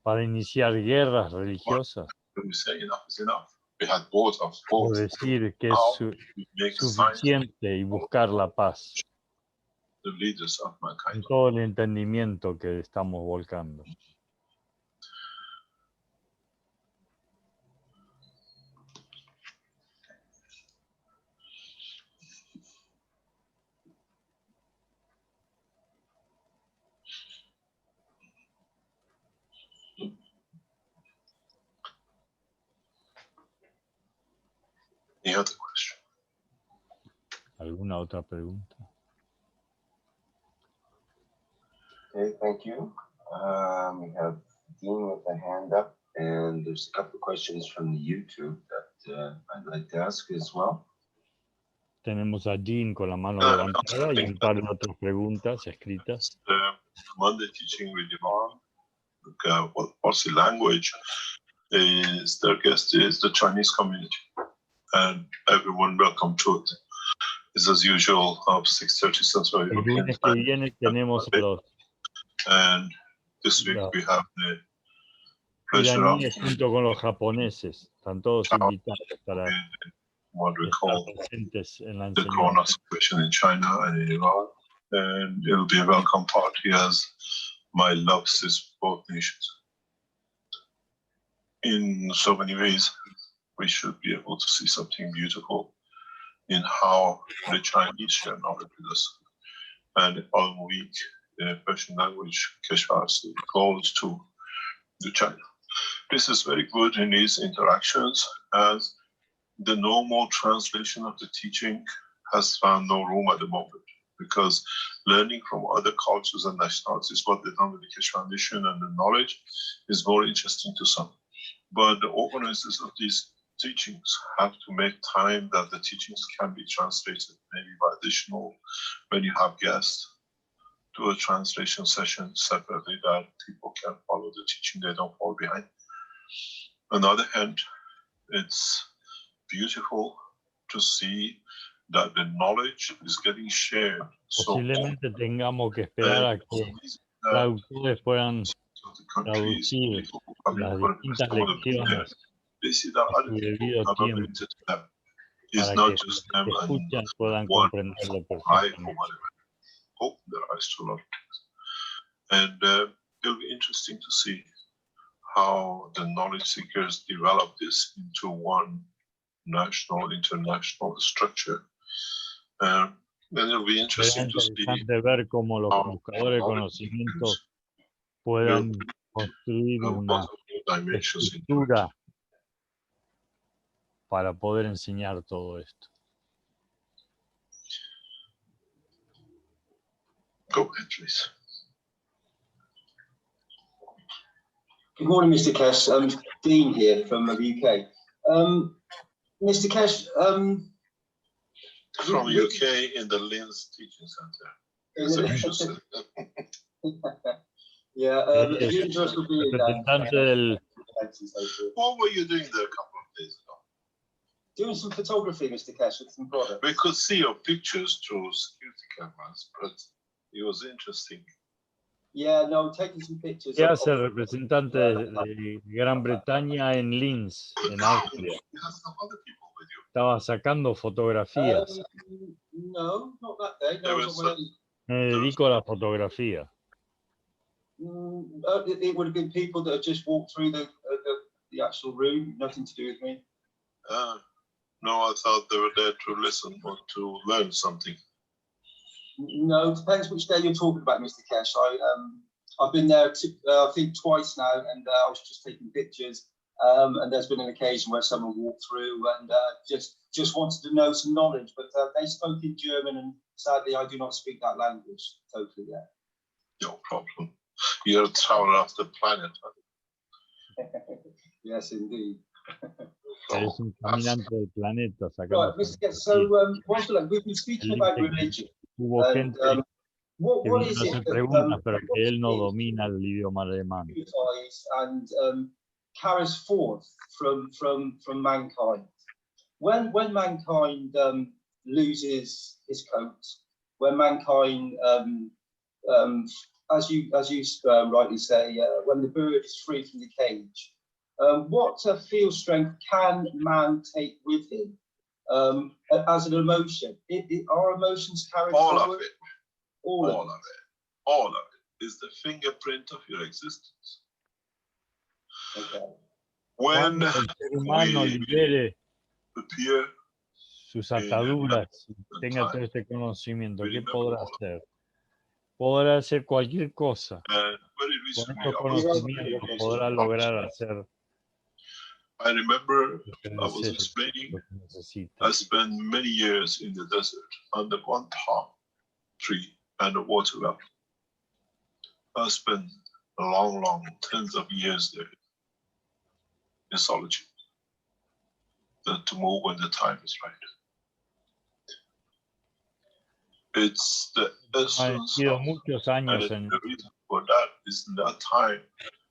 para iniciar guerras religiosas. Do we say enough is enough? We had both of O both. decir que es How we make signs suficiente y buscar la paz. the leaders of En mankind. todo el entendimiento que estamos volcando. Any other question? ¿Alguna otra pregunta? Okay, thank you. We have Dean with a hand up, and there's a couple of questions from the YouTube that I'd like to ask as well. Tenemos a Jean con la mano levantada y un par de otras preguntas escritas. Monday teaching with Iran, what's the language? Is their guest is the Chinese community, and everyone welcome to it. It's as usual of 6:30 Central El European lunes que time. viene tenemos a los And this week No. we have the pleasure of iraníes junto con los japoneses. Están todos invitados para what we estar call presentes en la the corona enseñanza. situation in China and in Iran. And it'll be a welcome party as my love is both nations. In so many ways, we should be able to see something beautiful in how the Chinese share knowledge with us. And all week, the Persian language Keshe goes to China. This is very good in these interactions, as the normal translation of the teaching has found no room at the moment, because learning from other cultures and nationalities, what they've done with the Keshe Foundation and the knowledge, is more interesting to some. But the organizers of these teachings have to make time that the teachings can be translated, maybe by additional, when you have guests, do a translation session separately that people can follow the teaching, they don't fall behind. On the other hand, it's beautiful to see that the knowledge is getting shared. Posiblemente tengamos que esperar a que traductores puedan traducir las distintas lecciones a su debido tiempo para que los que escuchan puedan comprenderlo perfectamente. Open their eyes to a lot of things. And it'll be interesting to see how the knowledge seekers develop this into one national, international structure. Then it'll be interesting to see ver cómo los buscadores de conocimiento puedan construir una estructura para poder enseñar todo esto. Go ahead, please. Good morning, Mr. Keshe. Dean here from the UK. Mr. Keshe, from UK in the Linz Teaching Center. Yeah, you enjoyed being there. What were you doing there a couple of days ago? Doing some photography, Mr. Keshe, with some products. We could see your pictures through security cameras, but it was interesting. Yeah, no, taking some pictures. ¿Qué hace el representante de Gran Bretaña en Linz, en Austria? Estaba sacando fotografías. No, not that day. No, me dedico a la fotografía. It would have been people that have just walked through the actual room, nothing to do with me. No, I thought they were there to listen or to learn something. No, depends which day you're talking about, Mr. Keshe. I've been there, I think, twice now, and I was just taking pictures. And there's been an occasion where someone walked through and just wanted to know some knowledge, but they spoke in German, and sadly, I do not speak that language totally yet. No problem. You're a traveler of the planet. Yes, indeed. Es un caminante del planeta. Right, Mr. Keshe, so we've been speaking about religion. Hubo gente what que is vino a hacer preguntas, pero que él no domina el idioma alemán. And carries forth from mankind. When mankind loses his coat, when mankind, as you rightly say, when the bird is free from the cage, what field strength can man take with him as an emotion? Are emotions carried all forward? of it. All of it. All of it is the fingerprint of your existence. Okay. Cuando el ser humano libere sus ataduras, tenga todo este conocimiento, ¿qué podrá hacer? Podrá hacer cualquier cosa. Con estos conocimientos podrá lograr hacer. I remember I was explaining, I spent many years in the desert under one palm tree and a water well. I spent long, tens of years there in solitude, to move when the time is right. It's the essence of, muchos años and the reason for that is in that time,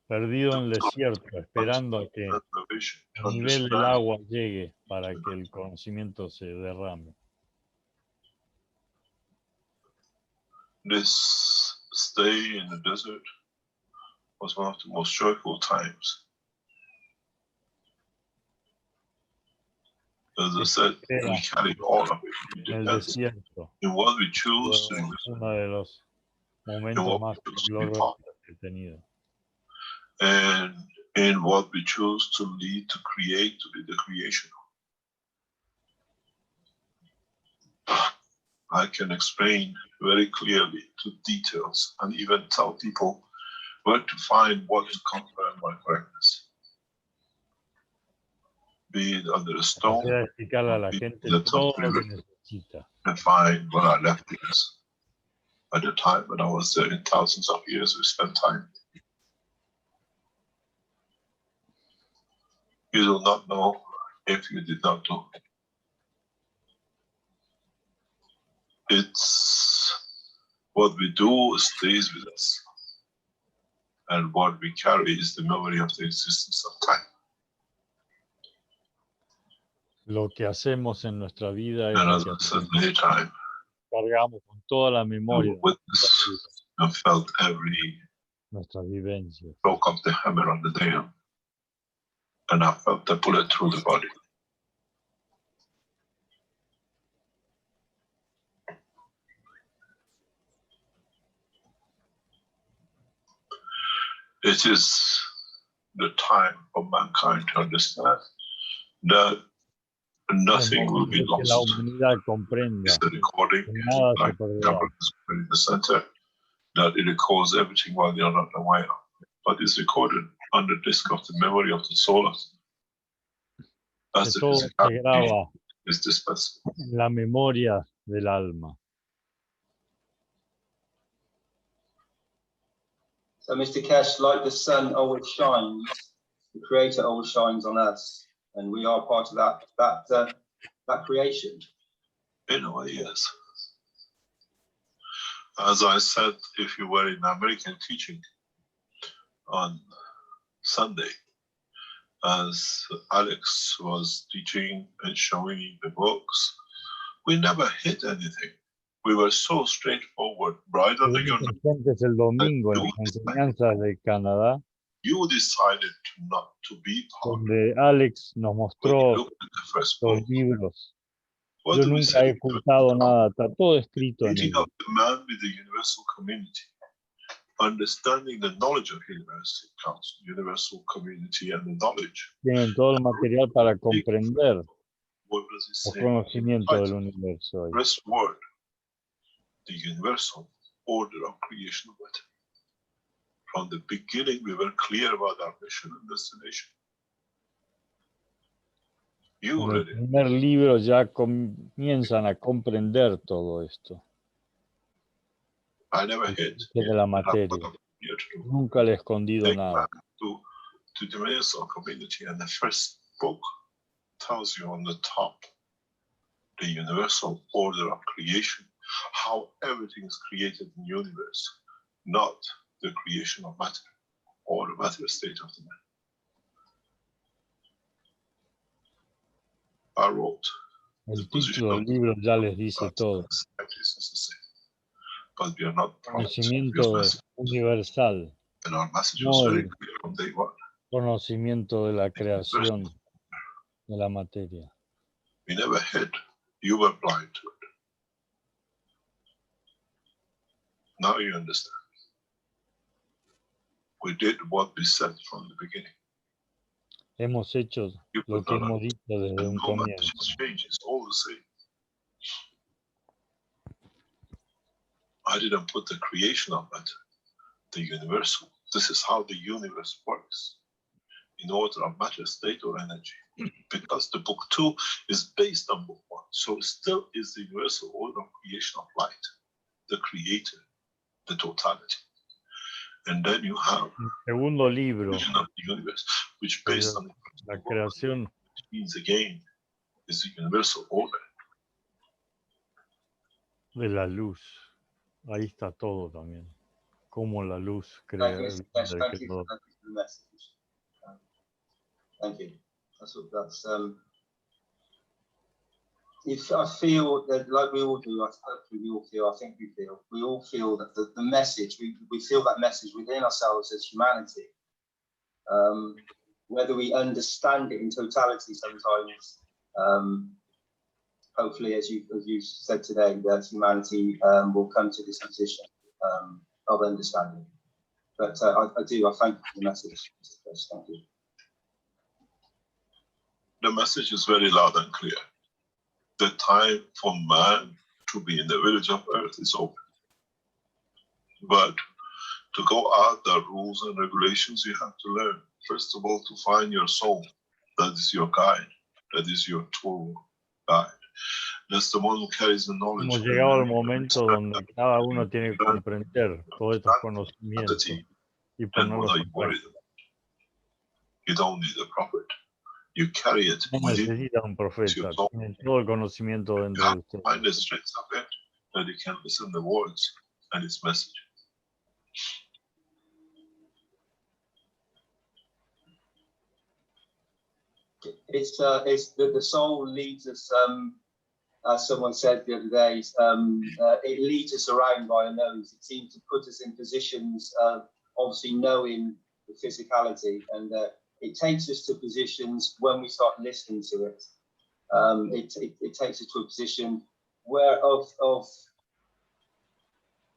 perdido en el desierto, esperando a que el nivel del agua llegue para que el conocimiento se derrame. This stay in the desert was one of the most joyful times. As I said, we carried all of it. It depends in what we choose to do. Uno de los momentos más gloriosos que he tenido. And in what we choose to lead, to create, to be the creation. I can explain very clearly to details and even tell people where to find what to confirm my correctness. Be it under a stone, explicarle a la gente todo lo que necesita. and find where I left things. At the time when I was there, in thousands of years, we spent time. You do not know if you did not know. It's what we do stays with us. And what we carry is the memory of the existence of time. Lo que hacemos en nuestra vida es And lo as que I said many times, cargamos con toda la memoria I witnessed and felt every nuestras vivencias. stroke of the hammer on the nail. And I felt the bullet through the body. It is the time for mankind to understand that nothing will be Que la lost. humanidad comprenda It's the recording, que nada se like perderá. in the center, that it records everything while they are not aware. But it's recorded on the disk of the memory of the soul. As the Que todo se physicality graba is dispersed. en la memoria del alma. So, Mr. Keshe, like the sun always shines, the Creator always shines on us, and we are part of that creation. In a way, yes. As I said, if you were in American teaching on Sunday, as Alex was teaching and showing the books, we never hid anything. We were so straightforward, brighter than your Presentes el domingo en las enseñanzas de Canadá, you decided not to be part. donde Alex nos mostró Look at the first los book. libros. What Yo do we nunca say? he ocultado nada, está todo escrito en Meeting ellos. of the man with the universal community, understanding the knowledge of universal council, universal community, and the knowledge. Tienen todo el material para comprender What does it los say? conocimientos del universo. ahí. First word, the universal order of creation of matter. From the beginning, we were clear about our mission and destination. You En el read it. primer libro ya comienzan a comprender todo esto. I never hid. De la materia. Nunca le he escondido Take nada. back to the universal community, and the first book tells you on the top the universal order of creation, how everything is created in the universe, not the creation of matter or the matter state of the man. I wrote El título del libro ya les dice todo. but we are not promised. Conocimiento universal, And our message no was very el clear from day one. conocimiento de la creación de la materia. We never hid. You were blind to it. Now you understand. We did what we said from the beginning. Hemos hecho lo que hemos dicho desde un No matter comienzo. change, it's all the same. I didn't put the creation of matter, the universal. This is how the universe works. In order of matter, state, or energy. Because the book 2 is based on book 1. So it still is the universal order of creation of light, the creator, the totality. And then you have El segundo libro, vision of the universe, which based on la creación, means again is the universal order. de la luz. Ahí está todo también. Cómo la luz crea Thank you, el Mr. Keshe. del Thank you creador. for the message. Thank you. That's if I feel that, like we all do, hopefully we all feel, I think we all feel that the message, we feel that message within ourselves as humanity. Whether we understand it in totality sometimes, hopefully, as you said today, that humanity will come to this position of understanding. But I thank you for the message. Thank you. The message is very loud and clear. The time for man to be in the village of earth is open. But to go out the rules and regulations, you have to learn, first of all, to find your soul. That is your guide. That is your tool guide. That's the one who carries the knowledge. Hemos llegado al momento donde cada uno tiene que comprender todos estos conocimientos y ponerlos en práctica. You don't need a prophet. You carry it No necesita un profeta, tiene todo el conocimiento dentro de usted. Find the strength of it, that you can listen the words and its message. It's the soul leads us, as someone said the other day, it leads us around by a nose. It seems to put us in positions of obviously knowing the physicality, and it takes us to positions when we start listening to it. It takes us to a position where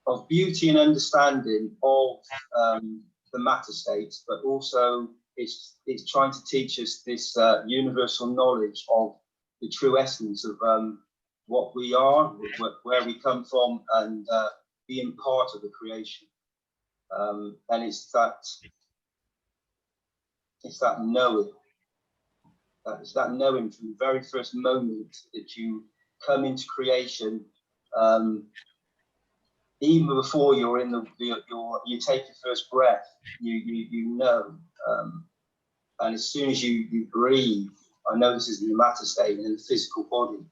of beauty and understanding of the matter states, but also it's trying to teach us this universal knowledge of the true essence of what we are, where we come from, and being part of the creation. And it's that knowing. It's that knowing from the very first moment that you come into creation, even before you're in you take your first breath, you know, and as soon as you breathe, I know this is in the matter state in the physical body,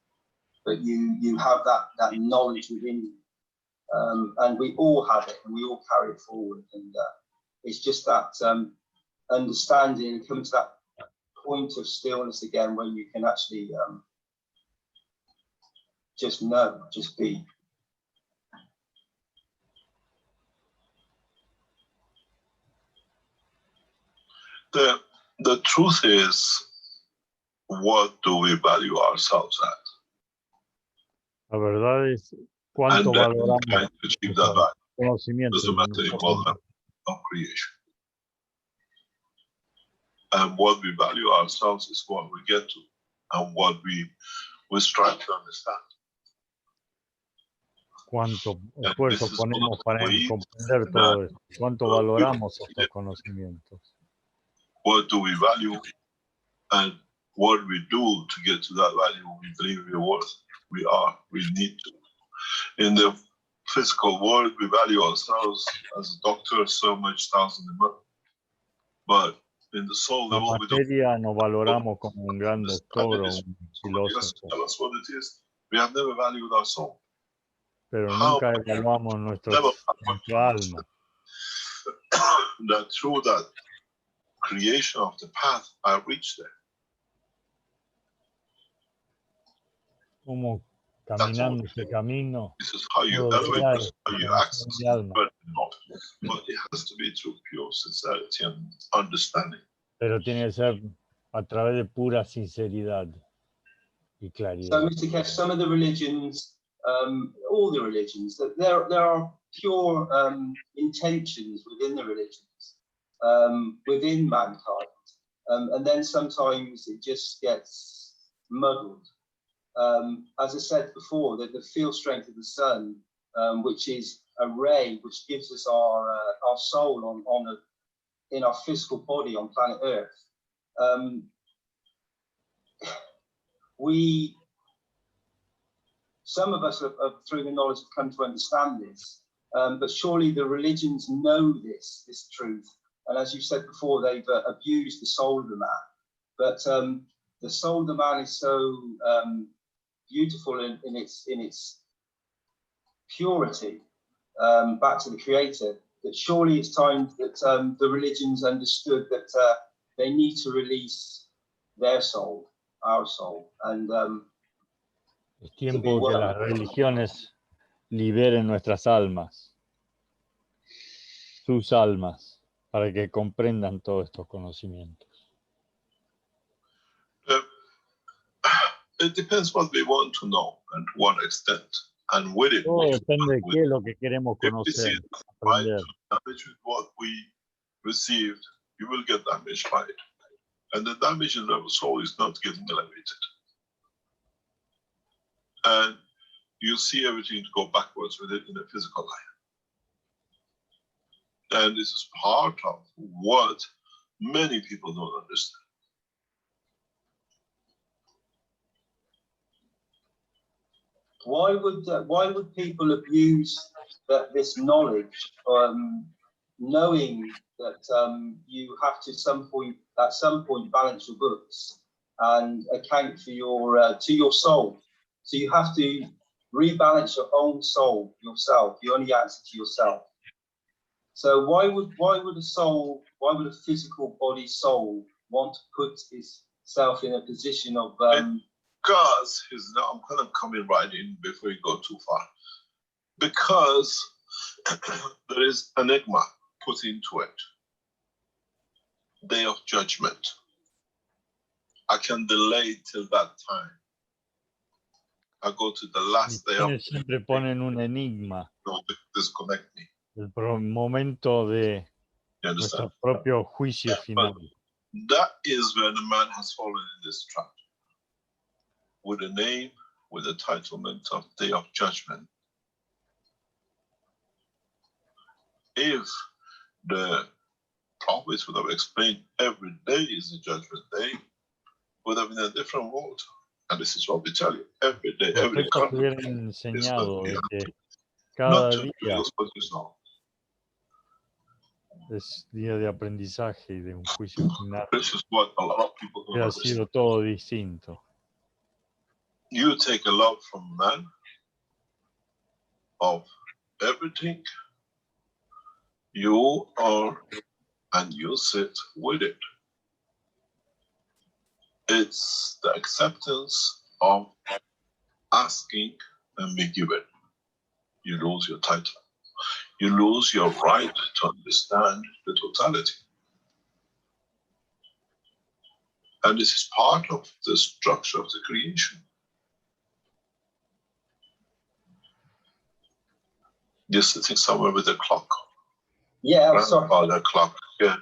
but you have that knowledge within you, and we all have it, and we all carry it forward, and it's just that understanding and coming to that point of stillness again, where you can actually just know, just be. The truth is, what do we value ourselves at? La verdad es cuánto valoramos conocimiento. Doesn't matter in what level of creation. And what we value ourselves is what we get to, and what we strive to understand. Cuánto esfuerzo ponemos para comprender todo esto. Cuánto valoramos estos conocimientos. What do we value, and what we do to get to that value we believe we're worth, we need to. In the physical world, we value ourselves as a doctor so much thousand a month. But in the soul level, we don't. Nos valoramos como un gran doctor o un filósofo. Tell us what it is. We have never valued our soul. Pero nunca evaluamos nuestra alma. That through that creation of the path, I reached there. Como caminando ese camino. This is how you elevate, how you access, but it has to be through pure sincerity and understanding. Pero tiene que ser a través de pura sinceridad y claridad. So, Mr. Keshe, some of the religions, all the religions, there are pure intentions within the religions, within mankind, and then sometimes it just gets muddled. As I said before, the field strength of the sun, which is a ray which gives us our soul in our physical body on planet Earth. Some of us have, through the knowledge, have come to understand this, but surely the religions know this truth. And as you said before, they've abused the soul of the man. But the soul of the man is so beautiful in its purity, back to the Creator, that surely it's time that the religions understood that they need to release their soul, our soul, and es tiempo que las religiones liberen nuestras almas, sus almas, para que comprendan todos estos conocimientos. It depends what we want to know and to what extent, and with it. Todo depende de qué es lo que queremos conocer, aprender. Damage with what we received, you will get damaged by it, and the damage in our soul is not getting elevated. And you see everything to go backwards with it in a physical life. And this is part of what many people don't understand. Why would people abuse this knowledge, knowing that you have to at some point balance your books and account for your to your soul? So you have to rebalance your own soul yourself. You only answer to yourself. So why would a physical body soul want to put itself in a position of because I'm kind of coming right in before you go too far. Because there is an enigma put into it. Day of judgment. I can delay till that time. I go to the last day of siempre ponen un enigma. No, disconnect me. El momento de nuestro propio juicio final. That is where the man has fallen in this trap. With a name, with the entitlement of Day of Judgment. If the prophets would have explained every day is a judgment day, would have been a different world. And this is what we tell you, every day, every hubieran enseñado de que cada día es día de aprendizaje y de un juicio final. This is what a lot of people don't ha sido todo distinto. You take a lot from man of everything. You are, and you sit with it. It's the acceptance of asking and be given. You lose your title. You lose your right to understand the totality. And this is part of the structure of the creation. You're sitting somewhere with a clock. Yeah, I'm sorry. About the clock. Yeah.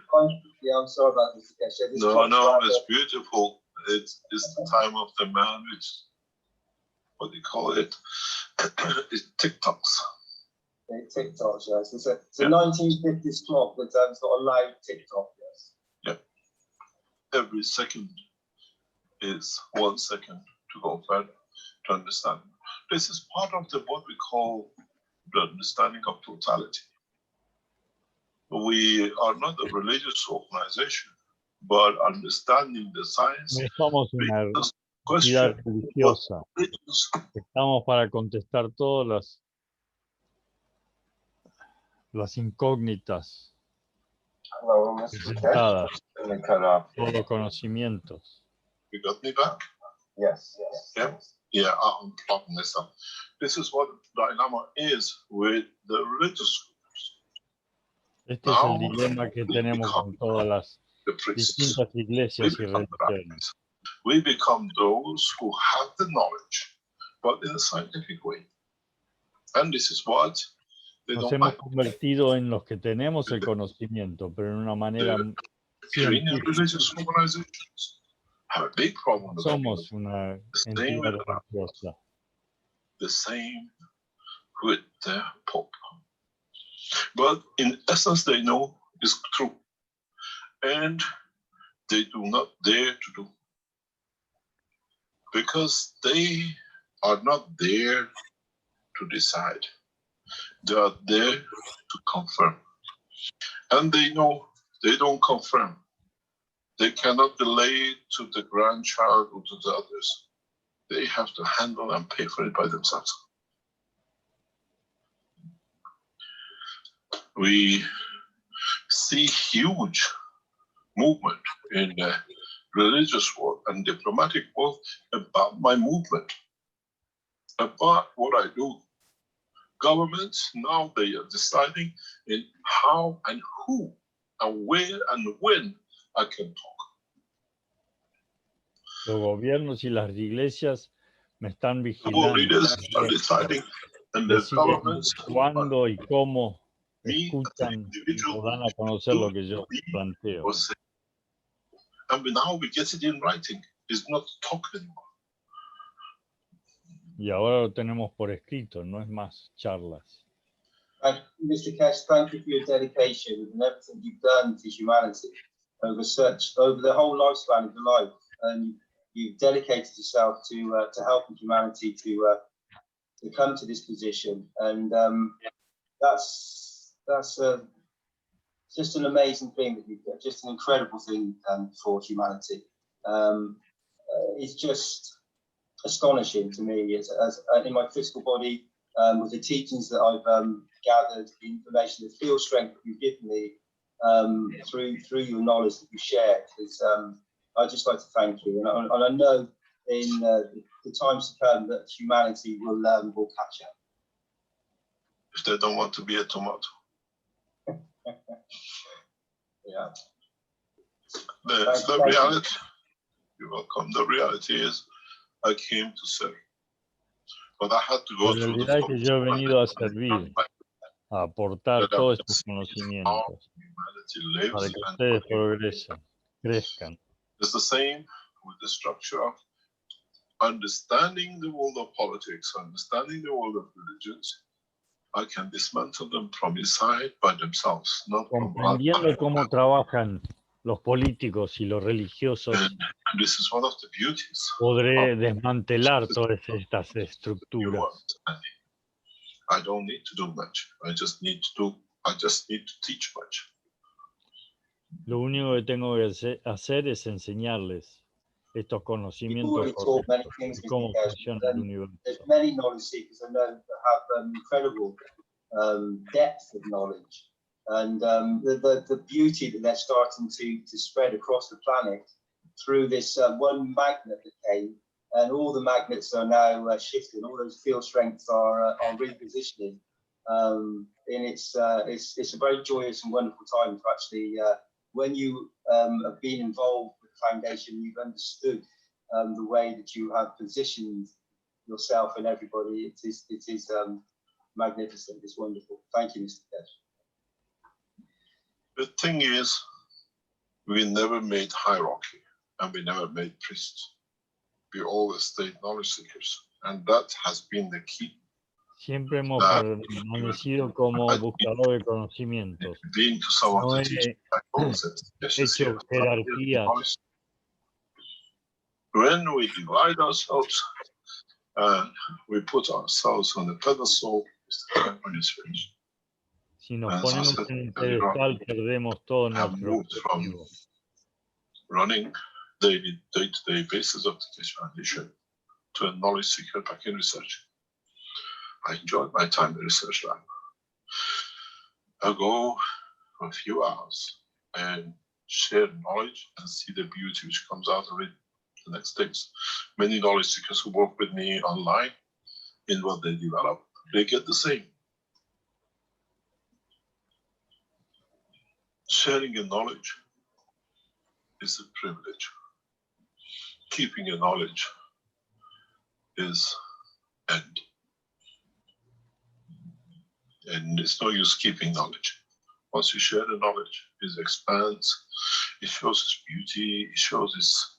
Yeah, I'm sorry about this. No, it's beautiful. It's the time of the man, which, what do you call it? It's TikToks. TikToks, yes. It's a 1950s clock that's got a live TikTok, yes. Yeah. Every second is 1 second to go further, to understand. This is part of what we call the understanding of totality. We are not a religious organization, but understanding the science. No somos una entidad religiosa. Estamos para contestar todas las incógnitas presentadas, todos los conocimientos. You got me back? Yes. Yeah, I'm plugging this up. This is what the dilemma is with the religious groups. Este es el dilema que tenemos con todas las distintas iglesias y religiones. We become those who have the knowledge, but in a scientific way. And this is what they Nos don't hemos like. convertido en los que tenemos el conocimiento, pero en una manera científica. Religious organizations have a big problem. Somos una entidad religiosa. The same with the Pope. But in essence, they know it's true. And they do not dare to do. Because they are not there to decide. They are there to confirm. And they know they don't confirm. They cannot delay to the grandchild or to the others. They have to handle and pay for it by themselves. We see huge movement in the religious world and diplomatic world about my movement, about what I do. Governments, now they are deciding in how and who and where and when I can talk. Los gobiernos y las iglesias me están The vigilando. leaders are deciding and the Deciden governments cuándo y cómo me escuchan y individual dan a conocer lo que yo planteo. was saying. And now we get it in writing. It's not talk anymore. Y ahora lo tenemos por escrito, no es más charlas. Mr. Keshe, thank you for your dedication and everything you've done to humanity over the whole lifespan of your life. And you've dedicated yourself to helping humanity to come to this position. And that's just an amazing thing that you've done, just an incredible thing for humanity. It's just astonishing to me as in my physical body, with the teachings that I've gathered, the information, the field strength that you've given me through your knowledge that you shared. I'd just like to thank you, and I know in the times to come that humanity will catch up. If they don't want to be a tomato. Yeah. The reality. You're welcome. The reality is, I came to serve, but I had to go La through the realidad es que yo he venido a servir, a aportar todos estos conocimientos para que ustedes progresen, crezcan. It's the same with the structure of understanding the world of politics, understanding the world of religions. I can dismantle them from inside by themselves, not from comprendiendo cómo trabajan los políticos y los religiosos, and this is one of the beauties. Podré desmantelar todas estas estructuras. I don't need to do much. I just need to teach much. Lo único que tengo que hacer es enseñarles estos conocimientos correctos de cómo funciona el universo. There's many knowledge seekers I know that have incredible depth of knowledge, and the beauty that they're starting to spread across the planet through this one magnet that came, and all the magnets are now shifting. All those field strengths are repositioning, and it's a very joyous and wonderful time to actually, when you have been involved with the foundation, you've understood the way that you have positioned yourself and everybody. It is magnificent. It's wonderful. Thank you, Mr. Keshe. The thing is, we never made hierarchy and we never made priests. We always stayed knowledge seekers, and that has been the key. Siempre hemos permanecido como buscadores de conocimientos. No he hecho jerarquías. When we divide ourselves, we put ourselves on the pedestal, si nos ponemos en el pedestal, perdemos todo nuestro objetivo. Running day-to-day basis of the Keshe Foundation to a knowledge seeker back in research. I enjoyed my time in the research lab. I go for a few hours and share knowledge and see the beauty which comes out of it the next days. Many knowledge seekers who work with me online in what they develop, they get the same. Sharing your knowledge is a privilege. Keeping your knowledge is end. And it's no use keeping knowledge. Once you share the knowledge, it expands, it shows its beauty, it shows its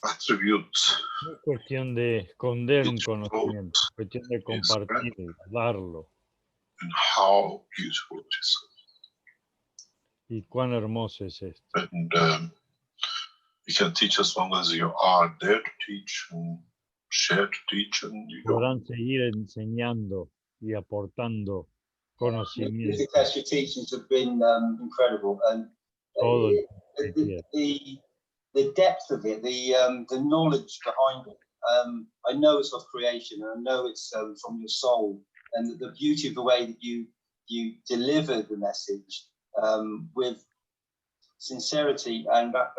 attributes. No es cuestión de esconder un conocimiento, es cuestión de compartirlo, darlo. And how beautiful it is. Y cuán hermoso es esto. And you can teach as long as you are there to teach and share to teach. And you podrán seguir enseñando y aportando conocimiento. Mr. Keshe, your teachings have been incredible, and the depth of it, the knowledge behind it. I know it's of creation, and I know it's from your soul, and the beauty of the way that you deliver the message with sincerity, and that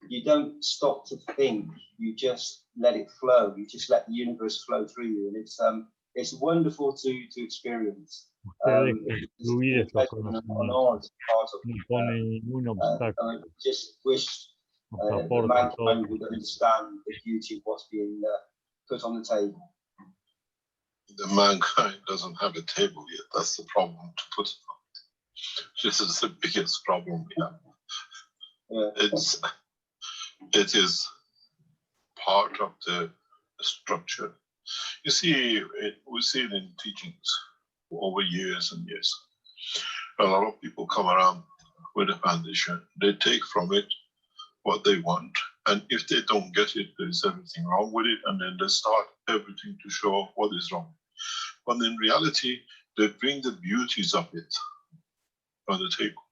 you don't stop to think, you just let it flow, you just let the universe flow through you, and it's wonderful to experience. Fluir estos conocimientos, no pone ningún obstáculo. I just wish mankind would understand the beauty of what's being put on the table. The mankind doesn't have a table yet. That's the problem to put it on. This is the biggest problem we have. Yeah. It is part of the structure. You see, we see it in teachings over years and years. A lot of people come around with a foundation. They take from it what they want. And if they don't get it, there's everything wrong with it. And then they start everything to show what is wrong. But in reality, they bring the beauties of it on the table.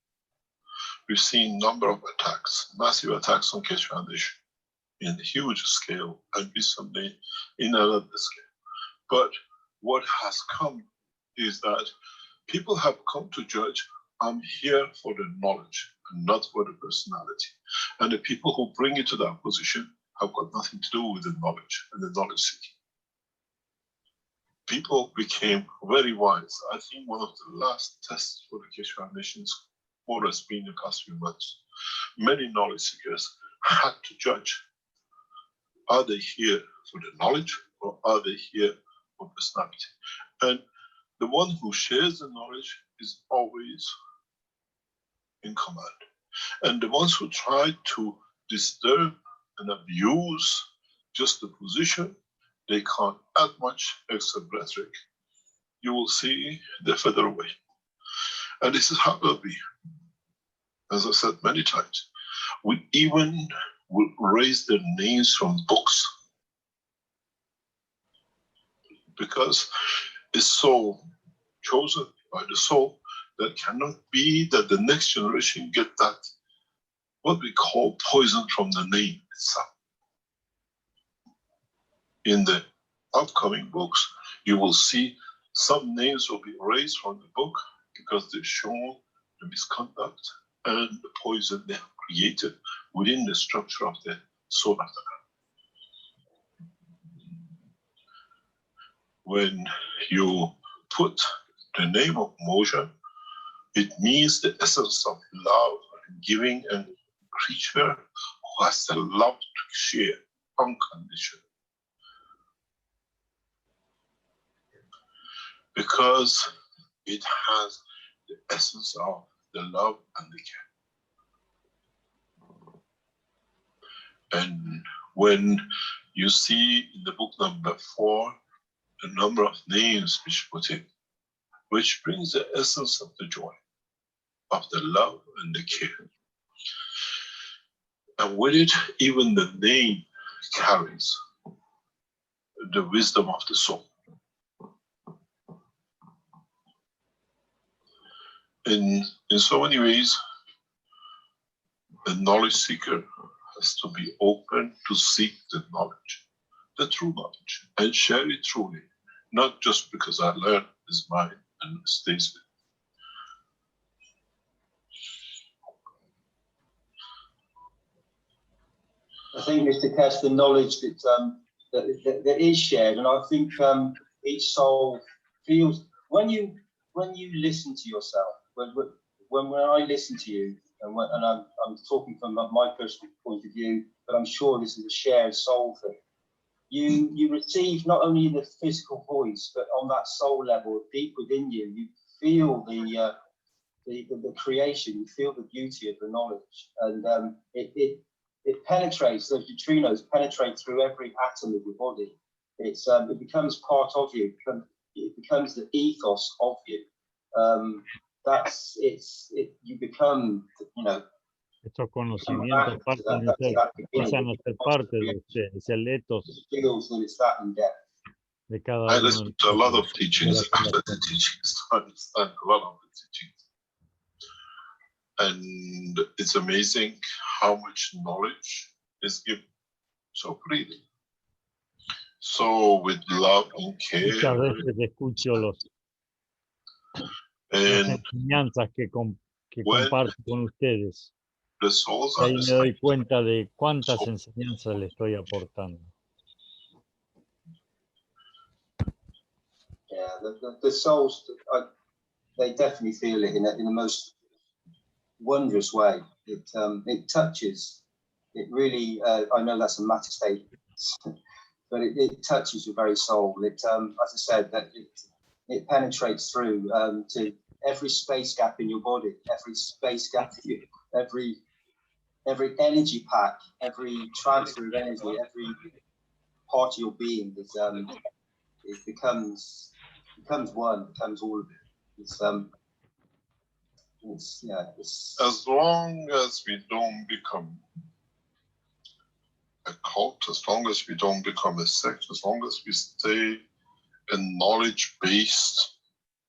We've seen a number of attacks, massive attacks on Keshe Foundation in huge scale and recently in another scale. But what has come is that people have come to judge, I'm here for the knowledge and not for the personality. And the people who bring it to that position have got nothing to do with the knowledge and the knowledge seeking. People became very wise. I think one of the last tests for the Keshe Foundation's more or less been the past few months. Many knowledge seekers had to judge, are they here for the knowledge or are they here for personality? And the one who shares the knowledge is always in command. And the ones who try to disturb and abuse just the position, they can't add much extra rhetoric. You will see they're further away. And this is how it will be. As I said many times, we even will raise their names from books because it's so chosen by the soul that cannot be that the next generation get that, what we call poison from the name itself. In the upcoming books, you will see some names will be raised from the book because they've shown the misconduct and the poison they have created within the structure of the soul of the man. When you put the name of motion, it means the essence of love and giving and creature who has the love to share unconditionally. Because it has the essence of the love and the care. And when you see in the book number 4, the number of names which put in, which brings the essence of the joy, of the love and the care. And with it, even the name carries the wisdom of the soul. In so many ways, the knowledge seeker has to be open to seek the knowledge, the true knowledge, and share it truly, not just because I learned is mine and stays with me. I think, Mr. Keshe, the knowledge that is shared, and I think each soul feels when you listen to yourself. When I listen to you, and I'm talking from my personal point of view, but I'm sure this is a shared soul thing. You receive not only the physical voice, but on that soul level, deep within you, you feel the creation, you feel the beauty of the knowledge, and it penetrates. Those neutrinos penetrate through every atom of your body. It becomes part of you. It becomes the ethos of you. You become, estos conocimientos pasan a ser parte de usted, es el ethos de cada uno. I listen to a lot of teachings after the teachings to understand a lot of the teachings. And it's amazing how much knowledge is given so freely. So with love and care. Muchas veces escucho las enseñanzas que comparto con ustedes. Y ahí me doy cuenta de cuántas enseñanzas le estoy aportando. Yeah, the souls, they definitely feel it in the most wondrous way. It touches. It really, I know that's a matter statement, but it touches your very soul. It, as I said, that it penetrates through to every space gap in your body, every space gap, every energy pack, every transfer of energy, every part of your being it becomes one, becomes all of it. It's as long as we don't become a cult, as long as we don't become a sect, as long as we stay a knowledge-based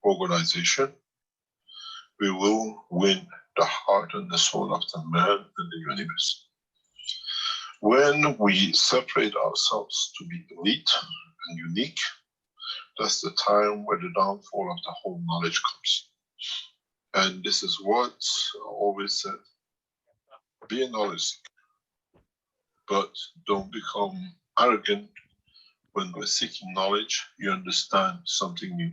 organization, we will win the heart and the soul of the man in the universe. When we separate ourselves to be elite and unique, that's the time where the downfall of the whole knowledge comes. And this is what I always said, be a knowledge seeker, but don't become arrogant. When we're seeking knowledge, you understand something new.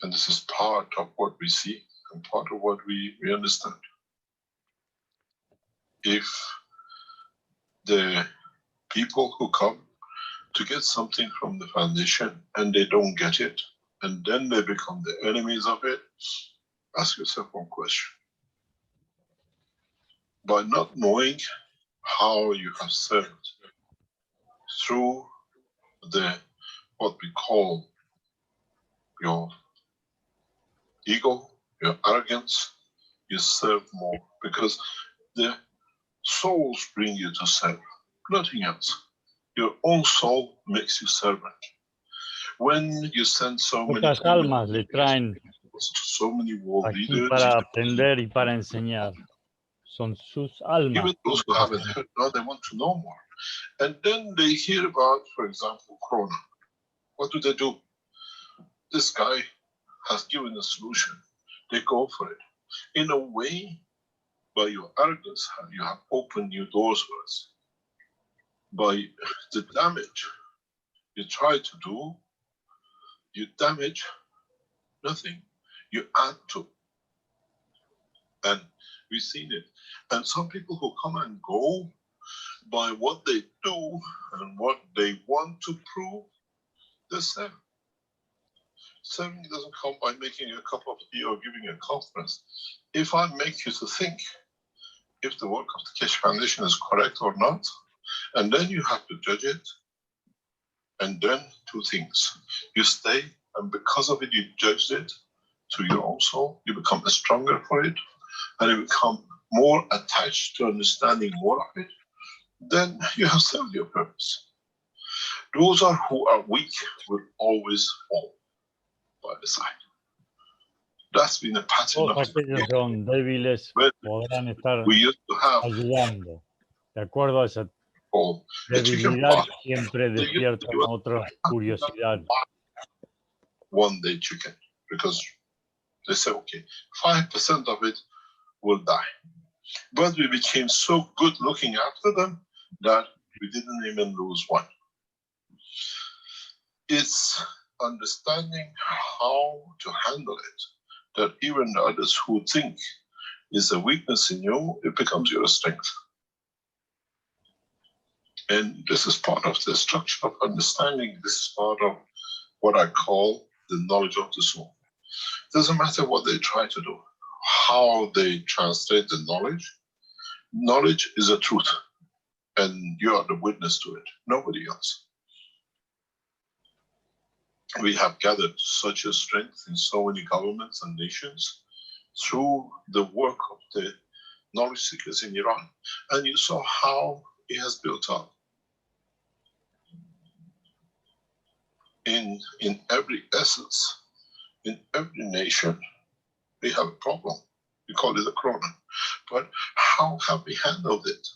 And this is part of what we see and part of what we understand. If the people who come to get something from the foundation and they don't get it, and then they become the enemies of it, ask yourself one question. By not knowing how you have served through what we call your ego, your arrogance, you serve more, because the souls bring you to serve, nothing else. Your own soul makes you servant. When you send so many almas le traen world aquí leaders, para aprender y para enseñar. Son sus almas. Even those who haven't heard, now they want to know more. And then they hear about, for example, Corona. What do? This guy has given a solution. They go for it. In a way, by your arrogance, you have opened new doors for us. By the damage you try to do, you damage nothing. You add to. And we've seen it. And some people who come and go by what they do and what they want to prove, they're serving. Serving doesn't come by making a cup of tea or giving a conference. If I make you to think if the work of the Keshe Foundation is correct or not, and then you have to judge it, and then two things. You stay, and because of it, you judged it to your own soul. You become stronger for it, and you become more attached to understanding more of it. Then you have served your purpose. Those who are weak will always fall by the side. That's been a pattern Todos aquellos que son débiles podrán estar ayudando. De acuerdo a esa debilidad, siempre despiertan otra curiosidad. One day chicken, because they say, okay, 5% of it will die. But we became so good looking after them that we didn't even lose one. It's understanding how to handle it, that even the others who think is a weakness in you, it becomes your strength. And this is part of the structure of understanding. This is part of what I call the knowledge of the soul. Doesn't matter what they try to do, how they translate the knowledge. Knowledge is a truth, and you are the witness to it, nobody else. We have gathered such a strength in so many governments and nations through the work of the knowledge seekers in Iran. And you saw how it has built up. In every essence, in every nation, we have a problem. We call it a corona. But how have we handled it?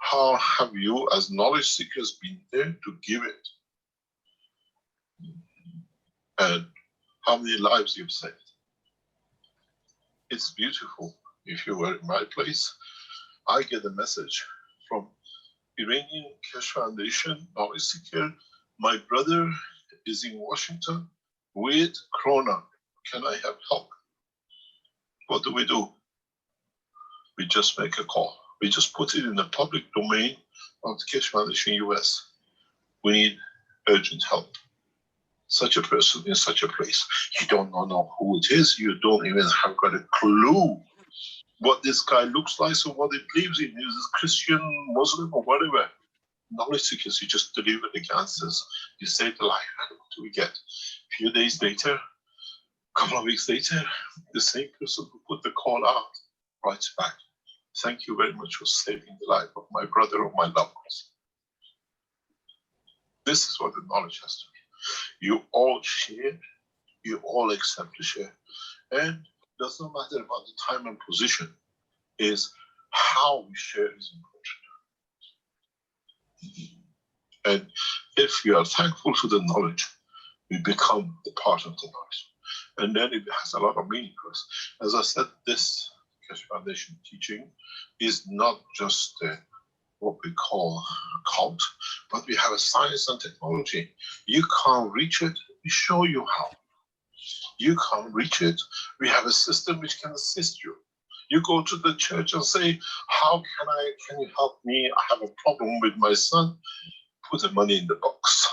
How have you as knowledge seekers been there to give it? And how many lives you've saved? It's beautiful. If you were in my place, I get a message from Iranian Keshe Foundation, knowledge seeker. My brother is in Washington with Corona. Can I have help? What do? We just make a call. We just put it in the public domain of the Keshe Foundation US. We need urgent help. Such a person in such a place. You don't know who it is. You don't even have got a clue what this guy looks like or what he believes in. Is Christian, Muslim, or whatever. knowledge seekers, you just deliver the answers, you save the life, and what do we get? A few days later, a couple of weeks later, the same person who put the call out writes back, thank you very much for saving the life of my brother or my loved ones. This is what the knowledge has to be. You all share, you all accept to share, and it does not matter about the time and position, is how we share is important. And if we are thankful to the knowledge, we become the part of the knowledge. And then it has a lot of meaning for us. As I said, this Keshe Foundation teaching is not just what we call a cult, but we have a science and technology. You can't reach it, we show you how. You can't reach it, we have a system which can assist you. You go to the church and say, can you help me? I have a problem with my son. Put the money in the box.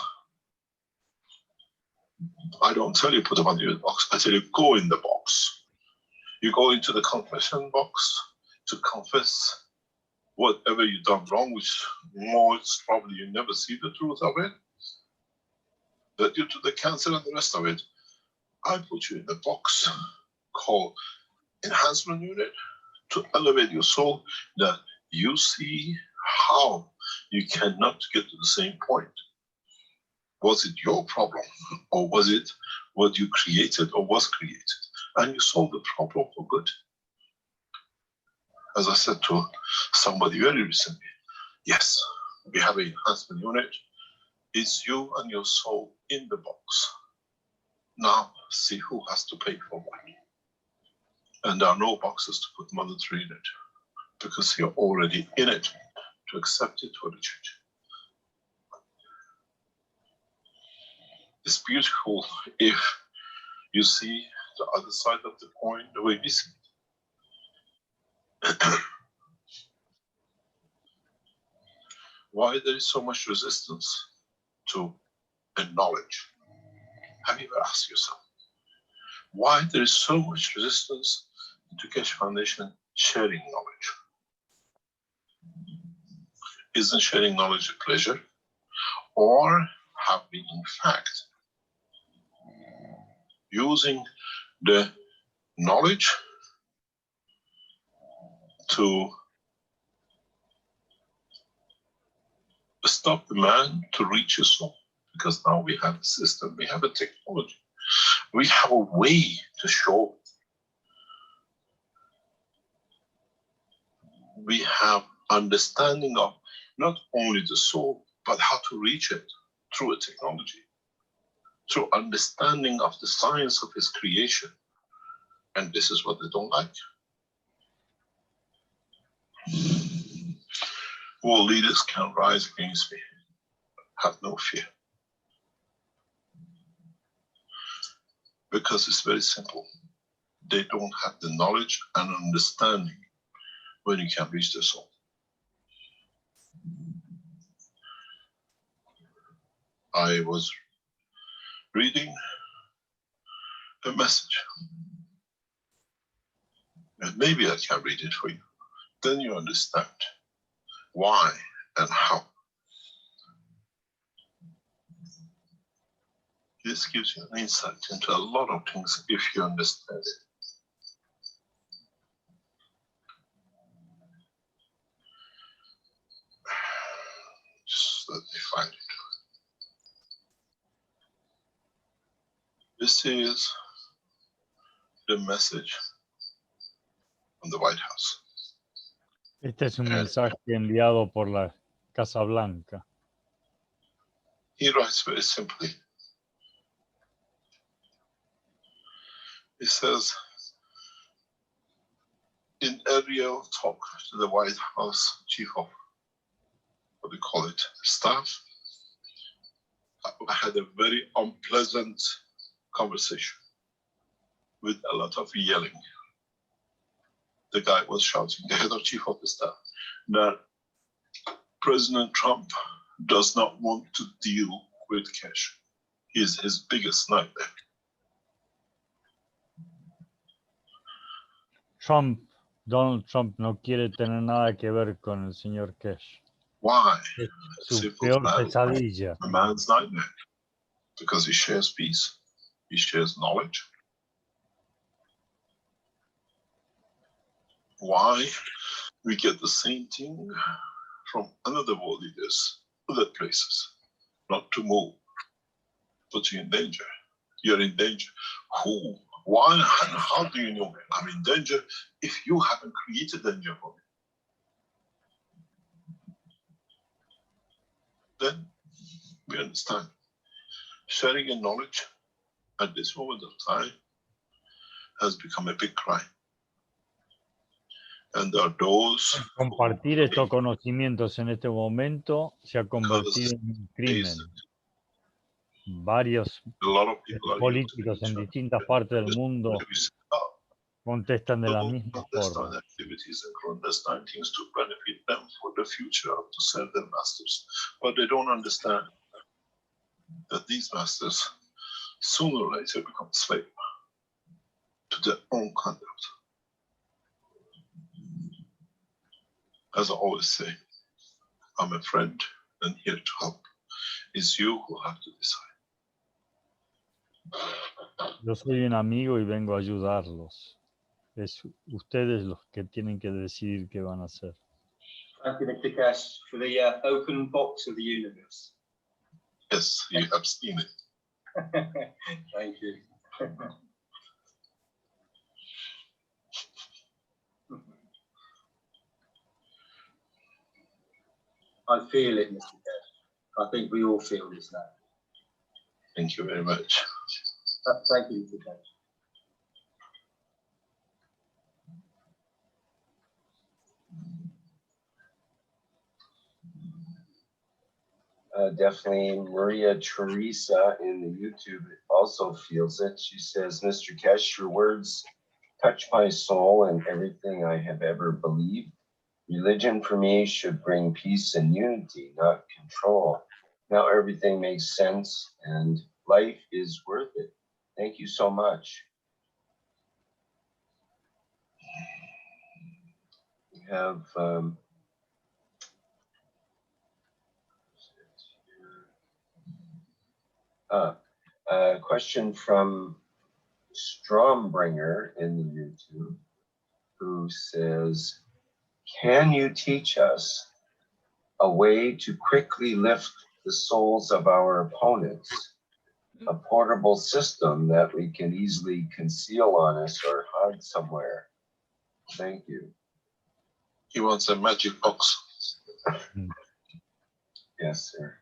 I don't tell you put the money in the box, I tell you go in the box. You go into the confession box to confess whatever you've done wrong, which most probably you never see the truth of it. But due to the cancer and the rest of it, I put you in the box called enhancement unit to elevate your soul, that you see how you cannot get to the same point. Was it your problem, or was it what you created or was created? And you solve the problem for good. As I said to somebody very recently, yes, we have an enhancement unit. It's you and your soul in the box. Now see who has to pay for what. And there are no boxes to put Mother 3 in it, because you're already in it to accept it or to change it. It's beautiful if you see the other side of the coin the way we see it. Why there is so much resistance to knowledge? Have you ever asked yourself why there is so much resistance to Keshe Foundation sharing knowledge? Isn't sharing knowledge a pleasure? Or have we in fact using the knowledge to stop the man to reach his soul? Because now we have a system, we have a technology, we have a way to show it. We have understanding of not only the soul, but how to reach it through a technology, through understanding of the science of his creation. And this is what they don't like. World leaders can rise against me. Have no fear. Because it's very simple. They don't have the knowledge and understanding when you can reach their soul. I was reading a message. And maybe I can read it for you. Then you understand why and how. This gives you an insight into a lot of things if you understand it. Just let me find it. This is the message from the White House. Este es un mensaje enviado por la Casa Blanca. He writes very simply. He says, in area talk to the White House chief of, what do you call it, staff, I had a very unpleasant conversation with a lot of yelling. The guy was shouting, the head of chief of the staff, that President Trump does not want to deal with Keshe. He is his biggest nightmare. Donald Trump no quiere tener nada que ver con el señor Keshe. Why? Su peor pesadilla. A man's nightmare. Because he shares peace. He shares knowledge. Why? We get the same thing from another world leaders, other places. Not to move. Put you in danger. You're in danger. Who? Why and how do you know I'm in danger if you haven't created danger for me? Then we understand. Sharing your knowledge at this moment of time has become a big crime. And there are those compartir estos conocimientos en este momento se ha convertido en un crimen. Varios políticos en distintas partes del mundo contestan de la misma forma. But they don't understand that these masters sooner or later become slaves to their own conduct. As I always say, I'm a friend and here to help. It's you who have to decide. Yo soy un amigo y vengo a ayudarlos. Es ustedes los que tienen que decidir qué van a hacer. Thank you, Mr. Keshe, for the open box of the universe. Yes, you have seen it. Thank you. I feel it, Mr. Keshe. I think we all feel this now. Thank you very much. Thank you, Mr. Keshe. Definitely Maria Teresa in the YouTube also feels it. She says, Mr. Keshe, your words touch my soul and everything I have ever believed. Religion for me should bring peace and unity, not control. Now everything makes sense and life is worth it. Thank you so much. We have a question from Strombringer in the YouTube, who says, can you teach us a way to quickly lift the souls of our opponents? A portable system that we can easily conceal on us or hide somewhere. Thank you. He wants a magic box. Yes, sir.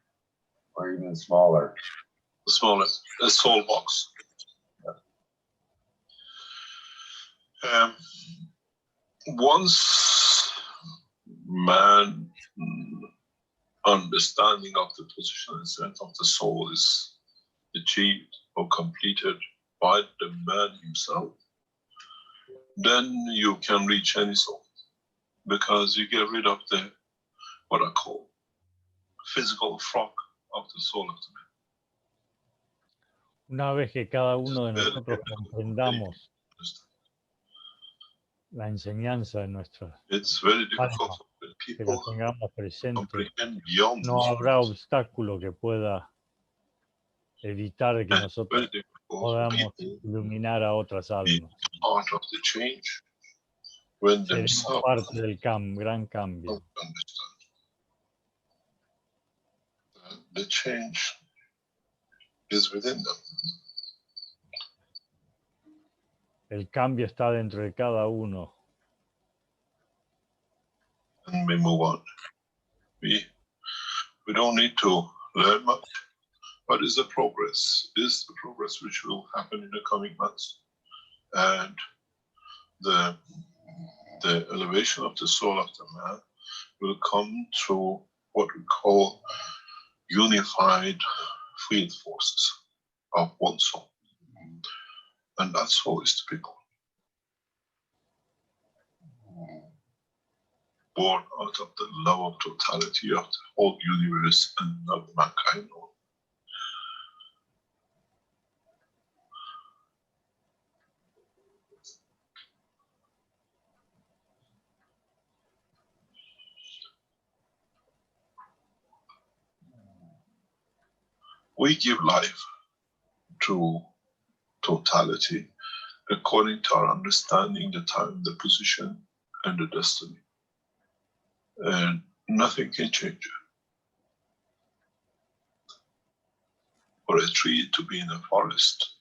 Or even smaller. Smaller, a soul box. Once man understanding of the position and strength of the soul is achieved or completed by the man himself, then you can reach any soul, because you get rid of the, what I call, physical frock of the soul of the man. Una vez que cada uno de nosotros comprendamos la enseñanza de nuestra alma, que la tengamos presente, no habrá obstáculo que pueda evitar que nosotros podamos iluminar a otras almas. Seremos parte del gran cambio. The change is within them. El cambio está dentro de cada uno. And we move on. We don't need to learn much. What is the progress? Is the progress which will happen in the coming months, and the elevation of the soul of the man will come through what we call unified field forces of one soul, and that soul is the people, born out of the love of totality of the whole universe and of mankind. We give life to totality according to our understanding, the time, the position, and the destiny. And nothing can change it. For a tree to be in a forest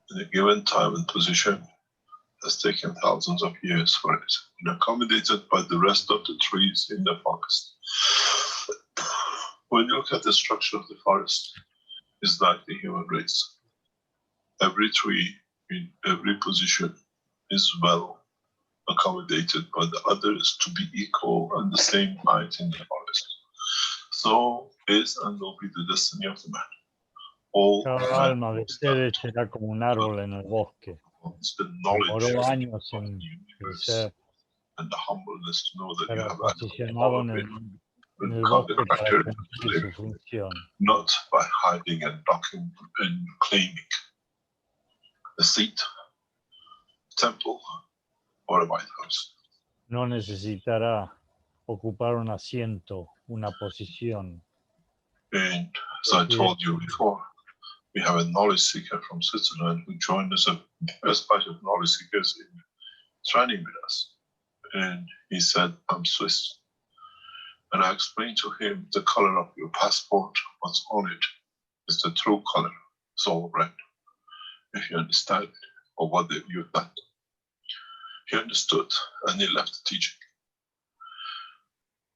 in a given time and position has taken thousands of years for it, and accommodated by the rest of the trees in the forest. When you look at the structure of the forest, it's like the human race. Every tree in every position is well accommodated by the others to be equal and the same height in the forest. So is and will be the destiny of the man. Cada alma de ustedes será como un árbol en el bosque. Demoró años en crecer, pero posicionado en el bosque para cumplir su función. Not by hiding and blocking and claiming a seat, temple, or a White House. No necesitará ocupar un asiento, una posición. And as I told you before, we have a knowledge seeker from Switzerland who joined us as part of knowledge seekers in training with us. And he said, I'm Swiss. And I explained to him the color of your passport, what's on it, is the true color. It's all red. If you understand it, or what they viewed that. He understood and he left the teaching.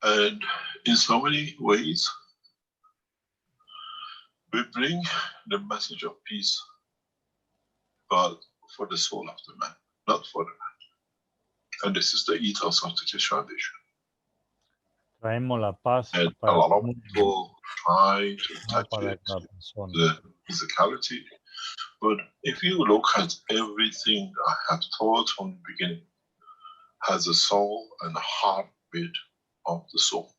And in so many ways, we bring the message of peace, but for the soul of the man, not for the man. And this is the ethos of the Keshe Foundation. Traemos la paz and a lot of people try to touch the physicality, but if you look at everything I have taught from the beginning, has a soul and a heartbeat of the soul.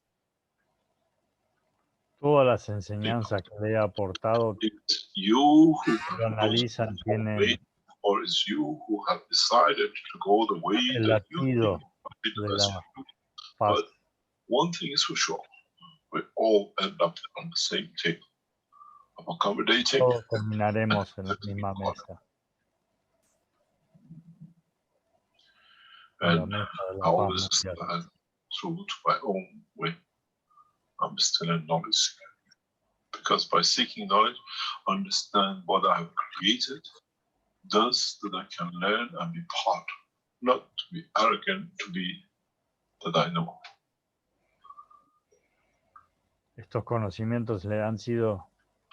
Todas las enseñanzas que le he aportado, you who analizan, tienen or is you who have decided to go the way el that you latido think de is la best. paz. But one thing is for sure, we all end up on the same table of accommodating. Todos terminaremos en la misma mesa. And I always stand true to my own way. I'm still a knowledge seeker. Because by seeking knowledge, understand what I have created, thus that I can learn and be part, not to be arrogant, to be that I know. Estos conocimientos le han sido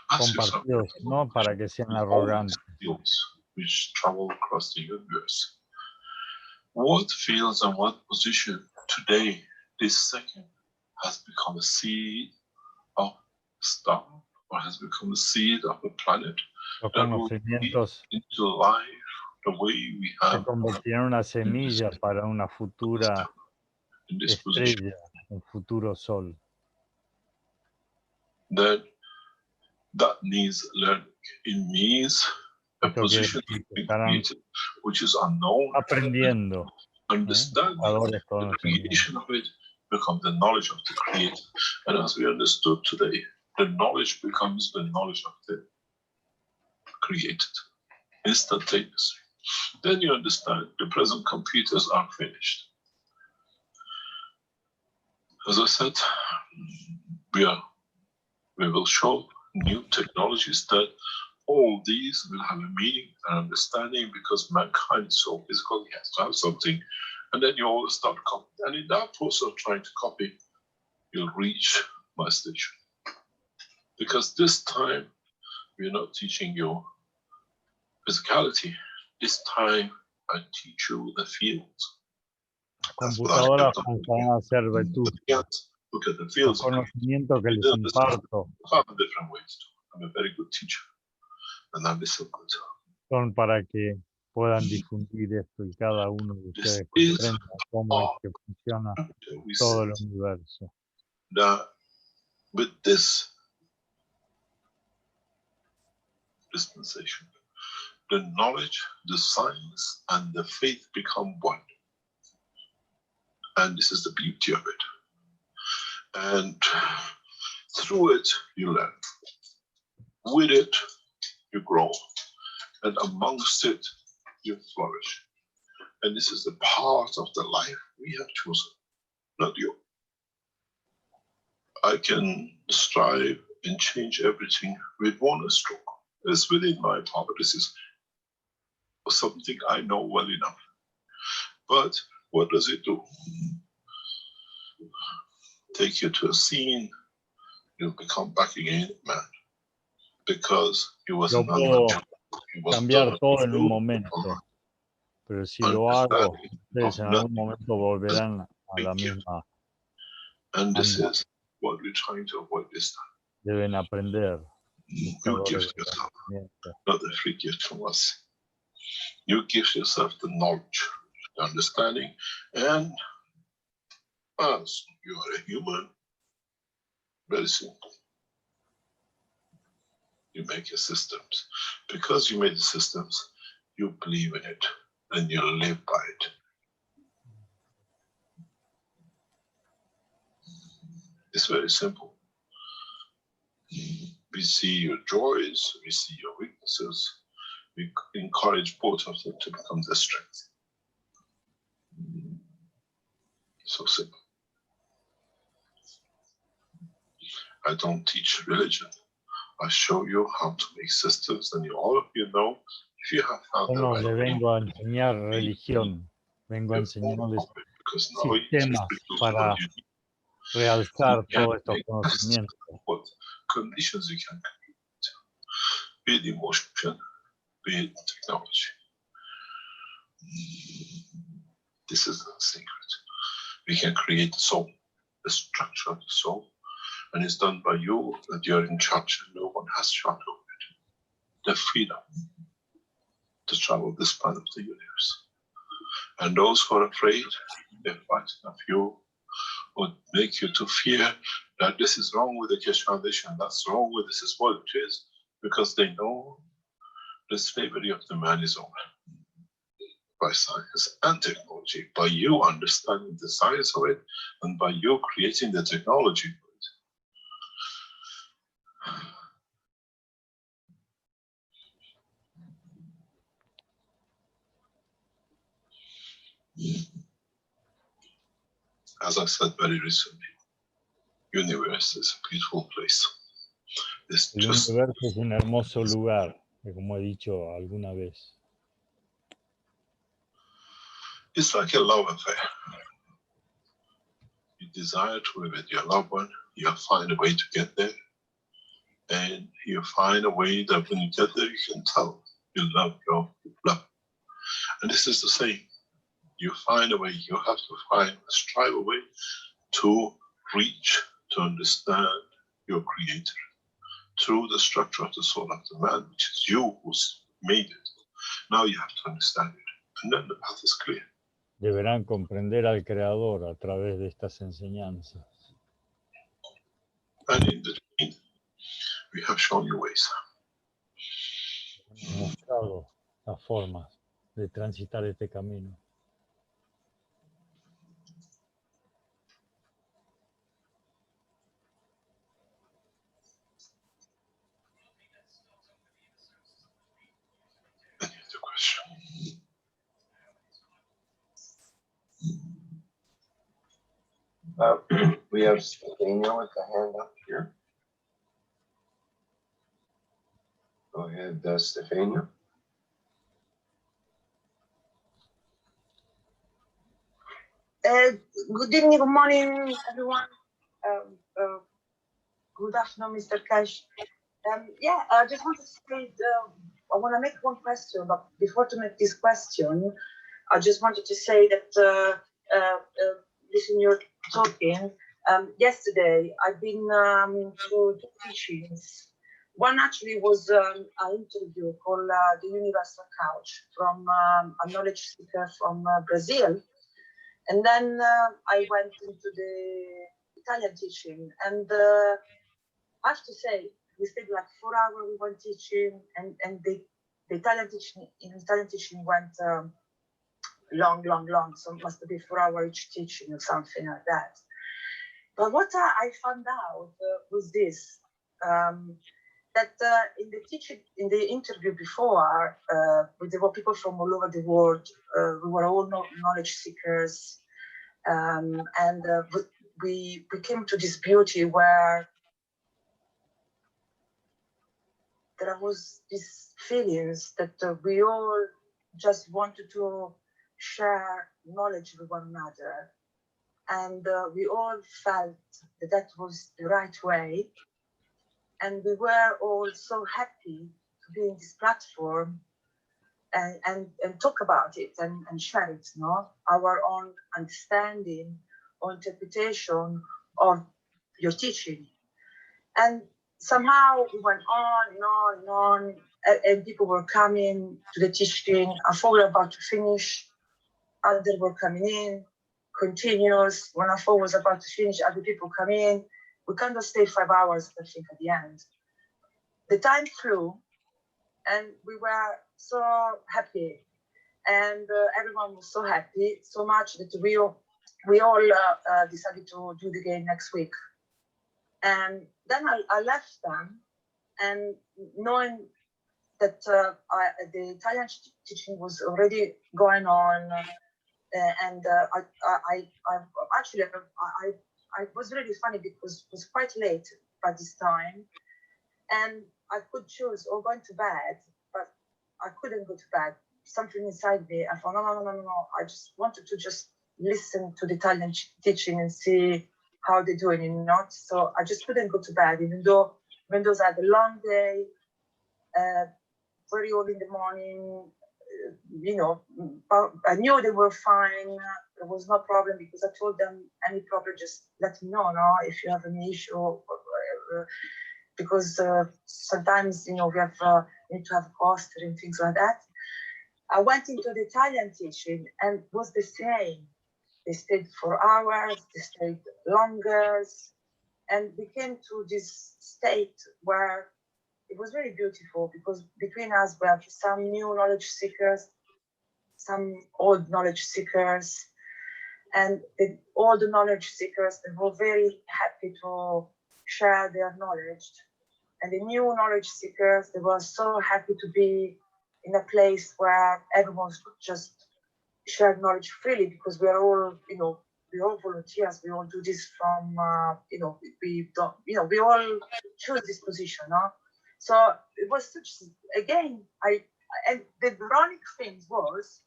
compartidos, no para que sean arrogantes. Which travel across the universe. What fields and what position today, this second, has become a seed of a star, or has become a seed of a planet that will be into life the way we have. Se convertirá en una semilla para una futura estrella, un futuro sol. That needs learning. It means a position which is unknown. Aprendiendo. Understand the creation of it becomes the knowledge of the creator. And as we understood today, the knowledge becomes the knowledge of the created instantaneously. Then you understand the present computers are finished. As I said, we will show new technologies that all these will have a meaning and understanding, because mankind is so physical, he has to have something, and then you always start copying. And in that process of trying to copy, you'll reach my station. Because this time, we're not teaching you physicality. This time, I teach you the fields. Computadoras van a ser virtud. Look at the fields. El conocimiento que les imparto. Different ways too. I'm a very good teacher. And I'm so good. Son para que puedan difundir esto y cada uno de ustedes comprenda cómo es que funciona todo el universo. Now, with this dispensation, the knowledge, the science, and the faith become one. And this is the beauty of it. And through it, you learn. with it, you grow, and amongst it, you flourish. And this is the part of the life we have chosen, not you. I can strive and change everything with one stroke. It's within my power. This is something I know well enough. But what does it do? Take you to a scene, you become back again man. Because you was Yo puedo cambiar todo en un momento, pero si lo hago, ustedes en algún momento volverán a la misma. And this is what we're trying to avoid this time. Deben aprender. You give yourself, not the free gift from us. You give yourself the knowledge, the understanding, and as you are a human, very simple. You make your systems. Because you made the systems, you believe in it and you live by it. It's very simple. We see your joys, we see your weaknesses. We encourage both of them to become their strength. So simple. I don't teach religion. I show you how to make systems, and all of you know if you have found Yo no le vengo a enseñar religión, vengo a enseñarles sistemas para realzar todos estos conocimientos. What conditions you can create, be it emotion, be it technology. This is the secret. We can create the soul, the structure of the soul, and it's done by you, that you're in charge and no one has charge over it. The freedom to travel this part of the universe. And those who are afraid, they're fighting of you, would make you to fear that this is wrong with the Keshe Foundation, that's wrong with this is what it is, because they know the slavery of the man is over. By science and technology, by you understanding the science of it, and by you creating the technology for it. As I said very recently, universe is a beautiful place. It's El universo es un hermoso lugar, como he dicho alguna vez. It's like a love affair. You desire to be with your loved one, you find a way to get there, and you find a way that when you get there, you can tell you love your love. And this is the same. You find a way, you have to strive a way to reach, to understand your creator through the structure of the soul of the man, which is you who's made it. Now you have to understand it, and then the path is clear. Deberán comprender al Creador a través de estas enseñanzas. And in between, we have shown you ways. Hemos mostrado las formas de transitar este camino. Any other question? We have Stefania with the hand up here. Go ahead, Stefania. Good evening, good morning, everyone. Good afternoon, Mr. Keshe. I just want to say, I want to make one question, but before to make this question, I just wanted to say that listening you're talking, yesterday I've been to two teachings. One actually was an interview called The Universal Couch from a knowledge speaker from Brazil. And then I went into the Italian teaching, and I have to say, we stayed like 4 hours, we went teaching, and the Italian teaching went long, so it must be 4 hours each teaching or something like that. But what I found out was this. that in the teaching, in the interview before, there were people from all over the world. We were all knowledge seekers, and we came to this beauty where there was these feelings that we all just wanted to share knowledge with one another, and we all felt that that was the right way. And we were all so happy to be in this platform and talk about it and share it, no? Our own understanding or interpretation of your teaching. And somehow we went on and on and on, and people were coming to the teaching. I thought we were about to finish, others were coming in, continuous. When I thought I was about to finish, other people come in. We kind of stayed 5 hours, I think, at the end. The time flew, and we were so happy, and everyone was so happy, so much that we all decided to do it again next week. And then I left them, and knowing that the Italian teaching was already going on, and I was really funny because it was quite late by this time, and I could choose or going to bed, but I couldn't go to bed. Something inside me, I thought, no. I just wanted to just listen to the Italian teaching and see how they're doing, you know. So I just couldn't go to bed, even though I had a long day, very early in the morning, you know, but I knew they were fine. There was no problem because I told them any problem, just let me know, no, if you have an issue, or because sometimes, you know, we have need to have a poster and things like that. I went into the Italian teaching and it was the same. They stayed for hours, they stayed longer, and we came to this state where it was very beautiful because between us we have some new knowledge seekers, some old knowledge seekers, and all the knowledge seekers, they were very happy to share their knowledge. And the new knowledge seekers, they were so happy to be in a place where everyone could just share knowledge freely, because we are all, you know, we all volunteers. We all do this from, you know, we don't, you know, we all choose this position, no? So it was such, again, and the ironic thing was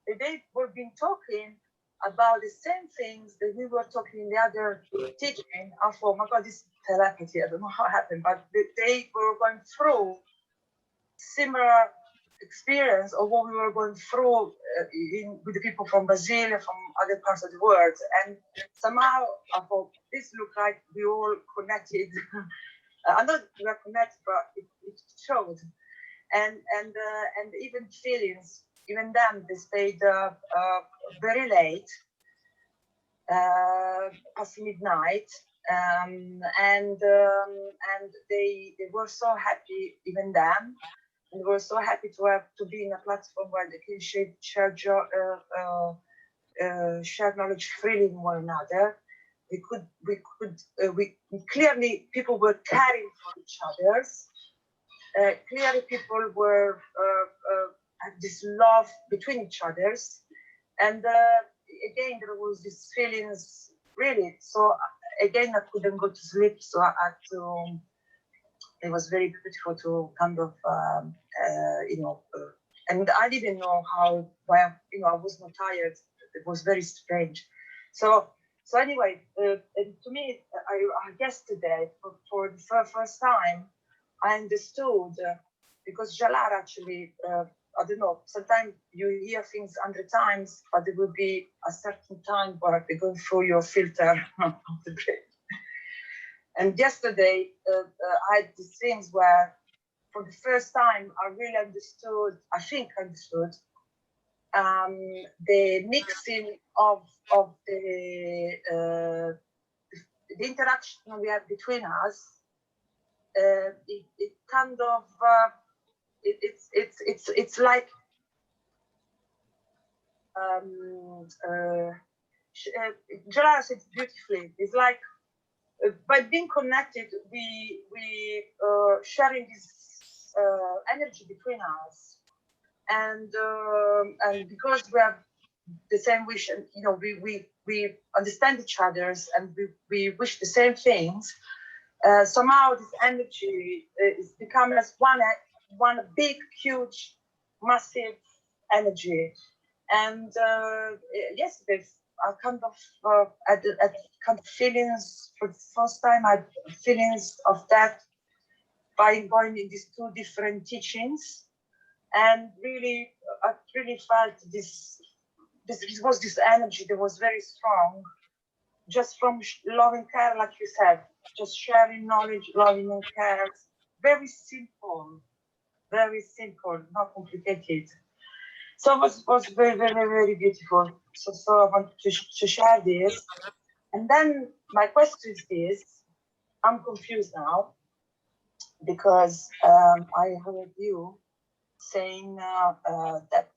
that they were being talking about the same things that we were talking in the other teaching. I thought, oh my God, this telepathy, I don't know how it happened, but they were going through similar experience of what we were going through with the people from Brazil and from other parts of the world. And somehow I thought, this looked like we all connected. I know we are connected, but it showed. And even feelings, even them, they stayed very late, past midnight, and they were so happy, even them. And we were so happy to be in a platform where they can share knowledge freely with one another. We clearly, people were caring for each other. Clearly, people were had this love between each others, and again there was this feelings really. So again, I couldn't go to sleep, so I had to. It was very beautiful to kind of, you know, and I didn't know why, you know, I was not tired. It was very strange. So anyway, to me, yesterday, for the first time, I understood, because Jalar actually, I don't know, sometimes you hear things 100 times, but there will be a certain time where they go through your filter of the brain. And yesterday, I had these things where, for the first time, I really understood, the mixing of the interaction we have between us. It kind of, it's like, Gerard said beautifully, it's like by being connected, we sharing this energy between us, and because we have the same wish, and you know, we understand each other's, and we wish the same things. Somehow this energy is becoming as one big, huge, massive energy. And yes, there's a kind of kind of feelings for the first time. I had feelings of that by going in these two different teachings, and really, I really felt this was this energy that was very strong, just from love and care, like you said, just sharing knowledge, loving and care. Very simple, not complicated. So it was very, very, very beautiful. So I want to share this. And then my question is this: I'm confused now because I heard you saying that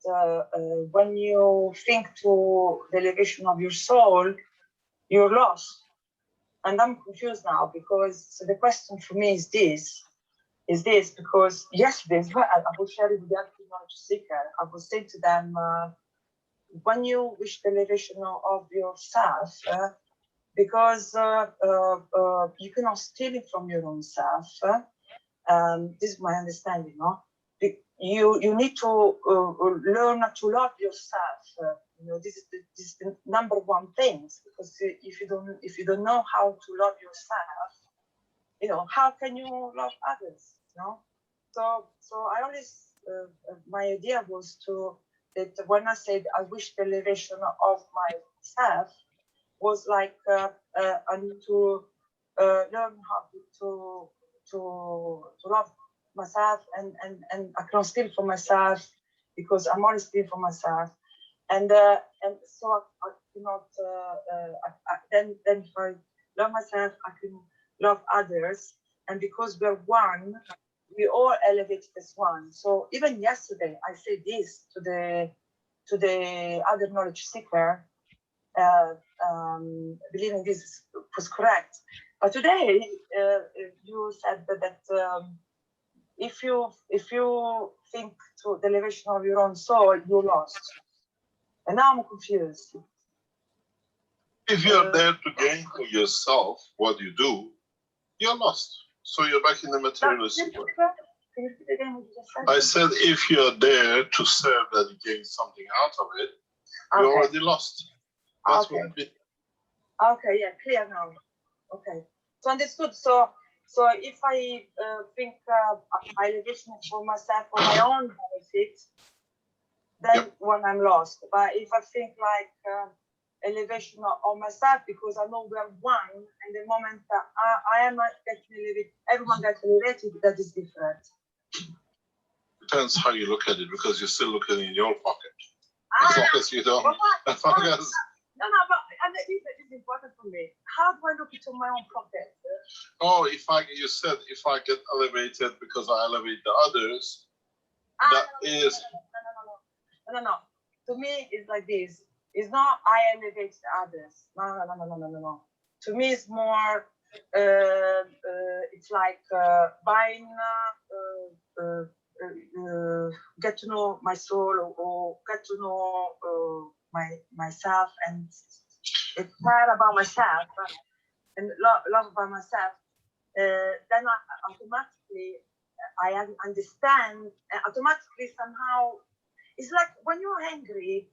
when you think to the elevation of your soul, you're lost. And I'm confused now because the question for me is this because yesterday as well, I was sharing with the active knowledge seeker, I was saying to them, when you wish the elevation of yourself, because you cannot steal it from your own self, this is my understanding, no? You need to learn to love yourself. You know, this is the number one thing, because if you don't know how to love yourself, you know, how can you love others? You know, so I always my idea was that when I said I wish the elevation of myself, was like I need to learn how to love myself, and I cannot steal from myself because I'm always steal from myself, and so I cannot. Then if I love myself, I can love others, and because we're one, we all elevate as one. So even yesterday, I said this to the other knowledge seeker, believing this was correct. But today, you said that if you think to the elevation of your own soul, you're lost. And now I'm confused. If you're there to gain for yourself what you do, you're lost. So you're back in the materialistic world. Can you repeat again what you just said? I said if you're there to serve that you gain something out of it, you're already lost. That's what it means. Okay, yeah, clear now. Okay, so understood. So if I think elevation for myself for my own benefit, then when I'm lost. But if I think like elevation of myself because I know we're one, and the moment that I am not getting elevated, everyone gets elevated, that is different. Depends how you look at it, because you're still looking in your pocket. As long as you don't. As long as. No, but this is important for me. How do I look into my own pocket? Oh, you said if I get elevated because I elevate the others, No. To me, it's like this. It's not I elevate the others. No. To me, it's more. It's like buying. Get to know my soul, or get to know myself, and care about myself, and love about myself. Then automatically I understand. Automatically somehow, it's like when you're angry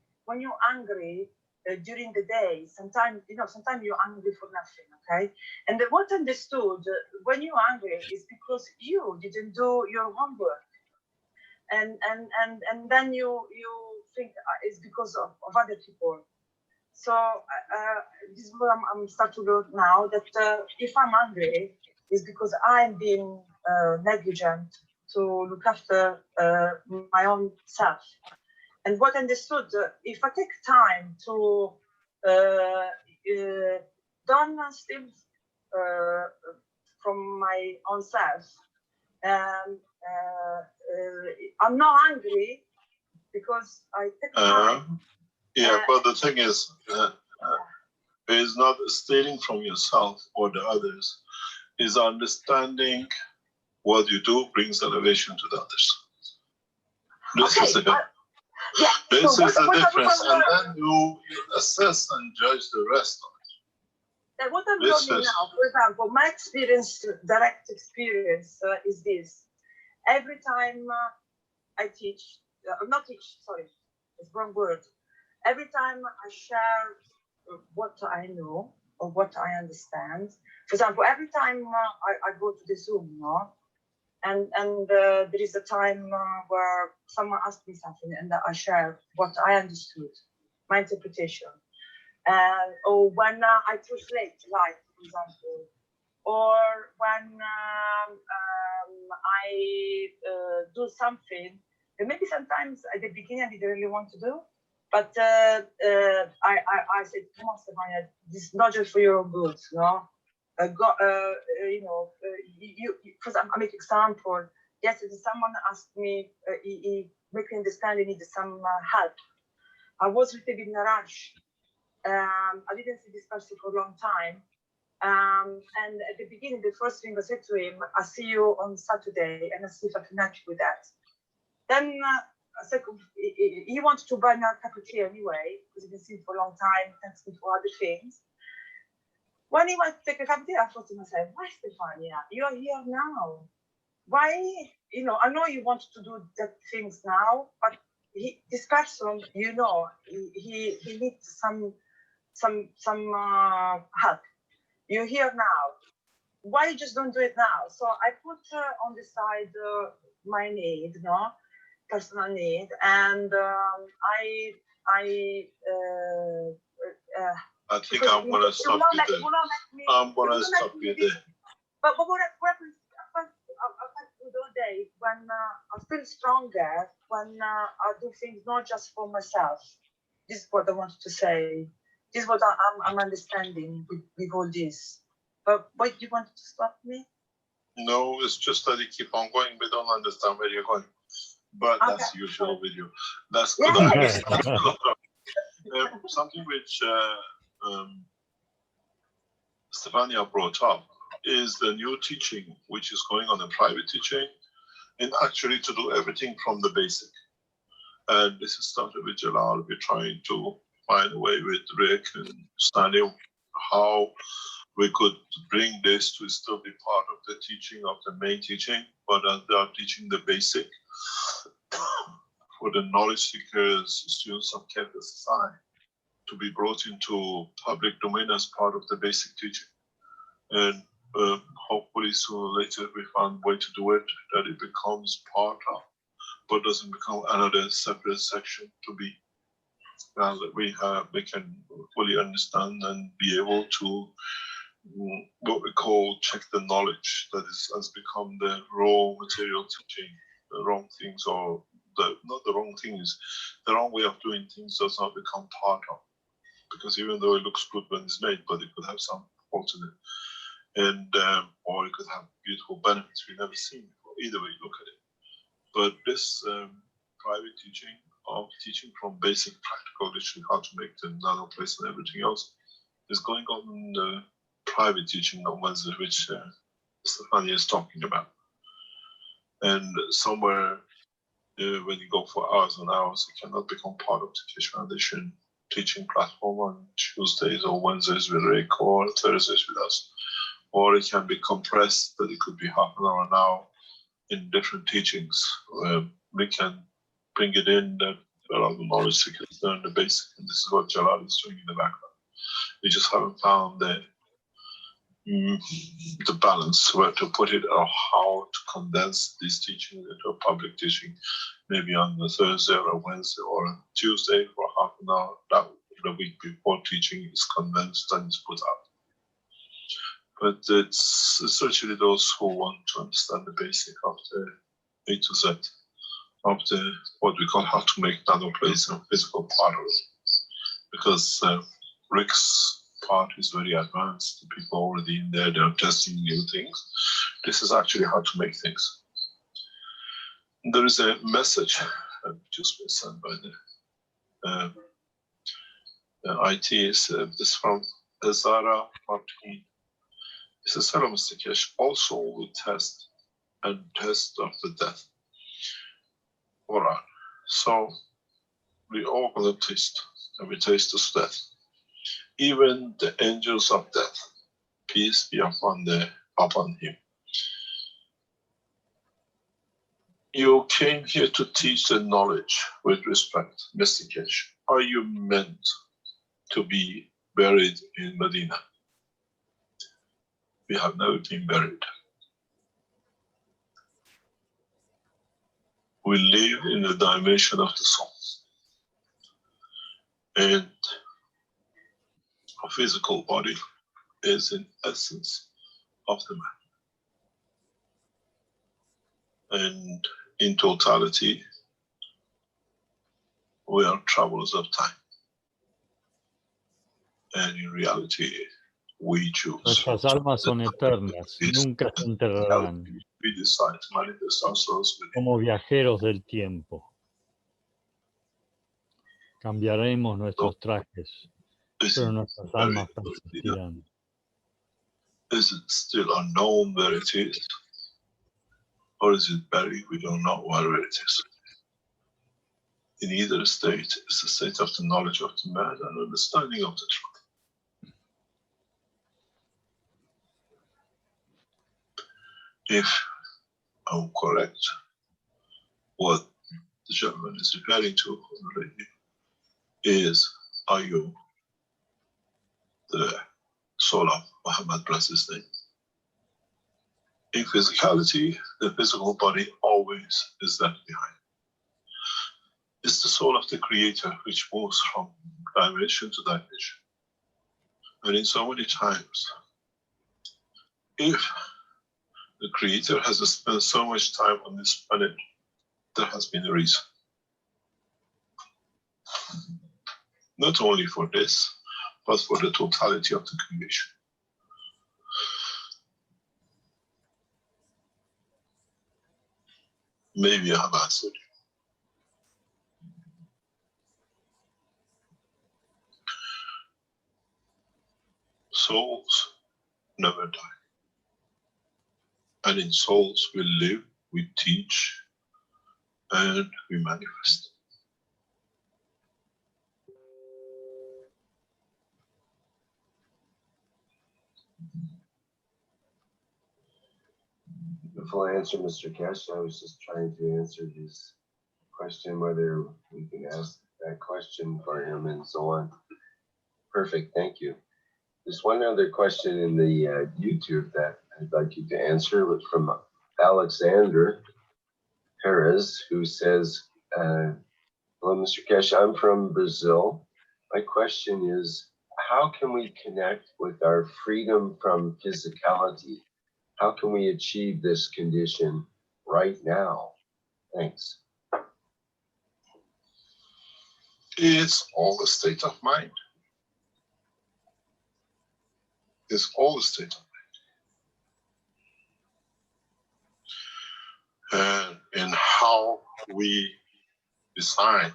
during the day. Sometimes you're angry for nothing. Okay, and what I understood when you're angry is because you didn't do your homework. And then you think it's because of other people. So this is what I'm starting to learn now, that if I'm angry, it's because I'm being negligent to look after my own self. And what I understood, if I take time to don't steal from my own self, I'm not angry because I take time. But the thing is, is not stealing from yourself or the others, is understanding what you do brings elevation to the others. This is the difference, and then you assess and judge the rest of it. What I'm learning now, for example, my experience, direct experience, is this. Every time I teach, not teach, sorry, it's the wrong word. Every time I share what I know or what I understand, for example, every time I go to the Zoom, no? And there is a time where someone asked me something and I share what I understood, my interpretation. Or when I translate live, for example, or when I do something that maybe sometimes at the beginning I didn't really want to do, but I said, come on, Stefania, this is not just for your own good, no? Because I make example. Yesterday, someone asked me, he make me understand he needed some help. I was a little bit in a rush. I didn't see this person for a long time. And at the beginning, the first thing I said to him, I'll see you on Saturday and I'll see if I can help you with that. Then he wanted to buy me a cup of tea anyway, because he didn't see him for a long time, thanks me for other things. When he went to take a cup of tea, I thought to myself, why, Stefania, you're here now. Why, I know you want to do that things now, but this person, he needs some help. You're here now. Why you just don't do it now? So I put on the side my need, personal need, and I think I'm going to stop you there. I'm going to stop you there. But what happens all day when I feel stronger, when I do things not just for myself. This is what I wanted to say. This is what I'm understanding with all this. But why you wanted to stop me? No, it's just that you keep on going. We don't understand where you're going. But okay, that's usual with you. That's good. Yeah. Something which Stefania brought up is the new teaching, which is going on in private teaching, and actually to do everything from the basic. And this is something which Jalal will be trying to find a way with Rick and Stanley, how we could bring this to still be part of the teaching of the main teaching, but they are teaching the basic for the knowledge seekers, students of KF SSI, to be brought into public domain as part of the basic teaching. And hopefully sooner or later we find a way to do it, that it becomes part of, but doesn't become another separate section to be. Now that we can fully understand and be able to what we call check the knowledge that has become the raw material teaching. The wrong things, or not the wrong things, the wrong way of doing things does not become part of. Because even though it looks good when it's made, but it could have some faults in it. And or it could have beautiful benefits we've never seen before. Either way you look at it. But this private teaching of teaching from basic practical, literally how to make the nano place and everything else, is going on in the private teaching on Wednesday, which Stefania is talking about. And somewhere when you go for hours and hours, it cannot become part of the Keshe Foundation teaching platform on Tuesdays or Wednesdays with Rick or Thursdays with us. Or it can be compressed, that it could be half an hour now in different teachings. We can bring it in that a lot of the knowledge seekers learn the basic, and this is what Jalal is doing in the background. We just haven't found the balance, where to put it or how to condense this teaching into a public teaching, maybe on a Thursday or a Wednesday or a Tuesday for half an hour. That the week before teaching is condensed and is put out. But it's essentially those who want to understand the basic of the A to Z of the what we call how to make nano plates a physical part of it. Because Rick's part is very advanced. The people already in there, they're testing new things. This is actually how to make things. There is a message just been sent by the IT. It's from Azara Martin. He says, hello, Mr. Keshe. Also, we test and test after death. All right. So we all gonna taste, and we taste this death. Even the angels of death, peace be upon him. You came here to teach the knowledge with respect, Mr. Keshe. Are you meant to be buried in Medina? We have never been buried. We live in the dimension of the soul. And a physical body is in essence of the man. And in totality, we are travelers of time. And in reality, we choose. Nuestras almas son eternas, nunca se enterrarán. We decide to manifest ourselves within. Como viajeros del tiempo. Cambiaremos nuestros trajes, pero nuestras almas persistirán. Is it still unknown where it is? Or is it buried? We don't know where it is. In either state, it's the state of the knowledge of the man and understanding of the truth. If I'm correct, what the gentleman is referring to already is, are you the soul of Muhammad, bless his name? In physicality, the physical body always is left behind. It's the soul of the creator which moves from dimension to dimension. And in so many times, if the creator has spent so much time on this planet, there has been a reason. Not only for this, but for the totality of the creation. Maybe I have answered you. Souls never die. And in souls we live, we teach, and we manifest. Before I answer Mr. Keshe, I was just trying to answer his question, whether we can ask that question for him and so on. Perfect, thank you. There's one other question in the YouTube that I'd like you to answer. It's from Alexander Perez, who says, hello, Mr. Keshe, I'm from Brazil. My question is, how can we connect with our freedom from physicality? How can we achieve this condition right now? Thanks. It's all a state of mind. It's all a state of mind. And how we decide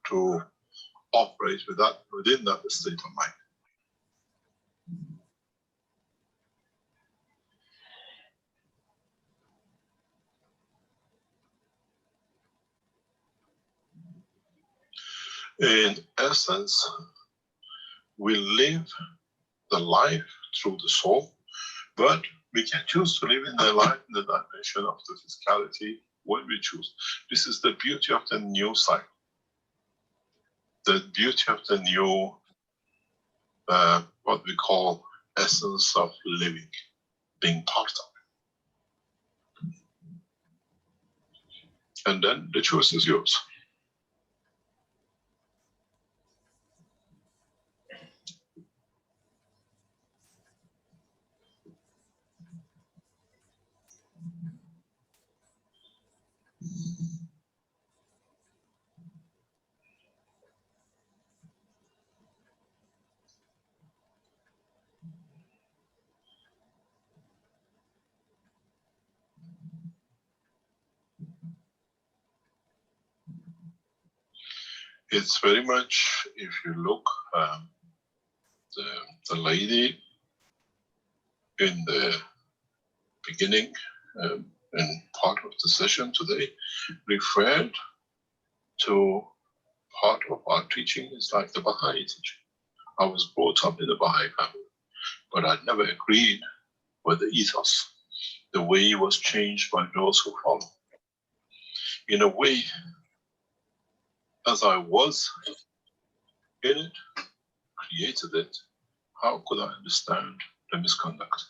to operate within that state of mind. In essence, we live the life through the soul, but we can choose to live in the life in the dimension of the physicality when we choose. This is the beauty of the new cycle, the beauty of the new, what we call essence of living, being part of it. And then the choice is yours. It's very much, if you look, the lady in the beginning in part of the session today referred to part of our teaching is like the Baha'i teaching. I was brought up in the Baha'i family, but I never agreed with the ethos. The way was changed by those who follow. In a way, as I was in it, created it, how could I understand the misconduct?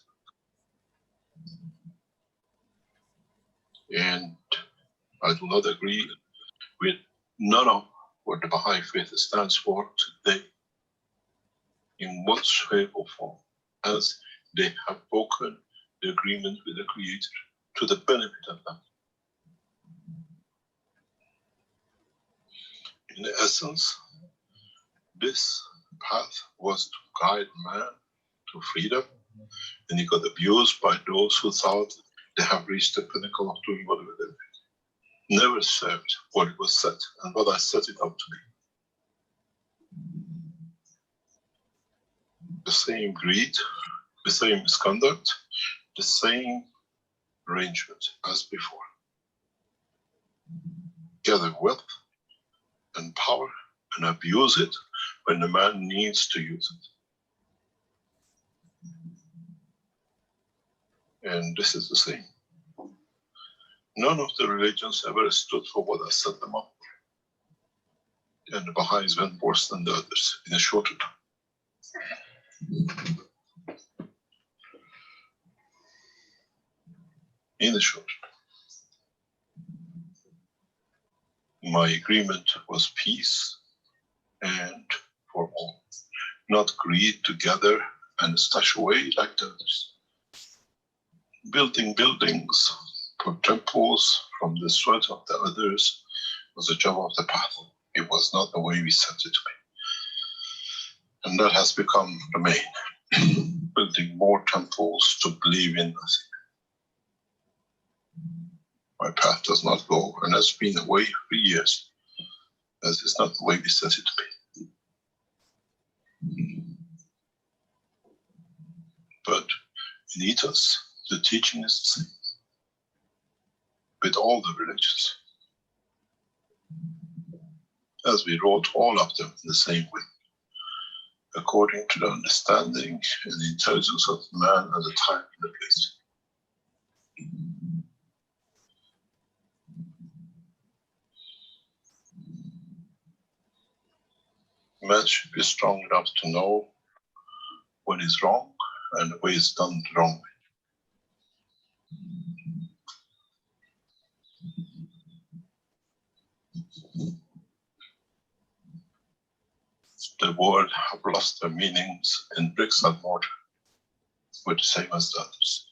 And I do not agree with none of what the Baha'i faith stands for today, in what shape or form, as they have broken the agreement with the Creator to the benefit of them. In essence, this path was to guide man to freedom, and he got abused by those who thought they have reached the pinnacle of doing whatever they did. Never served what it was set and what I set it up to be. The same greed, the same misconduct, the same arrangement as before. Gather wealth and power and abuse it when the man needs to use it. And this is the same. None of the religions ever stood for what I set them up for. And the Baha'is went worse than the others in a shorter time. In a short time. My agreement was peace and for all, not greed to gather and stash away like the others. Building buildings for temples from the sweat of the others was a job of the path. It was not the way we set it to be. And that has become the main. Building more temples to believe in nothing. My path does not go, and has been away for years, as it's not the way we set it to be. But in ethos, the teaching is the same with all the religions, as we wrote all of them in the same way, according to the understanding and the intelligence of man at the time and the place. Man should be strong enough to know what is wrong and the way it's done the wrong way. The world have lost their meanings in bricks and mortar, but the same as the others.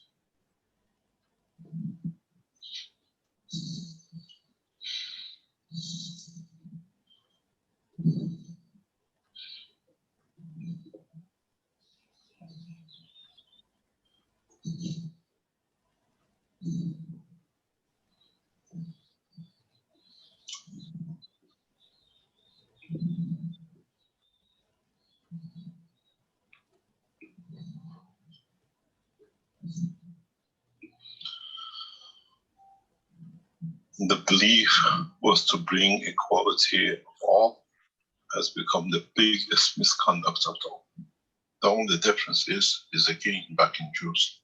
The belief was to bring equality of all, has become the biggest misconduct of all. The only difference is again back in Jews.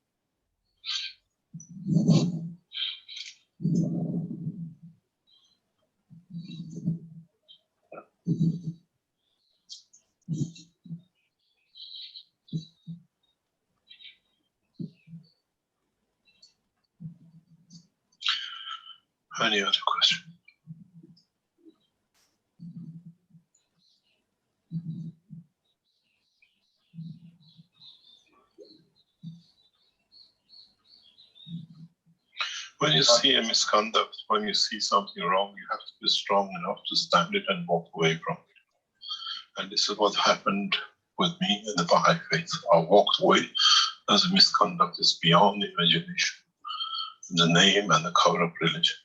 Any other question? When you see a misconduct, when you see something wrong, you have to be strong enough to stand it and walk away from it. And this is what happened with me in the Baha'i faith. I walked away as a misconduct is beyond imagination. The name and the cover of religion.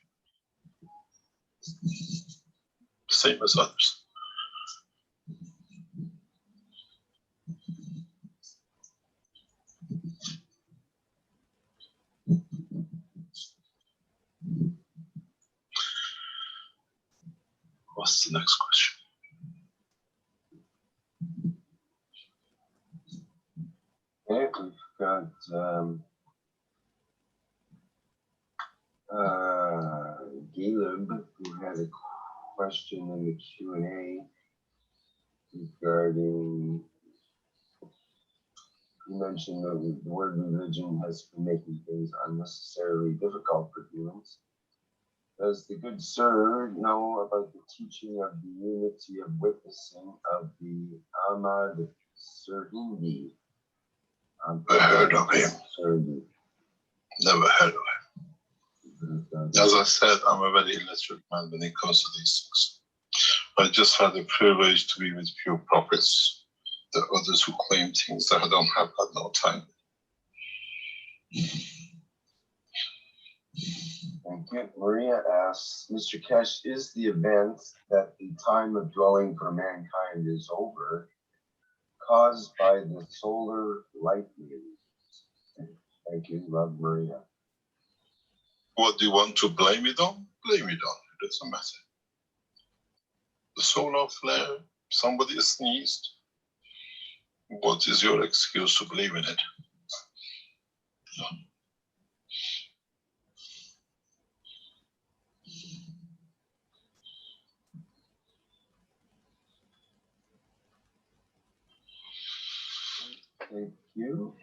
Same as others. the next question. Okay, we've got Caleb, who had a question in the Q&A regarding, you mentioned that the word religion has been making things unnecessarily difficult for humans. Does the good sir know about the teaching of the unity of witnessing of the Ahmad Surhindi? Never heard of him. Never heard of him. As I said, I'm a very illiterate man when it comes to these things. I just had the privilege to be with few prophets. The others who claim things that I don't have had no time. Thank you. Maria asks, Mr. Keshe, is the event that the time of dwelling for mankind is over caused by the solar lightning? Thank you. Love, Maria. What do you want to blame it on? Blame it on. It doesn't matter. The solar flare, somebody sneezed. What is your excuse to believe in it? Thank you.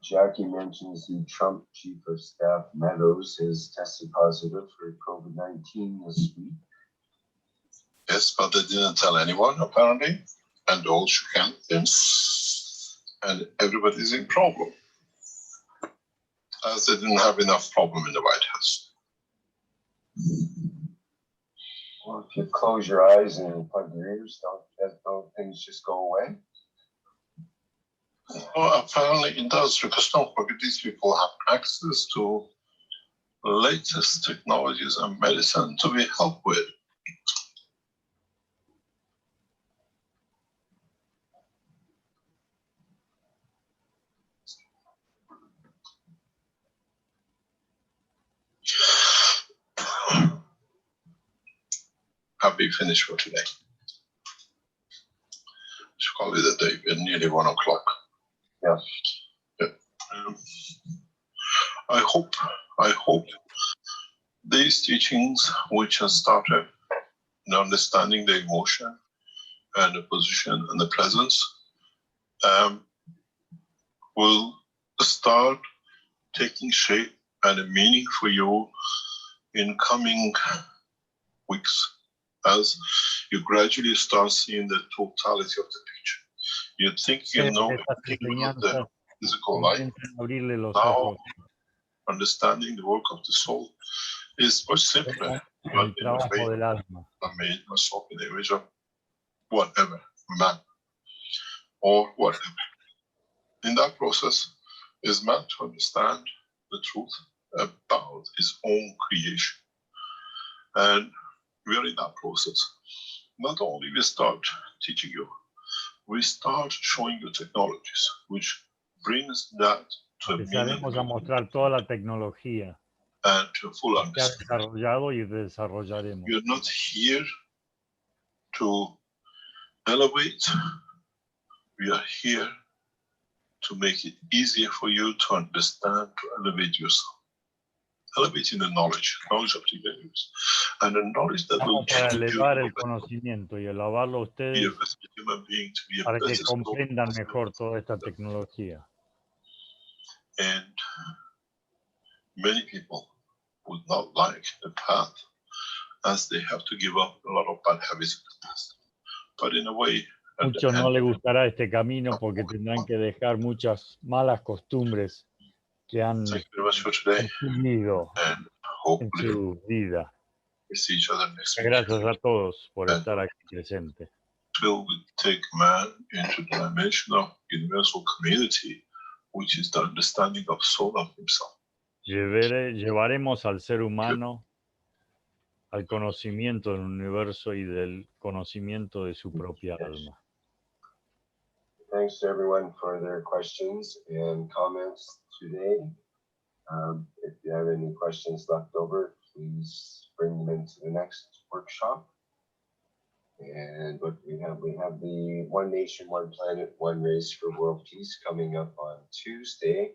Jackie mentions the Trump Chief of Staff Meadows has tested positive for COVID-19 this week. Yes, but they didn't tell anyone, apparently, and all shook hands, and everybody's in problem, as they didn't have enough problem in the White House. Well, if you close your eyes and plug your ears, don't things just go away? Well, apparently it does, because don't forget, these people have access to latest technologies and medicine to be helped with. Have we finished for today? Let's call it a day. We're nearly 1 o'clock. Yes. Yeah. I hope these teachings, which have started in understanding the emotion and the position and the presence, will start taking shape and a meaning for you in coming weeks, as you gradually start seeing the totality of the picture. You think you know everything about the physical life. Now, understanding the work of the soul is much simpler. But in a way, I made myself in the image of whatever, man, or whatever. In that process, is man to understand the truth about his own creation. And we are in that process. Not only we start teaching you, we start showing you technologies, which brings that to a Empezaremos a mostrar toda la tecnología and to a full que ha understanding. desarrollado y desarrollaremos. We are not here to elevate. We are here to make it easier for you to understand, to elevate yourself. Elevating the knowledge of the universe, and the knowledge that will Para give you elevar el conocimiento y elevarlo a be ustedes a better human being, to be a para que better soul. comprendan mejor toda esta tecnología. And many people would not like the path, as they have to give up a lot of bad habits in the past. But in a way, at the Muchos no end, les gustará este camino porque tendrán que dejar muchas malas costumbres que han thank you very much for today, adquirido and en hopefully su vida. we see each other next week. Gracias a todos por estar aquí presentes. Till we take man into the dimension of universal community, which is the understanding of soul of himself. Llevaremos al ser humano al conocimiento del universo y del conocimiento de su propia alma. Thanks to everyone for their questions and comments today. If you have any questions left over, please bring them into the next workshop. And what we have the One Nation, One Planet, One Race for World Peace coming up on Tuesday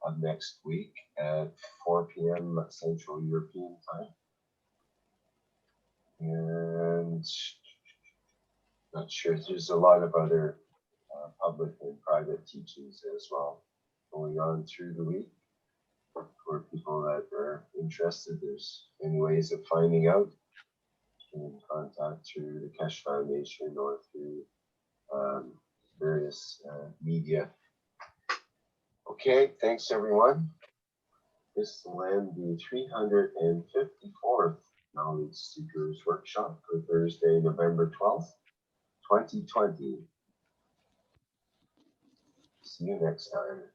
of next week at 4 p.m. Central European time. And not sure, there's a lot of other public and private teachings as well going on through the week. For people that are interested, there's many ways of finding out. You can contact through the Keshe Foundation or through various media. Okay, thanks everyone. This will end the 354th Knowledge Seekers Workshop for Thursday, November 12th, 2020. See you next time.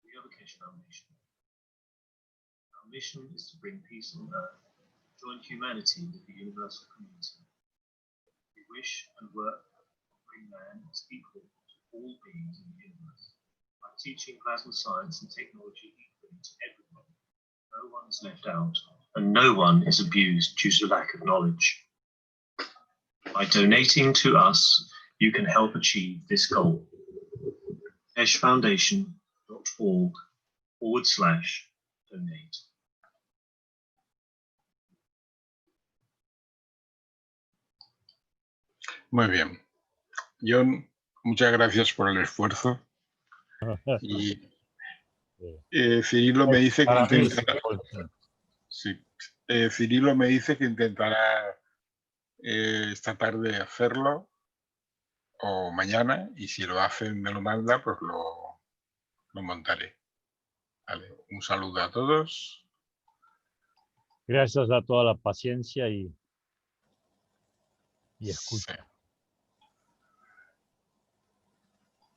We are the Keshe Foundation. Our mission is to bring peace on earth, join humanity with the universal community. We wish and work to bring man as equal to all beings in the universe by teaching plasma science and technology equally to everyone. No one is left out, and no one is abused due to lack of knowledge. By donating to us, you can help achieve this goal. keshfoundation.org/donate. Muy bien. John, muchas gracias por el esfuerzo. Y Cirilo me dice que intentará. Sí. Cirilo me dice que intentará esta tarde hacerlo o mañana, y si lo hace me lo manda, pues lo montaré. Vale. Un saludo a todos. Gracias a toda la paciencia y escucha. Sí.